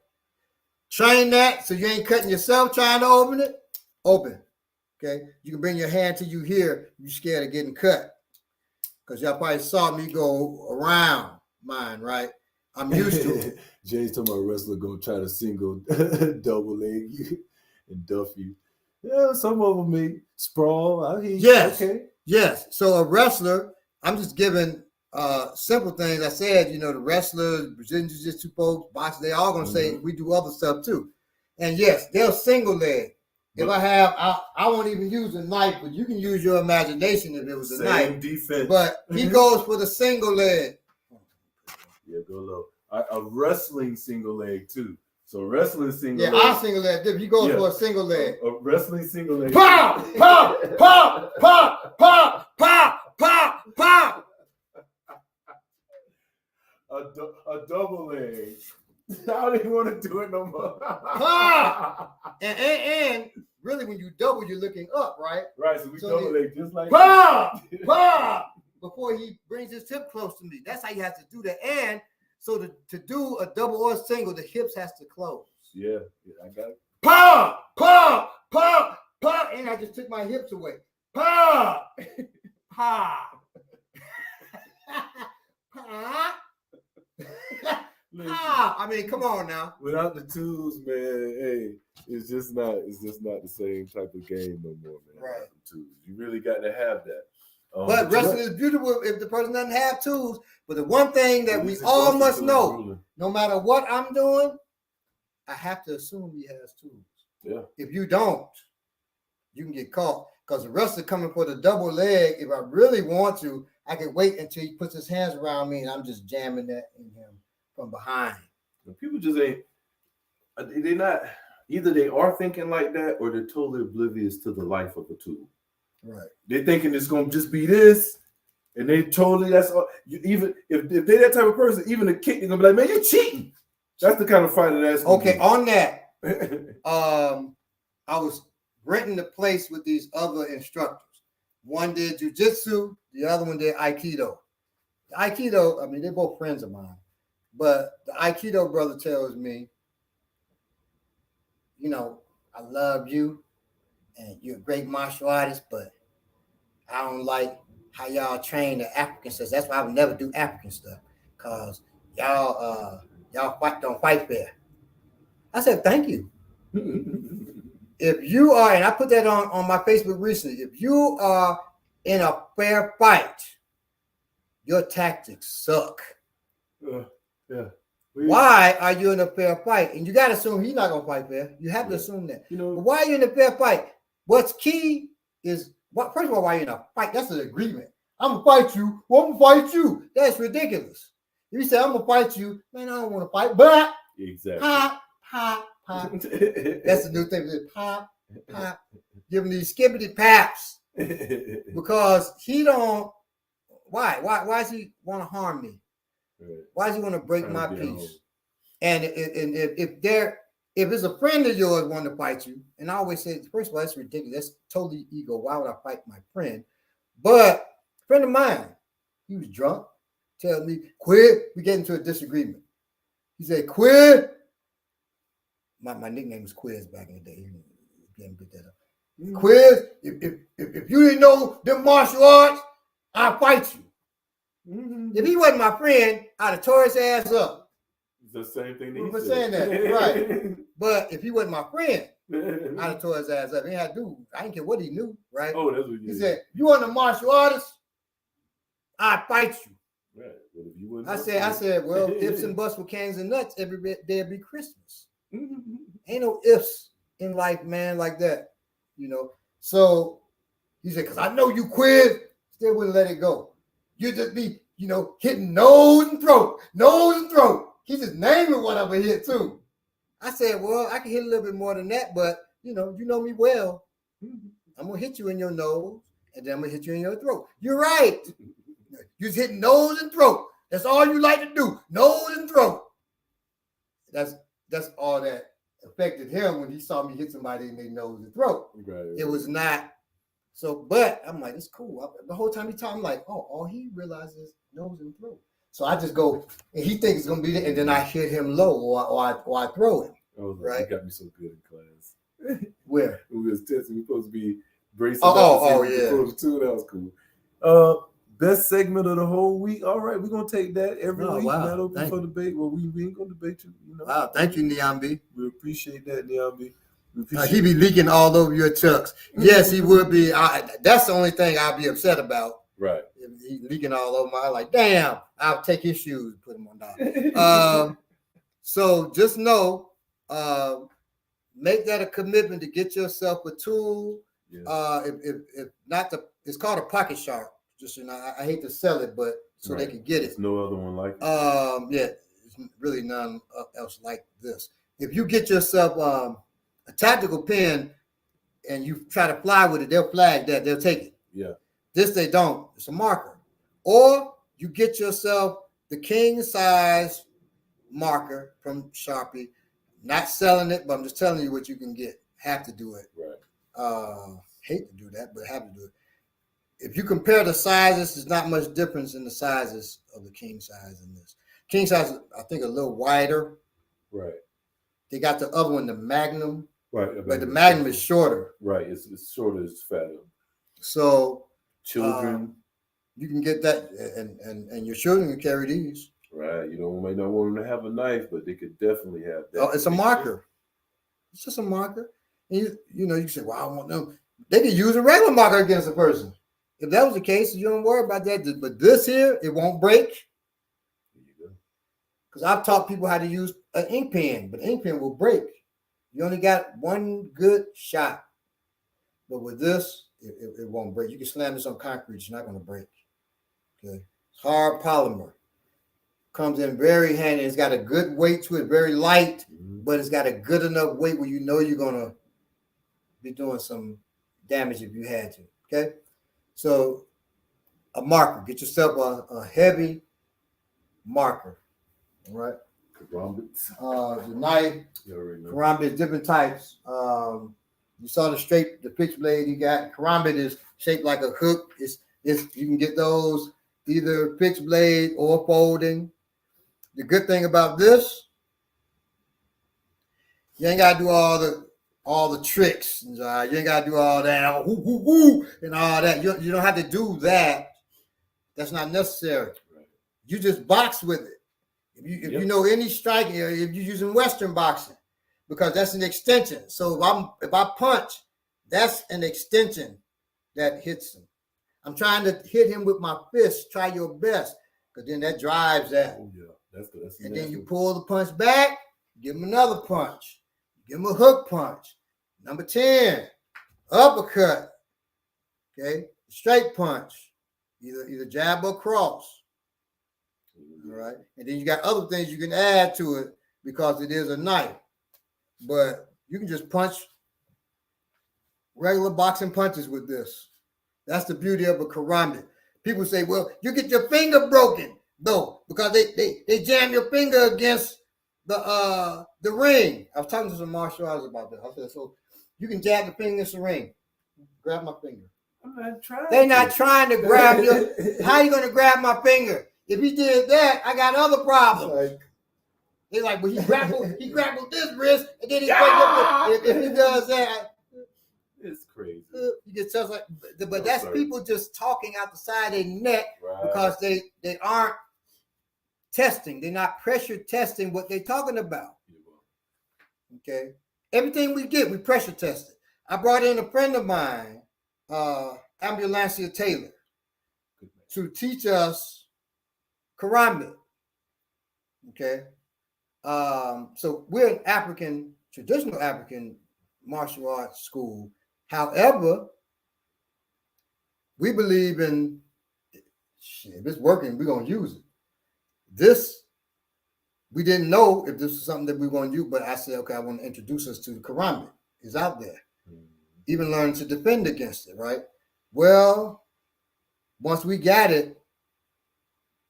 Train that so you ain't cutting yourself trying to open it. Open. Okay. You can bring your hand till you here. You're scared of getting cut. Because y'all probably saw me go around mine, right? I'm used to it. Jay's talking about a wrestler gonna try to single double leg you and duff you. Yeah, some of them may sprawl. Yes. Okay. Yes. So a wrestler, I'm just giving simple things. I said, the wrestlers, Brazilian Jiu-Jitsu folks, boxers, they all gonna say we do other stuff too. And yes, they'll single leg. If I won't even use a knife, but you can use your imagination if it was a knife. Defense. But he goes for the single leg. Yeah, go low. A wrestling single leg too. So wrestling single leg. Yeah, our single leg. He goes for a single leg. A wrestling single leg. Pop, pop, pop, pop, pop, pop, pop, pop. A double leg. I don't even want to do it no more. And really, when you double, you're looking up, right? Right. So we double leg just like pop, pop. Before he brings his hip close to me. That's how you have to do that. And so to do a double or single, the hips has to close. Yeah, I got it. Pop, pop, pop, pop. And I just took my hips away. Pop, pop, pop. I mean, come on now. Without the tools, man, hey, it's just not the same type of game no more, man. Right. The tools. You really got to have that. But wrestling is beautiful if the person doesn't have tools. But the one thing that we all must know, no matter what I'm doing, I have to assume he has tools. Yeah. If you don't, you can get caught. Because the wrestler coming for the double leg, if I really want to, I can wait until he puts his hands around me and I'm just jamming that in him from behind. People just ain't, they're not, either they are thinking like that or they're totally oblivious to the life of a tool. Right. They're thinking it's going to just be this. And they totally, that's all. Even if they're that type of person, even a kick, they're going to be like, man, you're cheating. That's the kind of fighter that's going to be. On that, I was renting the place with these other instructors. One did jiu-jitsu, the other one did Aikido. The Aikido, I mean, they're both friends of mine. But the Aikido brother tells me, I love you and you're a great martial artist, but I don't like how y'all train the African stuff. That's why I would never do African stuff, because y'all don't fight fair. I said, thank you. If you are, and I put that on my Facebook recently, if you are in a fair fight, your tactics suck. Yeah. Why are you in a fair fight? And you got to assume he's not going to fight fair. You have to assume that. But why are you in a fair fight? What's key is, first of all, why you're in a fight? That's an agreement. I'm going to fight you. Well, I'm going to fight you. That's ridiculous. If you say, I'm going to fight you, man, I don't want to fight. But, exactly. Pop. That's the new thing. Pop. Give him these skippity paps. Because he don't, why does he want to harm me? Right. Why does he want to break my peace? And if it's a friend of yours wanting to fight you, and I always say, first of all, that's ridiculous. That's totally ego. Why would I fight my friend? But a friend of mine, he was drunk, telling me, quit. We get into a disagreement. He said, quit. My nickname was Quiz back in the day. You can't pick that up. Quiz, if you didn't know them martial arts, I'll fight you. If he wasn't my friend, I'd have tore his ass up. It's the same thing that he said. Saying that, right. But if he wasn't my friend, I'd have tore his ass up. He had to do, I didn't care what he knew, right? Oh, that's what he said. You want a martial artist? I'd fight you. Right. Well, if you I said, well, ifs and buts with cans and nuts, every day be Christmas. Ain't no ifs in life, man, like that. So he said, because I know you quit, still wouldn't let it go. You just be, hitting nose and throat. He just naming one over here too. I said, well, I can hit a little bit more than that, but you know me well. I'm gonna hit you in your nose, and then I'm gonna hit you in your throat. You're right. You're just hitting nose and throat. That's all you like to do, nose and throat. That's all that affected him when he saw me hit somebody in their nose and throat. Right. It was not. So, but I'm like, it's cool. The whole time he talking, I'm like, oh, all he realizes is nose and throat. So I just go, and he thinks it's gonna be there, and then I hit him low, or I throw him. Oh, right. You got me so good in class. Where? When we was testing, we were supposed to be bracing. Oh, yeah. Too. That was cool. Best segment of the whole week. All right, we're gonna take that every week. Wow. Not open for debate. Well, we ain't gonna debate you. Wow, thank you, Niambi. We appreciate that, Niambi. He be leaking all over your chucks. Yes, he would be. That's the only thing I'll be upset about. Right. If he's leaking all over my, like, damn, I'll take his shoes and put them on down. So just know, make that a commitment to get yourself a tool. Yeah. If not, it's called a pocket shark. Just I hate to sell it, but so they can get it. There's no other one like it. Yeah, it's really none else like this. If you get yourself a tactical pen and you try to fly with it, they'll flag that. They'll take it. Yeah. This they don't. It's a marker. Or you get yourself the king size marker from Sharpie. Not selling it, but I'm just telling you what you can get. Have to do it. Right. Hate to do that, but have to do it. If you compare the sizes, there's not much difference in the sizes of the king size and this. King size, I think, a little wider. Right. They got the other one, the Magnum. Right. But the Magnum is shorter. Right. It's shorter, it's fatter. So children. You can get that, and your children can carry these. Right. You might not want them to have a knife, but they could definitely have that. Oh, it's a marker. It's just a marker. And you can say, well, I want them. They can use a regular marker against a person. If that was the case, you don't worry about that. But this here, it won't break. There you go. Because I've taught people how to use an ink pen, but ink pen will break. You only got one good shot. But with this, it won't break. You can slam this on concrete, it's not going to break. Okay. It's hard polymer. Comes in very handy. It's got a good weight to it, very light, but it's got a good enough weight where you know you're going to be doing some damage if you had to. Okay. So a marker, get yourself a heavy marker. All right. Karambits. The knife, karambit, different types. You saw the pitch blade you got. Karambit is shaped like a hook. It's you can get those either pitch blade or folding. The good thing about this, you ain't gotta do all the tricks. You ain't gotta do all that and all that. You don't have to do that. That's not necessary. Right. You just box with it. If you know any striking, if you're using Western boxing, because that's an extension. So if I punch, that's an extension that hits him. I'm trying to hit him with my fist. Try your best, because then that drives that. Oh yeah, that's and then you pull the punch back. Give him another punch. Give him a hook punch. Number 10, uppercut. Okay, straight punch, either jab or cross. All right, and then you got other things you can add to it because it is a knife. But you can just punch regular boxing punches with this. That's the beauty of a karambit. People say, well, you get your finger broken, though, because they jam your finger against the ring. I was talking to some martial artists about that. I said, so you can jab the finger against the ring. Grab my finger. I'm not trying. They're not trying to grab your. How are you going to grab my finger? If he did that, I got other problems. They're like, well, he grappled this wrist, and then he if he does that, it's crazy. You get just like, but that's people just talking out the side of their neck because they aren't testing. They're not pressure testing what they're talking about. Okay, everything we get, we pressure test it. I brought in a friend of mine, Ambulancia Taylor, to teach us karambit. Okay. So we're an traditional African martial arts school. However, we believe in, if it's working, we're going to use it. We didn't know if this was something that we were going to use, but I said, okay, I want to introduce us to the karambit. It's out there. Even learn to defend against it, right? Well, once we got it,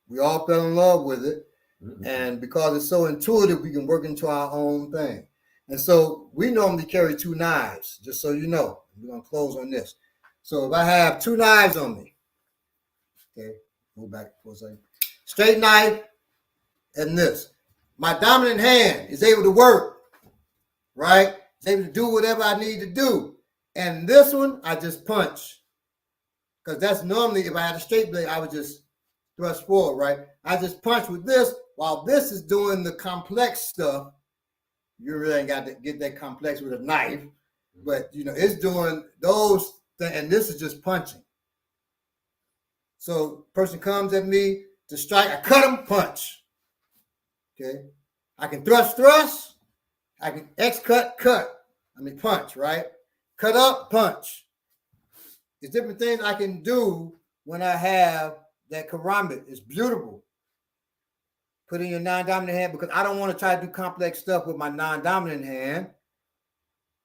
we all fell in love with it. And because it's so intuitive, we can work into our own thing. And so we normally carry 2 knives, just so you know. We're going to close on this. So if I have 2 knives on me, okay, go back for a second. Straight knife and this. My dominant hand is able to work, right? It's able to do whatever I need to do. And this one, I just punch. Because that's normally, if I had a straight blade, I would just thrust forward, right? I just punch with this. While this is doing the complex stuff, you really ain't got to get that complex with a knife, but it's doing those things, and this is just punching. So person comes at me to strike, I cut him, punch. Okay, I can thrust, I can cut, punch, right? Cut up, punch. There's different things I can do when I have that karambit. It's beautiful. Put in your non-dominant hand, because I don't want to try to do complex stuff with my non-dominant hand.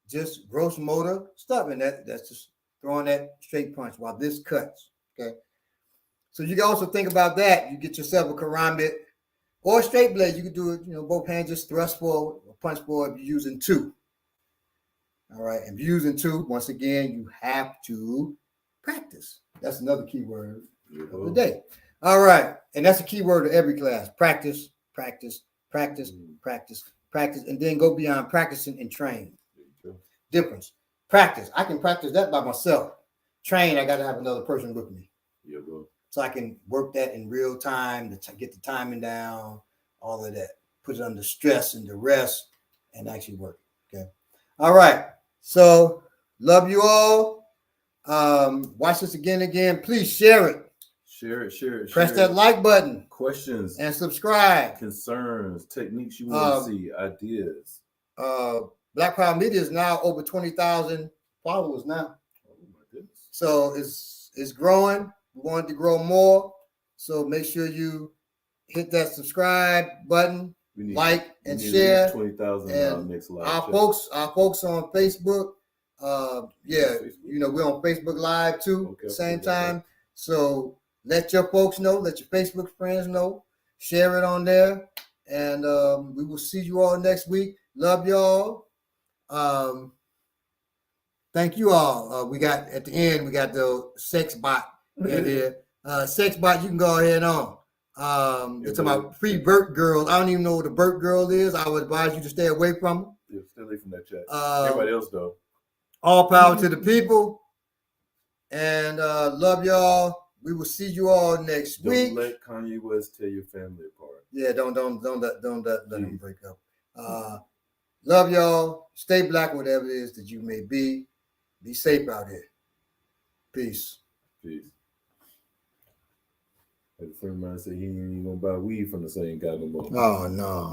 Just gross motor stuff, and that's just throwing that straight punch while this cuts. Okay, so you can also think about that. You get yourself a karambit or a straight blade. You can do it, both hands, just thrust forward or punch forward. If you're using 2. All right, if you're using 2, once again, you have to practice. That's another key word of the day. All right, and that's a key word of every class. Practice, practice, practice, practice, practice, and then go beyond practicing and train. Difference. Practice. I can practice that by myself. Train, I got to have another person with me. Yeah, bro. So I can work that in real time to get the timing down, all of that. Put it under stress and duress and actually work it. Okay. All right. So love you all. Watch this again. Please share it. Share it. Press that like button. Questions and subscribe. Concerns, techniques you want to see, ideas. Black Power Media is now over 20,000 followers now. Oh my goodness! So it's growing. We want it to grow more. So make sure you hit that subscribe button, like and share. 20,000 next live. Our folks on Facebook. We're on Facebook Live too. Same time. So let your folks know, let your Facebook friends know, share it on there, and we will see you all next week. Love y'all. Thank you all. We got at the end, we got the sex bot in here. Sex bot, you can go ahead on. It's about free Burt girls. I don't even know what a Burt girl is. I would advise you to stay away from them. Yeah, stay away from that chat. Everybody else though. All power to the people, and love y'all. We will see you all next week. Don't let Kanye West tear your family apart. Yeah, don't let them break up. Love y'all. Stay black, whatever it is that you may be. Be safe out here. Peace. Peace. Like a friend of mine said he ain't even gonna buy weed from the same guy no more. Oh no.